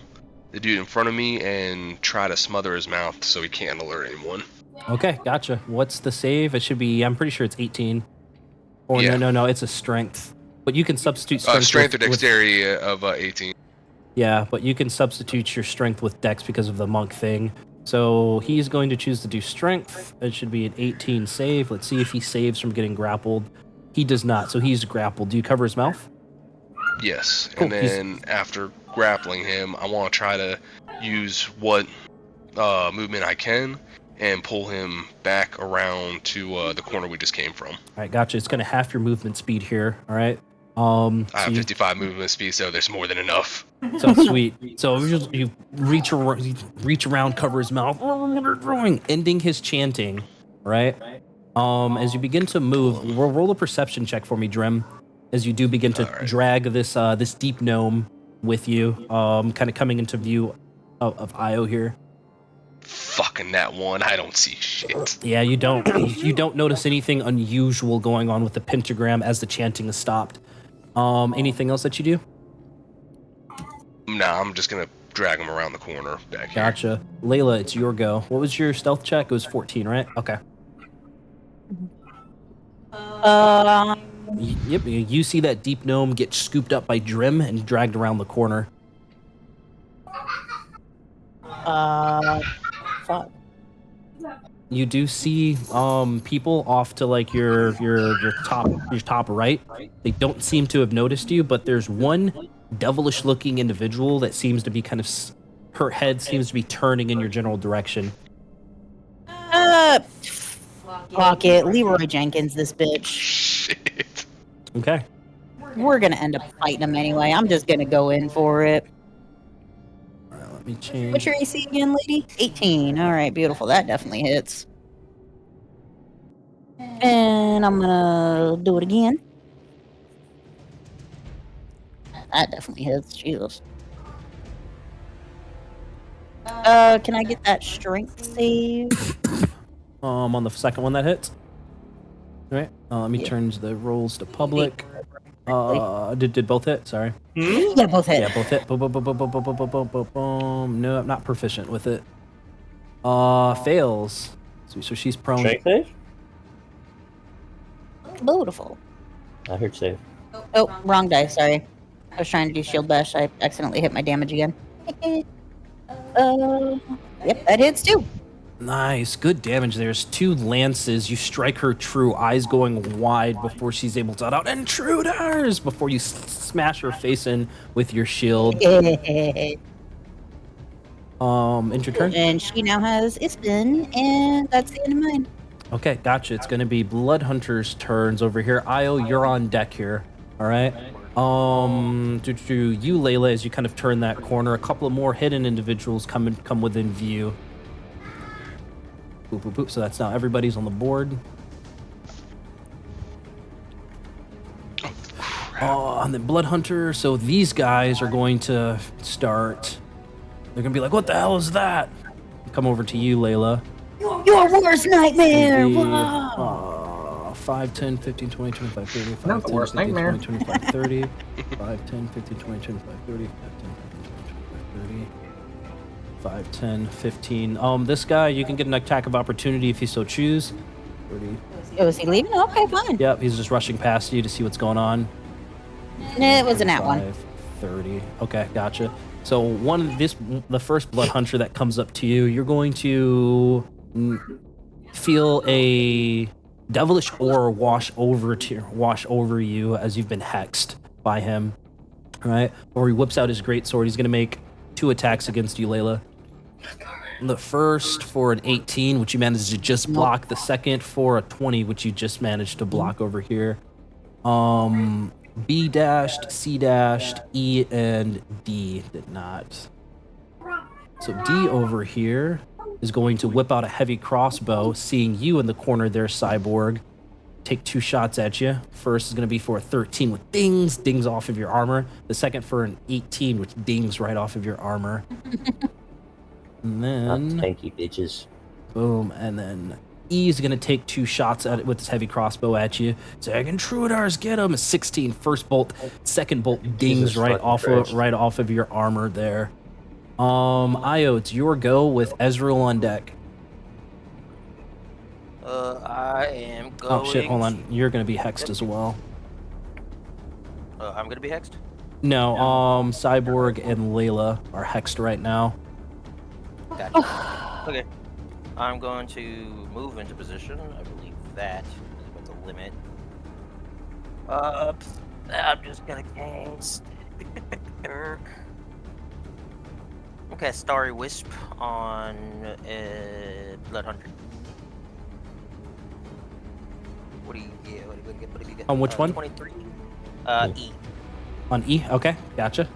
the dude in front of me and try to smother his mouth so he can't alert anyone. Okay, gotcha. What's the save? It should be, I'm pretty sure it's 18. Or Yeah. no, it's a strength. But you can substitute strength. Strength or with- dexterity of 18. Yeah, but you can substitute your strength with dex because of the monk thing. So he's going to choose to do strength. It should be an 18 save. Let's see if he saves from getting grappled. He does not, so he's grappled. Do you cover his mouth? Yes. Cool, And then after grappling him, I want to try to use what movement I can and pull him back around to the corner we just came from. All right, gotcha. It's going to half your movement speed here. All right. I So have you, 55 movement speed, so there's more than enough. so sweet. So you reach around, cover his mouth, ending his chanting. Right. As you begin to move, roll a perception check for me, Drem. As you do begin to Alright. drag this deep gnome with you, kind of coming into view of Io here. Fucking that one, I don't see shit. Yeah, you don't notice anything unusual going on with the pentagram as the chanting is stopped. Anything else that you do? Nah, I'm just gonna drag him around the corner back here. Gotcha. Layla, it's your go. What was your stealth check? It was 14, right? Okay. Yep, you see that deep gnome get scooped up by Drim and dragged around the corner. Fuck. You do see people off to like your top right. They don't seem to have noticed you, but there's one devilish looking individual that seems to be kind of her head seems to be turning in your general direction. Fuck it. Leroy Jenkins, this bitch. Shit. Okay. We're gonna end up fighting him anyway. I'm just gonna go in for it. All right, let me change. What's your AC again, lady? 18. All right, beautiful. That definitely hits. And I'm gonna do it again. That definitely hits. Jesus. Can I get that strength save? On the second one that hits. All right. Let me Yeah. turn the rolls to public. Did both hit? Sorry. Yeah, both hit. Yeah, both hit. Boom, boom, boom, boom, boom, boom, boom, boom, boom, boom, boom. No, I'm not proficient with it. Fails. So she's prone. Strength save? Beautiful. I heard save. Oh, wrong dice. Sorry. I was trying to do shield bash. I accidentally hit my damage again. Yep, that hits too. Nice, good damage. There's 2 lances. You strike her true, eyes going wide before she's able to out intruders before you smash her face in with your shield. End your turn. And she now has Ispin, and that's the end of mine. Okay, gotcha. It's gonna be Bloodhunter's turns over here. Io, you're on deck here. All right. You, Layla, as you kind of turn that corner, a couple of more hidden individuals come within view. Boop, boop, boop. So that's now everybody's on the board. And then Bloodhunter. So these guys are going to start. They're gonna be like, "What the hell is that?" Come over to you, Layla. Your worst nightmare! Maybe, Whoa. 5, 10, 15, 20, 25, 30, 5, Not the 10, worst 15, nightmare. 20, 25, 30, 5, 10, 15, 20, 25, 30, 5, 10, 15, 20, 25, 30, 5, 10, 15. This guy, you can get an attack of opportunity if you so choose. 30. Oh, is he leaving? Okay, fine. Yep, he's just rushing past you to see what's going on. No, it wasn't that one. 5, 30. Okay, gotcha. So the first blood hunter that comes up to you, you're going to feel a devilish aura wash over you as you've been hexed by him. All right, or he whips out his greatsword. He's gonna make 2 attacks against you, Layla. The first for an 18, which you managed to just block. The second for a 20, which you just managed to block over here. B dashed, C dashed, E and D did not. So D over here is going to whip out a heavy crossbow, seeing you in the corner there, Cyborg. Take 2 shots at you. First is going to be for a 13 with dings off of your armor. The second for an 18, which dings right off of your armor. And Not then, tanky bitches. boom, and then E's gonna take 2 shots at it with his heavy crossbow at you. Second Intruders, get him! 16, first bolt, second bolt dings Jesus right fucking Christ. off of your armor there. Io, it's your go with Ezreal on deck. I am going. Oh shit, hold on. You're gonna be hexed as well. I'm gonna be hexed. No, Cyborg and Layla are hexed right now. Gotcha. Okay. I'm going to move into position. I believe that is what the limit. I'm just gonna cast. Okay, Starry Wisp on Blood Hunter. What do you get? What do you get? On which one? 23. E. On E? Okay, gotcha.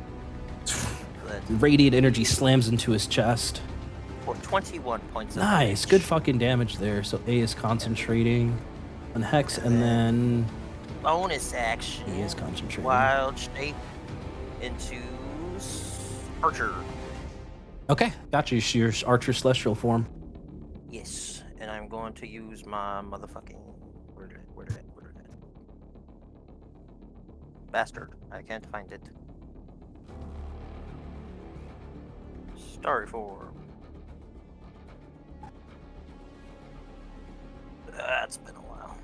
Radiant energy slams into his chest. For 21 points. Nice, good fucking damage there. So A is concentrating on Hex, and then Bonus action. E is concentrating. Wild shape into Archer. Okay, gotcha. Your Archer Celestial form. Yes, and I'm going to use my motherfucking. Where did it? Bastard. I can't find it. Starry form. That's been a while.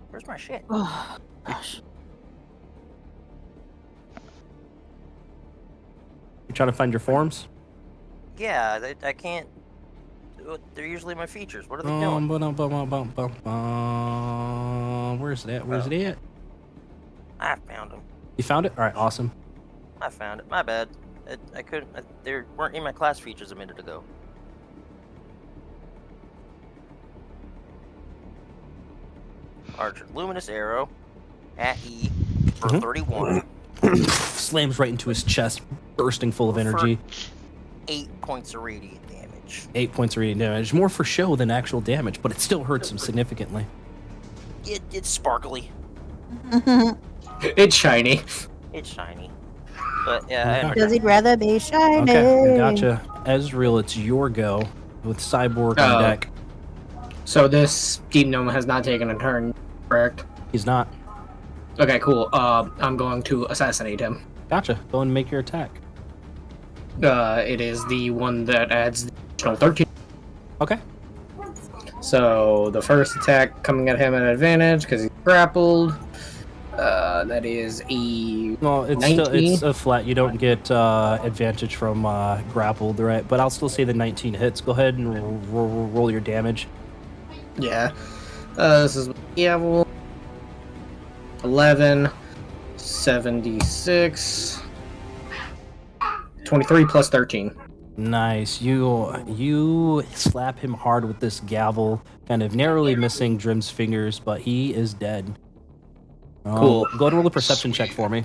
Where's my shit? Oh, gosh. You trying to find your forms? Yeah, I can't. They're usually my features. What are they doing? Where's that? Where's it at? I found them. You found it? All right, awesome. I found it. My bad. I couldn't. They weren't in my class features a minute ago. Archer, luminous arrow at E for 31. Slams right into his chest, bursting full of energy. 8 points of radiant damage. 8 points of radiant damage. More for show than actual damage, but it still hurts him significantly. It's sparkly. It's shiny. It's shiny. But yeah, Because he'd rather be shiny. Okay, gotcha. Ezreal, it's your go with Cyborg on deck. So this Deep Gnome has not taken a turn, correct? He's not. Okay, cool. I'm going to assassinate him. Gotcha. Go and make your attack. It is the one that adds the additional 13. Okay. So the first attack coming at him at advantage because he's grappled. That is a Well, it's 19. still it's a flat. You don't get advantage from grappled, right? But I'll still say the 19 hits. Go ahead and roll your damage. Yeah. This is Diablo. 11, 76, 23 plus 13. Nice. You slap him hard with this gavel, kind of narrowly missing Drim's fingers, but he is dead. Cool. Go ahead and roll a perception check for me.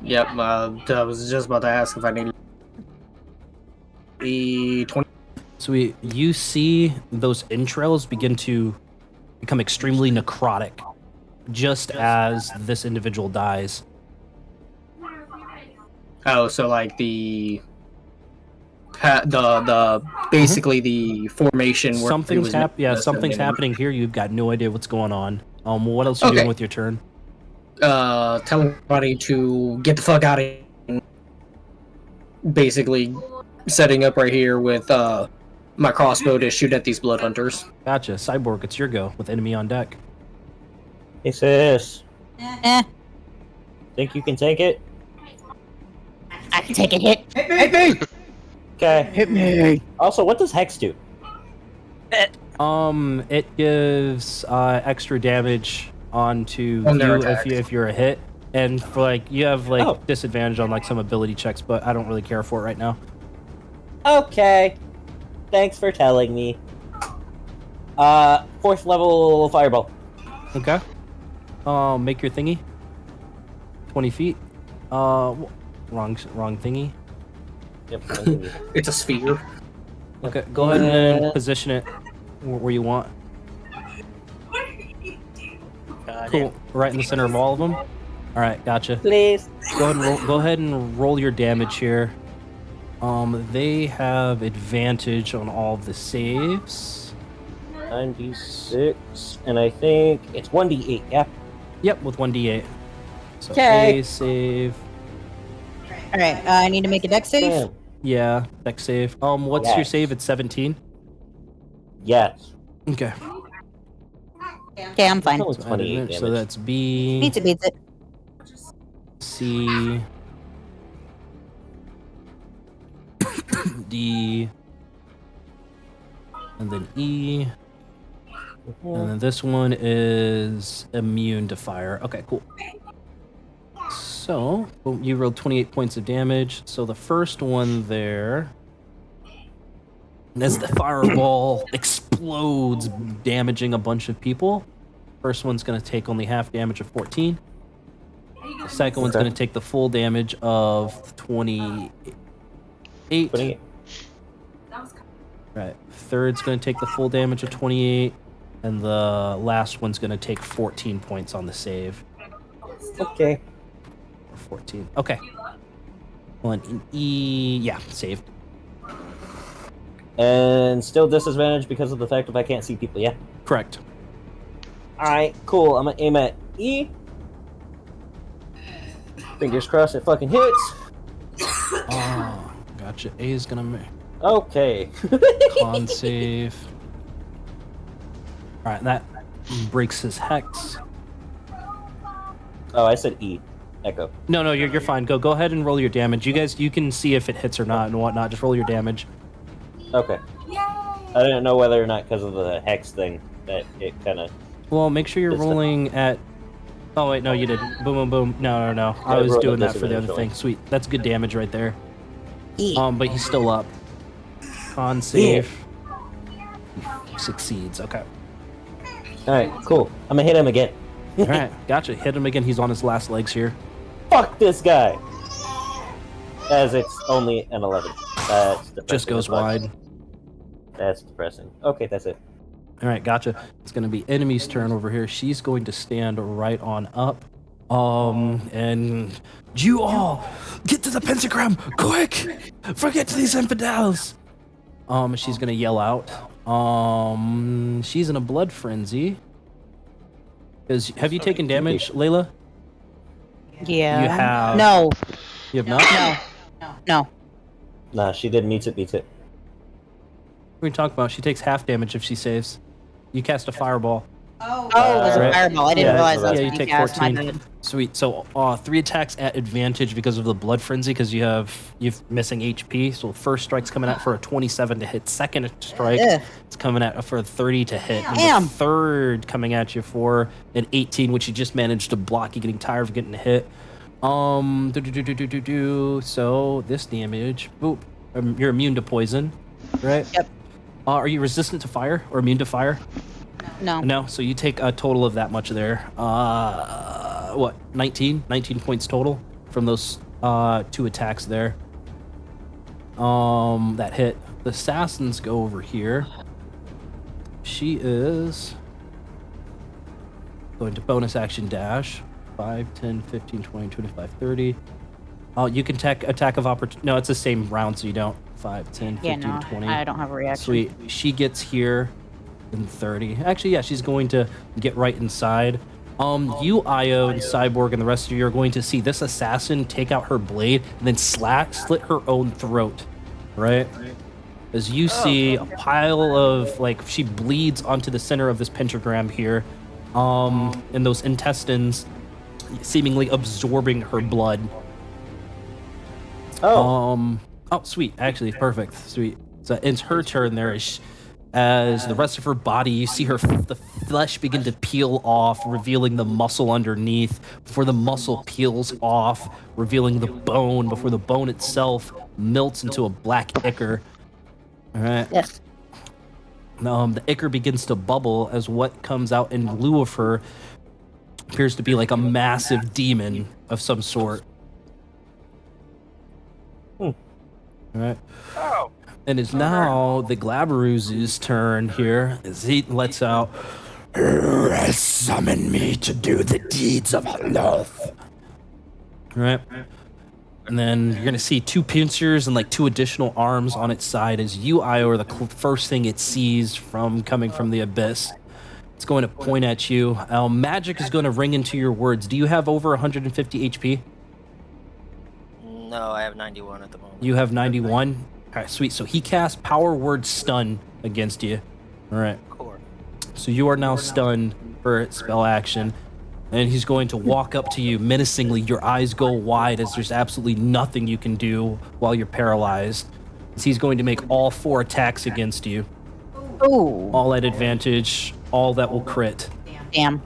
Yep, I was just about to ask if I needed the 20. So you see those entrails begin to become extremely necrotic, just as this individual dies. Oh, so like the basically the formation where Something's happening here. You've got no idea what's going on. What else are you doing with your turn? Tell everybody to get the fuck out of here. Basically setting up right here with my crossbow to shoot at these blood hunters. Gotcha. Cyborg, it's your go with enemy on deck. Hey sis, think you can take it? I can take a hit. Okay. Hit me. Also, what does Hex do? It gives extra damage onto On their you attacks. if you're a hit, and for like you have like disadvantage on like some ability checks, but I don't really care for it right now. Okay. Thanks for telling me. 4th level fireball. Okay. Make your thingy. 20 feet. Wrong thingy. Yep. It's a sphere. Okay, go ahead and position it where you want. Cool. Right in the center of all of them. All right, gotcha. Please. Go ahead and roll your damage here. They have advantage on all of the saves. 96, and I think it's 1d8, yeah? Yep, with 1d8. So Okay. A save. All right, I need to make a dex save. Damn. Yeah, dex save. What's your Yes. save? It's 17. Yes. Okay. Okay, I'm fine. It's only So, 28 advantage, so damage. that's B, Beats it. C, D, and then E, and then this one is immune to fire. Okay, cool. So, well, you rolled 28 points of damage. So the first one there, as the fireball explodes, damaging a bunch of people, first one's going to take only half damage of 14. The second one's Okay. going to take the full damage of 28. 28. Right. Third's going to take the full damage of 28. And the last one's going to take 14 points on the save. Okay. Or 14. Okay. One in E. Yeah, saved. And still disadvantage because of the fact that I can't see people, yeah? Correct. Alright, cool. I'm gonna aim at E. Fingers crossed it fucking hits. Oh, gotcha. A is going to make Okay. con save. Alright, that breaks his hex. Oh, I said E. Echo. No, you're fine. Go ahead and roll your damage. You guys, you can see if it hits or not and whatnot. Just roll your damage. Okay. I didn't know whether or not because of the hex thing that it kind of... Well, make sure you're This time. rolling at... Oh, wait, no, you didn't. Boom, boom, boom. No. I I was rolled doing at that for the other disadvantage thing. Sweet. That's good damage right there. E. But he's still up. Con save. Succeeds. Okay. Alright, cool. I'm gonna hit him again. All right. Gotcha. Hit him again. He's on his last legs here. Fuck this guy! As it's only an 11. That's depressing. Just goes as fuck. wide. That's depressing. Okay, that's it. All right. Gotcha. It's going to be enemy's turn over here. She's going to stand right on up. And you all get to the pentagram quick! Forget these infidels! She's gonna yell out. She's in a blood frenzy. Have you taken damage, Layla? Yeah. You have. No. You have not? No. Nah, she did meets it, beats it. What are you talking about? She takes half damage if she saves. You cast a fireball. Oh, it was a Right. fireball. I didn't Yeah, realize so that was yeah, you being take cast. My 14. bad. Sweet. So 3 attacks at advantage because of the blood frenzy because you've missing HP. So first strike's coming out for a 27 to hit. Second strike Ugh. it's coming at for a 30 to hit. And Damn. the third coming at you for an 18, which you just managed to block. You're getting tired of getting hit. So this damage. Boop. You're immune to poison, right? Yep. Are you resistant to fire or immune to fire? No. No, so you take a total of that much there. 19 points total from those 2 attacks there. That hit. The assassins go over here. She is going to bonus action dash. 5, 10, 15, 20, 25, 30. You can attack of opportunity. No, it's the same round, so you don't. 5, 10, 15, Yeah, no. 20. I don't have a reaction. Sweet. She gets here in 30. Actually, yeah, she's going to get right inside. You, Io, and Cyborg, and the rest of you are going to see this assassin take out her blade and then slit her own throat, right? As you see a pile of, like, she bleeds onto the center of this pentagram here, and those intestines seemingly absorbing her blood. Oh. Oh, sweet. Actually, perfect. Sweet. So it's her turn there. As the rest of her body, you see the flesh begin to peel off, revealing the muscle underneath. Before the muscle peels off, revealing the bone. Before the bone itself melts into a black ichor. All right. Yes. The ichor begins to bubble as what comes out in lieu of her appears to be like a massive demon of some sort. All right. Oh. And it's now the Glaberoo's turn here as he lets out, summon me to do the deeds of love. Right. And then you're gonna see 2 pincers and like 2 additional arms on its side as you, Io, are the first thing it sees from coming from the abyss. It's going to point at you. Magic is going to ring into your words. Do you have over 150 HP? No, I have 91 at the moment. You have 91? All right, sweet. So he casts Power Word Stun against you. All right. Cool. So you are now stunned for spell action. And he's going to walk up to you menacingly. Your eyes go wide as there's absolutely nothing you can do while you're paralyzed. As he's going to make all 4 attacks against you. Oh, All at advantage. All that will crit. damn.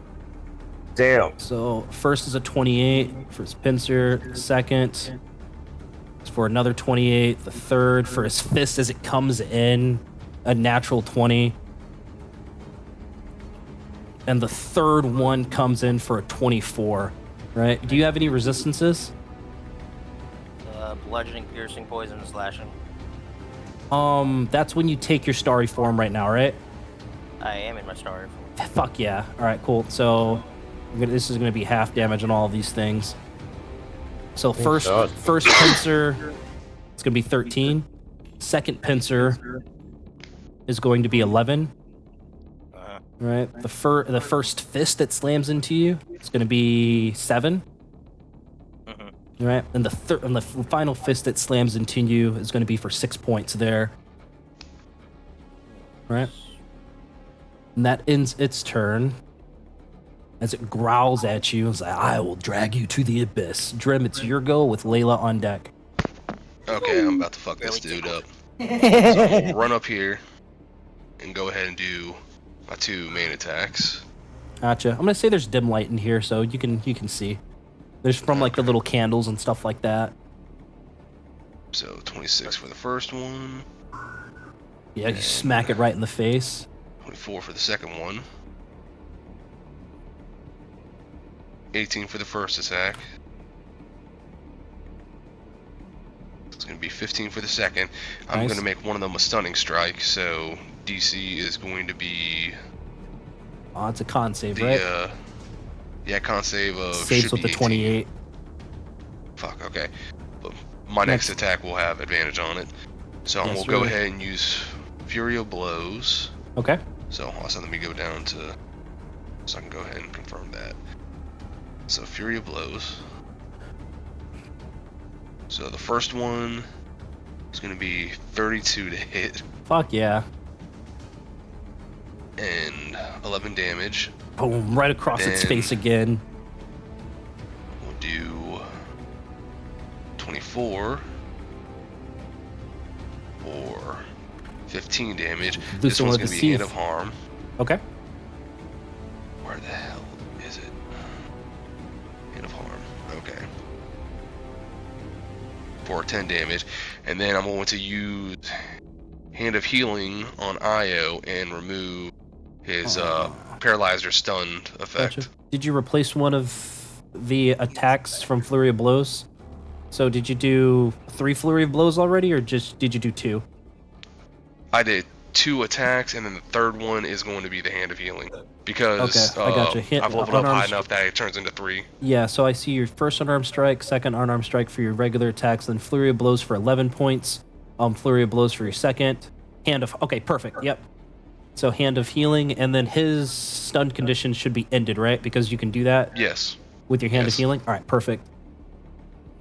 Damn. So first is a 28 for his pincer. Second is for another 28. The third for his fist as it comes in, a natural 20. And the third one comes in for a 24. Right? Do you have any resistances? Bludgeoning, piercing, poison, and slashing. That's when you take your starry form right now, right? I am in my starry form. Fuck yeah. All right, cool. So this is going to be half damage on all of these things. So first pincer, it's going to be 13. Second pincer is going to be 11. Right. The first fist that slams into you, it's going to be 7. Right. And the final fist that slams into you is going to be for 6 points there. Right. And that ends its turn. As it growls at you, it's like, I will drag you to the abyss. Drim, it's your go with Layla on deck. Okay, I'm about to fuck this dude up. So I'm gonna run up here and go ahead and do my 2 main attacks. Gotcha. I'm gonna say there's dim light in here, so you can see. There's from like the little candles and stuff like that. So 26 for the first one. Yeah, you smack it right in the face. 24 for the second one. 18 for the first attack. It's going to be 15 for the second. I'm Nice. going to make one of them a stunning strike, so DC is going to be Oh, it's a con save, the right? con save of Saves should with be the 18. 28. Fuck, okay. But my next attack will have advantage on it. So Yes, we'll go sir. ahead and use Fury of Blows. Okay. So also let me go down to, so I can go ahead and confirm that. So Fury of Blows. So the first one is going to be 32 to hit Fuck yeah. and 11 damage. Boom, right across its Then- face again. We'll do 24 for 15 damage. This Loosen one's with going to the be Hand Seath. of Harm. Okay. Where the hell is it? Hand of Harm. Okay. For 10 damage. And then I'm going to use Hand of Healing on Io and remove his paralyzed or stunned effect. Gotcha. Did you replace one of the attacks from Flurry of Blows? So did you do 3 Flurry of Blows already, or just did you do 2? I did 2 attacks, and then the third one is going to be the Hand of Healing. Because Okay, I gotcha. I've leveled up high unarmed- enough that it turns into 3. Yeah, so I see your first unarmed strike, second unarmed strike for your regular attacks, then Flurry of Blows for 11 points, Flurry of Blows for your second, Hand of... Okay, perfect, yep. So Hand of Healing, and then his stunned condition should be ended, right? Because you can do that Yes. with your Hand of Yes. Healing? Alright, perfect.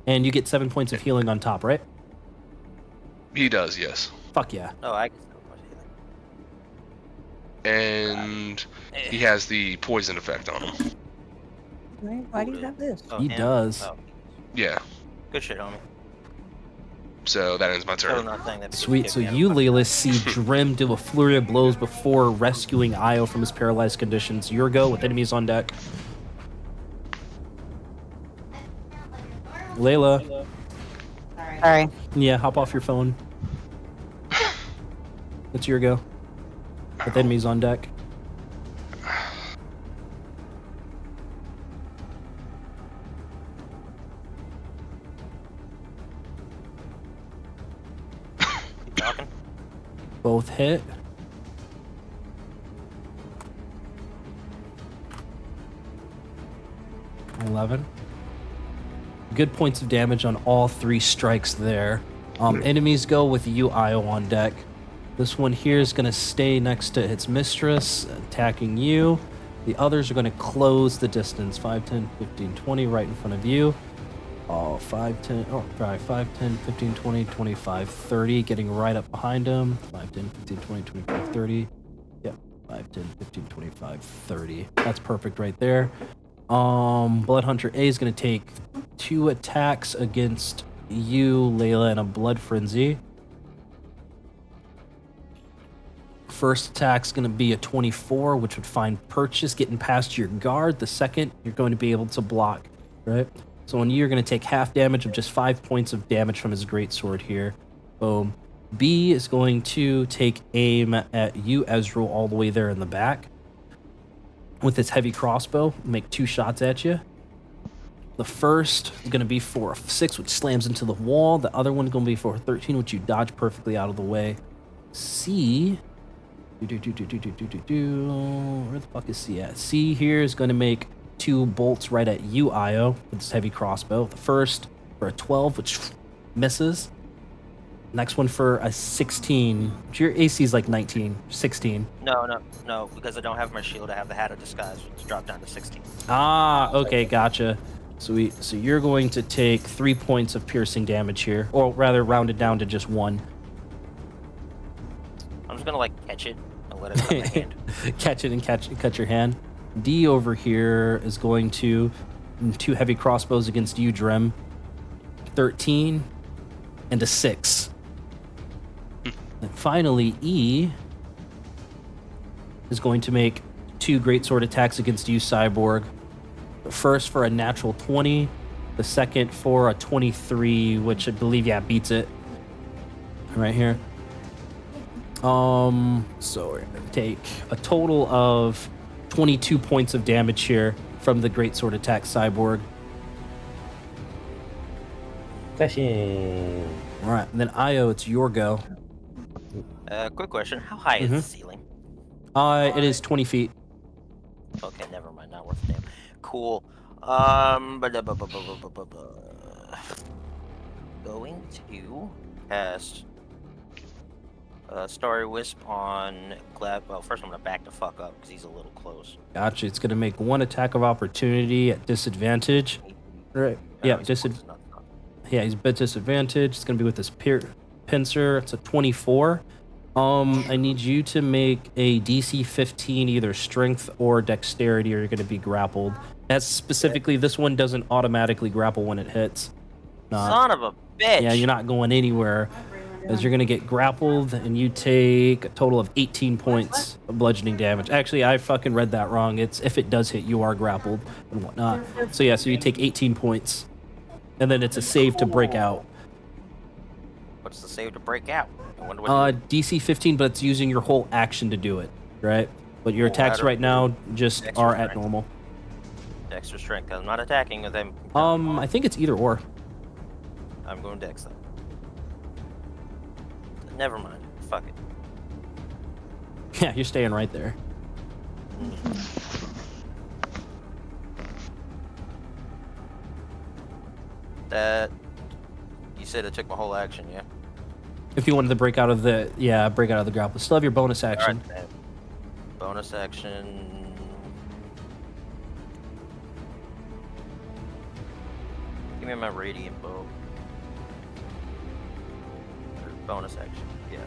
And you get 7 points of healing on top, right? He does, yes. Fuck yeah. Oh, I can still push it. And he has the poison effect on him. Why do you have this? Oh, He him? does. Oh, Yeah. good shit, homie. So that ends my Still turn. not saying that because Sweet, kicked so me out of you, the Layla, see Drim do a Flurry of Blows before rescuing Io from his paralyzed conditions. Your go with enemies on deck. Layla, Sorry. yeah, hop off your phone. It's your go. With enemies on deck. Keep talking. Both hit. $11. Good points of damage on all 3 strikes there. Enemies go with you, Io, on deck. This one here is going to stay next to its mistress, attacking you. The others are going to close the distance. 5, 10, 15, 20, right in front of you. 5, 10, 15, 20, 25, 30, getting right up behind him. 5, 10, 15, 20, 25, 30. Yep, 5, 10, 15, 25, 30. That's perfect right there. Bloodhunter A is going to take 2 attacks against you, Layla, in a blood frenzy. First attack's going to be a 24, which would find purchase, getting past your guard. The second, you're going to be able to block, right? So on you, you're going to take half damage of just 5 points of damage from his greatsword here. Boom. B is going to take aim at you, Ezreal, all the way there in the back. With its heavy crossbow, make 2 shots at you. The first is going to be for a 6, which slams into the wall. The other one's going to be for a 13, which you dodge perfectly out of the way. C... Where the fuck is C at? C here is going to make 2 bolts right at you, Io, with this heavy crossbow. The first for a 12, which misses. Next one for a 16. Your AC is like 19, 16. No, because I don't have my shield. I have the Hat of Disguise, which dropped down to 16. Ah, okay, gotcha. So you're going to take 3 points of piercing damage here, or rather rounded down to just 1. I'm just gonna like catch it and let it cut my hand. Catch it and cut your hand. D over here is going to 2 heavy crossbows against you, Drem. 13 and a 6. And finally, E is going to make 2 greatsword attacks against you, Cyborg. The first for a natural 20, the second for a 23, which I believe, beats it. Right here. So we're going to take a total of 22 points of damage here from the greatsword attack, Cyborg. Question. All right, and then Io, it's your go. Quick question: how high is the ceiling? It is 20 feet. Okay, never mind. Not worth a damn. Cool. Going to cast Starry Wisp on Glad. Well, first I'm gonna back the fuck up because he's a little close. Gotcha. It's going to make 1 attack of opportunity at disadvantage. Right. Yeah, yeah, he's at disadvantage. It's going to be with his pincer. It's a 24. I need you to make a DC 15, either strength or dexterity, or you're going to be grappled. That's specifically, this one doesn't automatically grapple when it hits. Son of a bitch! Yeah, you're not going anywhere, as you're going to get grappled, and you take a total of 18 points of bludgeoning damage. Actually, I fucking read that wrong. It's if it does hit, you are grappled and whatnot. So yeah, so you take 18 points, and then it's a save to break out. What's the save to break out? I wonder what DC 15, but it's using your whole action to do it, right? But your attacks right now just are at normal. Extra strength. I'm not attacking with them. I think it's either or. I'm going Dex then. Never mind. Fuck it. Yeah, you're staying right there. That you said it took my whole action, yeah? If you wanted to break out of the grapple, still have your bonus action. All right, bonus action. Give me my radiant bow. Bonus action, yeah.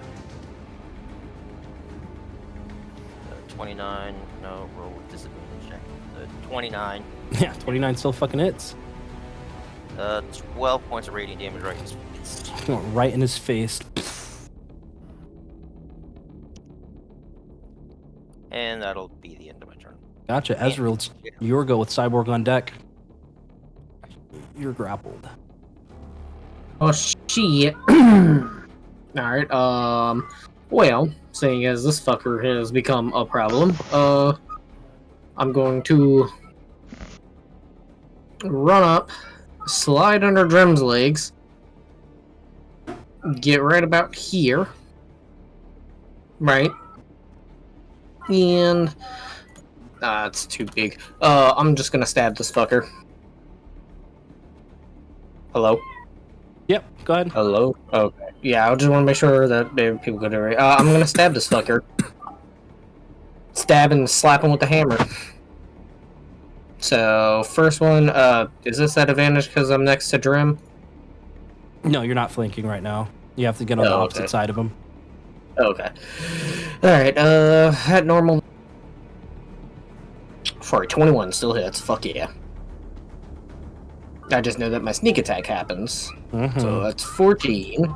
29. No, roll with disadvantage check. 29. Yeah, 29 still fucking hits. 12 points of radiant damage right in his face. Right in his face. And that'll be the end of my turn. Gotcha. Ezreal, it's your go with Cyborg on deck. You're grappled. Oh, shit. Alright, well, seeing as this fucker has become a problem, I'm going to run up, slide under Drem's legs, get right about here, right, and, it's too big. I'm just gonna stab this fucker. Hello? Yep, go ahead. Hello? Okay. Yeah, I just want to make sure that people could hear it. I'm gonna stab this fucker. Stab and slap him with the hammer. So, first one, is this at advantage because I'm next to Drim? No, you're not flanking right now. You have to get on the opposite side of him. Okay. Alright, at normal. For a 21 still hits, fuck yeah. I just know that my sneak attack happens. So that's 14.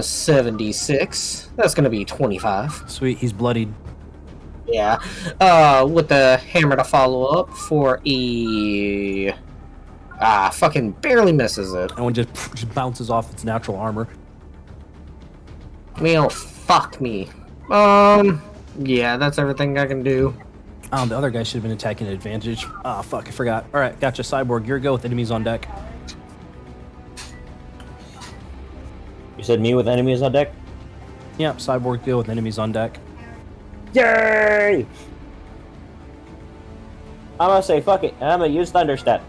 76. That's gonna be 25. Sweet, he's bloodied. Yeah. With the hammer to follow up for a... fucking barely misses it. And one just bounces off its natural armor. Well, fuck me. Yeah, that's everything I can do. The other guy should have been attacking at advantage. Ah, fuck, I forgot. All right, gotcha. Cyborg, your go with enemies on deck. You said me with enemies on deck? Yep, Cyborg, go with enemies on deck. Yay! I'm gonna say fuck it, and I'm gonna use Thunderstep.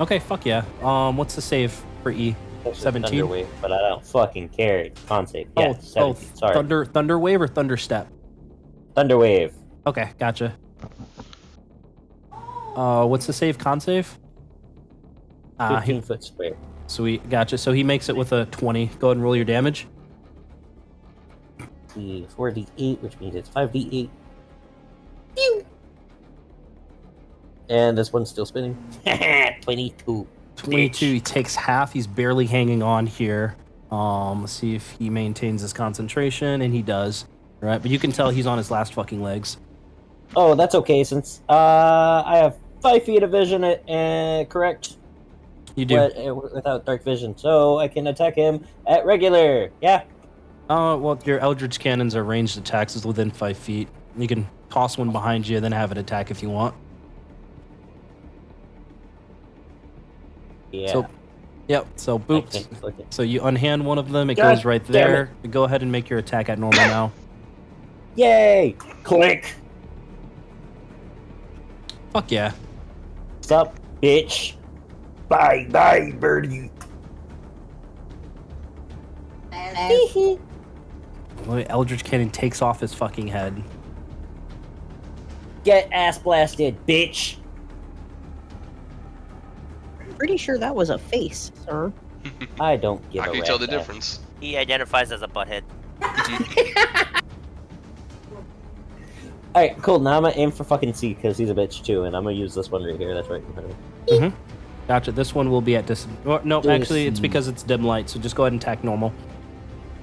Okay, fuck yeah. What's the save for E? 17? Thunderwave, but I don't fucking care. Con save. Yeah, 17. Sorry. Thunder wave or thunder step? Thunderwave. Okay, gotcha. What's the save? Con save? 15 foot square. Sweet, gotcha. So he makes it with a 20. Go ahead and roll your damage. 4d8, which means it's 5d8. Pew! And this one's still spinning. 22. 22. He takes half. He's barely hanging on here. Let's see if he maintains his concentration, and he does. Right, but you can tell he's on his last fucking legs. Oh, that's okay, since I have 5 feet of vision, correct? You do. But, without dark vision, so I can attack him at regular. Yeah. Well, your Eldritch Cannons are ranged attacks is within 5 feet. You can toss one behind you, then have it attack if you want. Yeah. So, yep. So boop. So you unhand one of them. It goes right there. Go ahead and make your attack at normal now. Yay! Click. Fuck yeah. What's up, bitch? Bye, bye, birdie. Eldritch Cannon takes off his fucking head. Get ass blasted, bitch. Pretty sure that was a face, sir. I don't give a How can you rat's tell the ass. difference? He identifies as a butthead. Alright, cool. Now I'm gonna aim for fucking C because he's a bitch too, and I'm gonna use this one right here. That's right in front of me. Gotcha. This one will be at no, actually, it's because it's dim light. So just go ahead and attack normal.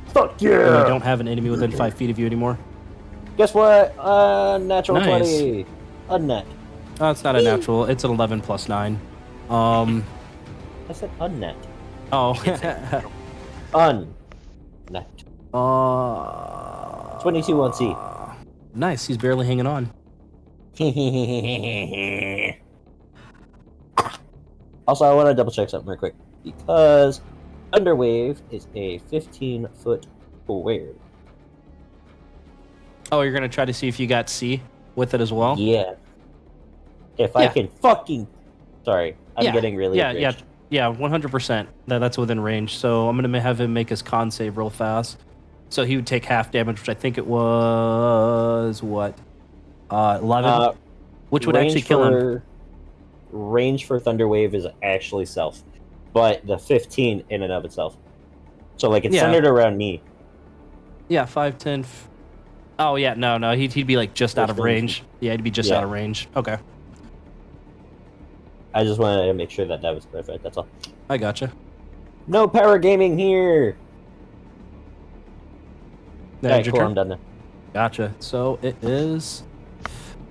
Fuck And yeah! you don't have an enemy within 5 feet of you anymore. Guess what? Natural Nice. 20. Unnet. Oh, it's not a natural. It's an 11 plus 9. I said unnet. Oh. Unnet. 22 on C. Nice. He's barely hanging on. Also, I want to double check something real quick because Thunderwave is a 15-foot square. Oh, you're gonna try to see if you got C with it as well? Yeah. If I can fucking. Sorry, I'm getting really. Enriched. Yeah, 100%. That's within range. So I'm gonna have him make his con save real fast. So he would take half damage, which I think it was what, 11, which would actually kill him. Range for Thunderwave is actually self, but the 15 in and of itself. So like it's centered around me. Yeah, 5, 10. Oh yeah, no, he'd be like just out of range. Yeah, he'd be just out of range. Okay. I just wanted to make sure that was perfect. That's all. I gotcha. No power gaming here. Alright, cool. Turn? I'm done now. Gotcha. So it is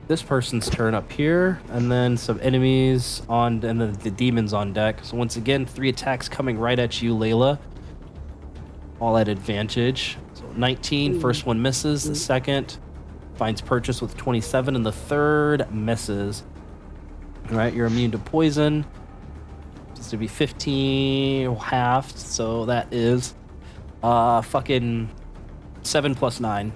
this person's turn up here, and then some enemies on, and then the demons on deck. So once again, 3 attacks coming right at you, Layla. All at advantage. So 19, first one misses. The second finds purchase with 27, and the third misses. All right, you're immune to poison. Just to be 15 halved, so that is fucking 7 plus 9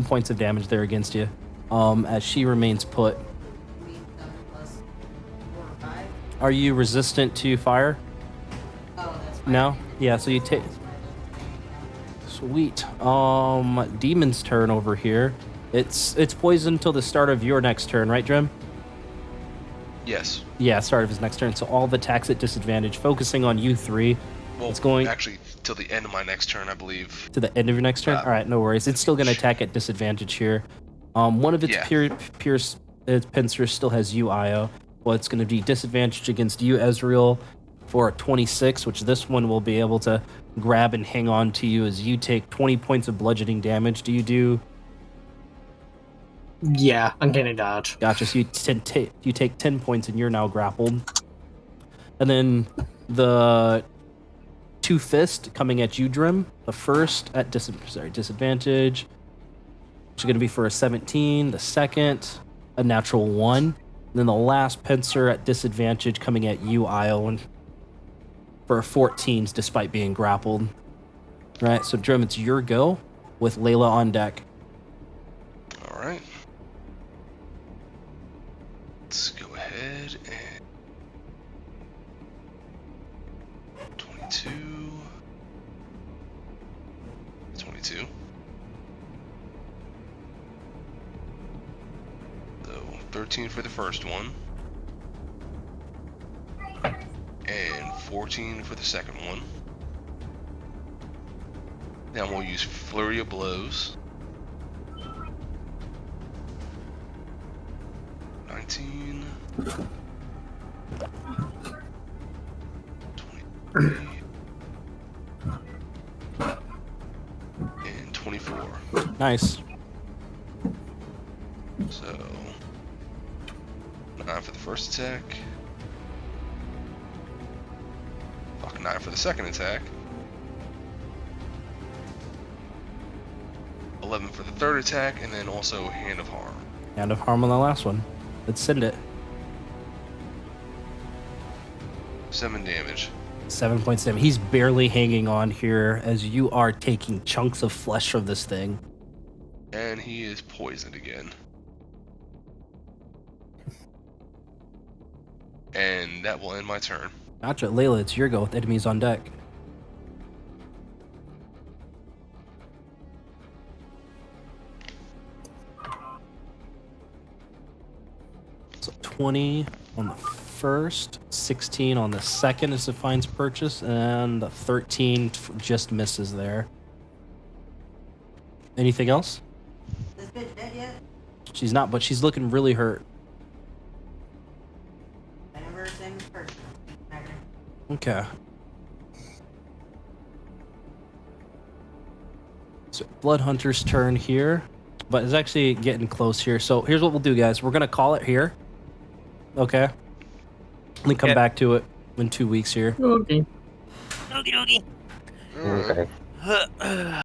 points of damage there against you. As she remains put. Are you resistant to fire? No? Yeah, so you take... Sweet. Demon's turn over here. It's poisoned until the start of your next turn, right, Drim? Yes. Yeah, start of his next turn. So all the attacks at disadvantage, focusing on you three. Well, it's going actually till the end of my next turn, I believe. to the end of your next turn. All right, no worries. It's still going to attack at disadvantage here. One of its pierce pincers still has you, Io. Well, it's going to be disadvantaged against you, Ezreal, for a 26, which this one will be able to grab and hang on to you as you take 20 points of bludgeoning damage. Do you do? Yeah, uncanny dodge. Gotcha. So you take 10 points and you're now grappled. And then the two fist coming at you, Drim. The first at disadvantage, which is going to be for a 17. The second, a natural 1. And then the last pincer at disadvantage coming at you, Io, for a 14 despite being grappled. All right, so Drim, it's your go with Layla on deck. All right. Let's go ahead and 22. 22. So 13 for the first one. And 14 for the second one. Then we'll use Flurry of Blows. 19. 23. And 24. Nice. So 9 for the first attack. 9 for the second attack. 11 for the third attack, and then also Hand of Harm. Hand of Harm on the last one. Let's send it. 7 damage. 7 points to him. He's barely hanging on here as you are taking chunks of flesh from this thing. And he is poisoned again. And that will end my turn. Gotcha. Layla, it's your go with enemies on deck. So 20 on the first, 16 on the second as it finds purchase, and the 13 just misses there. Anything else? This bitch dead yet? She's not, but she's looking really hurt. I never seen this person. Okay. So Bloodhunter's turn here, but it's actually getting close here. So here's what we'll do, guys. We're gonna call it here. Okay. And come back to it in 2 weeks here. Okay. Okie dokie. Okay.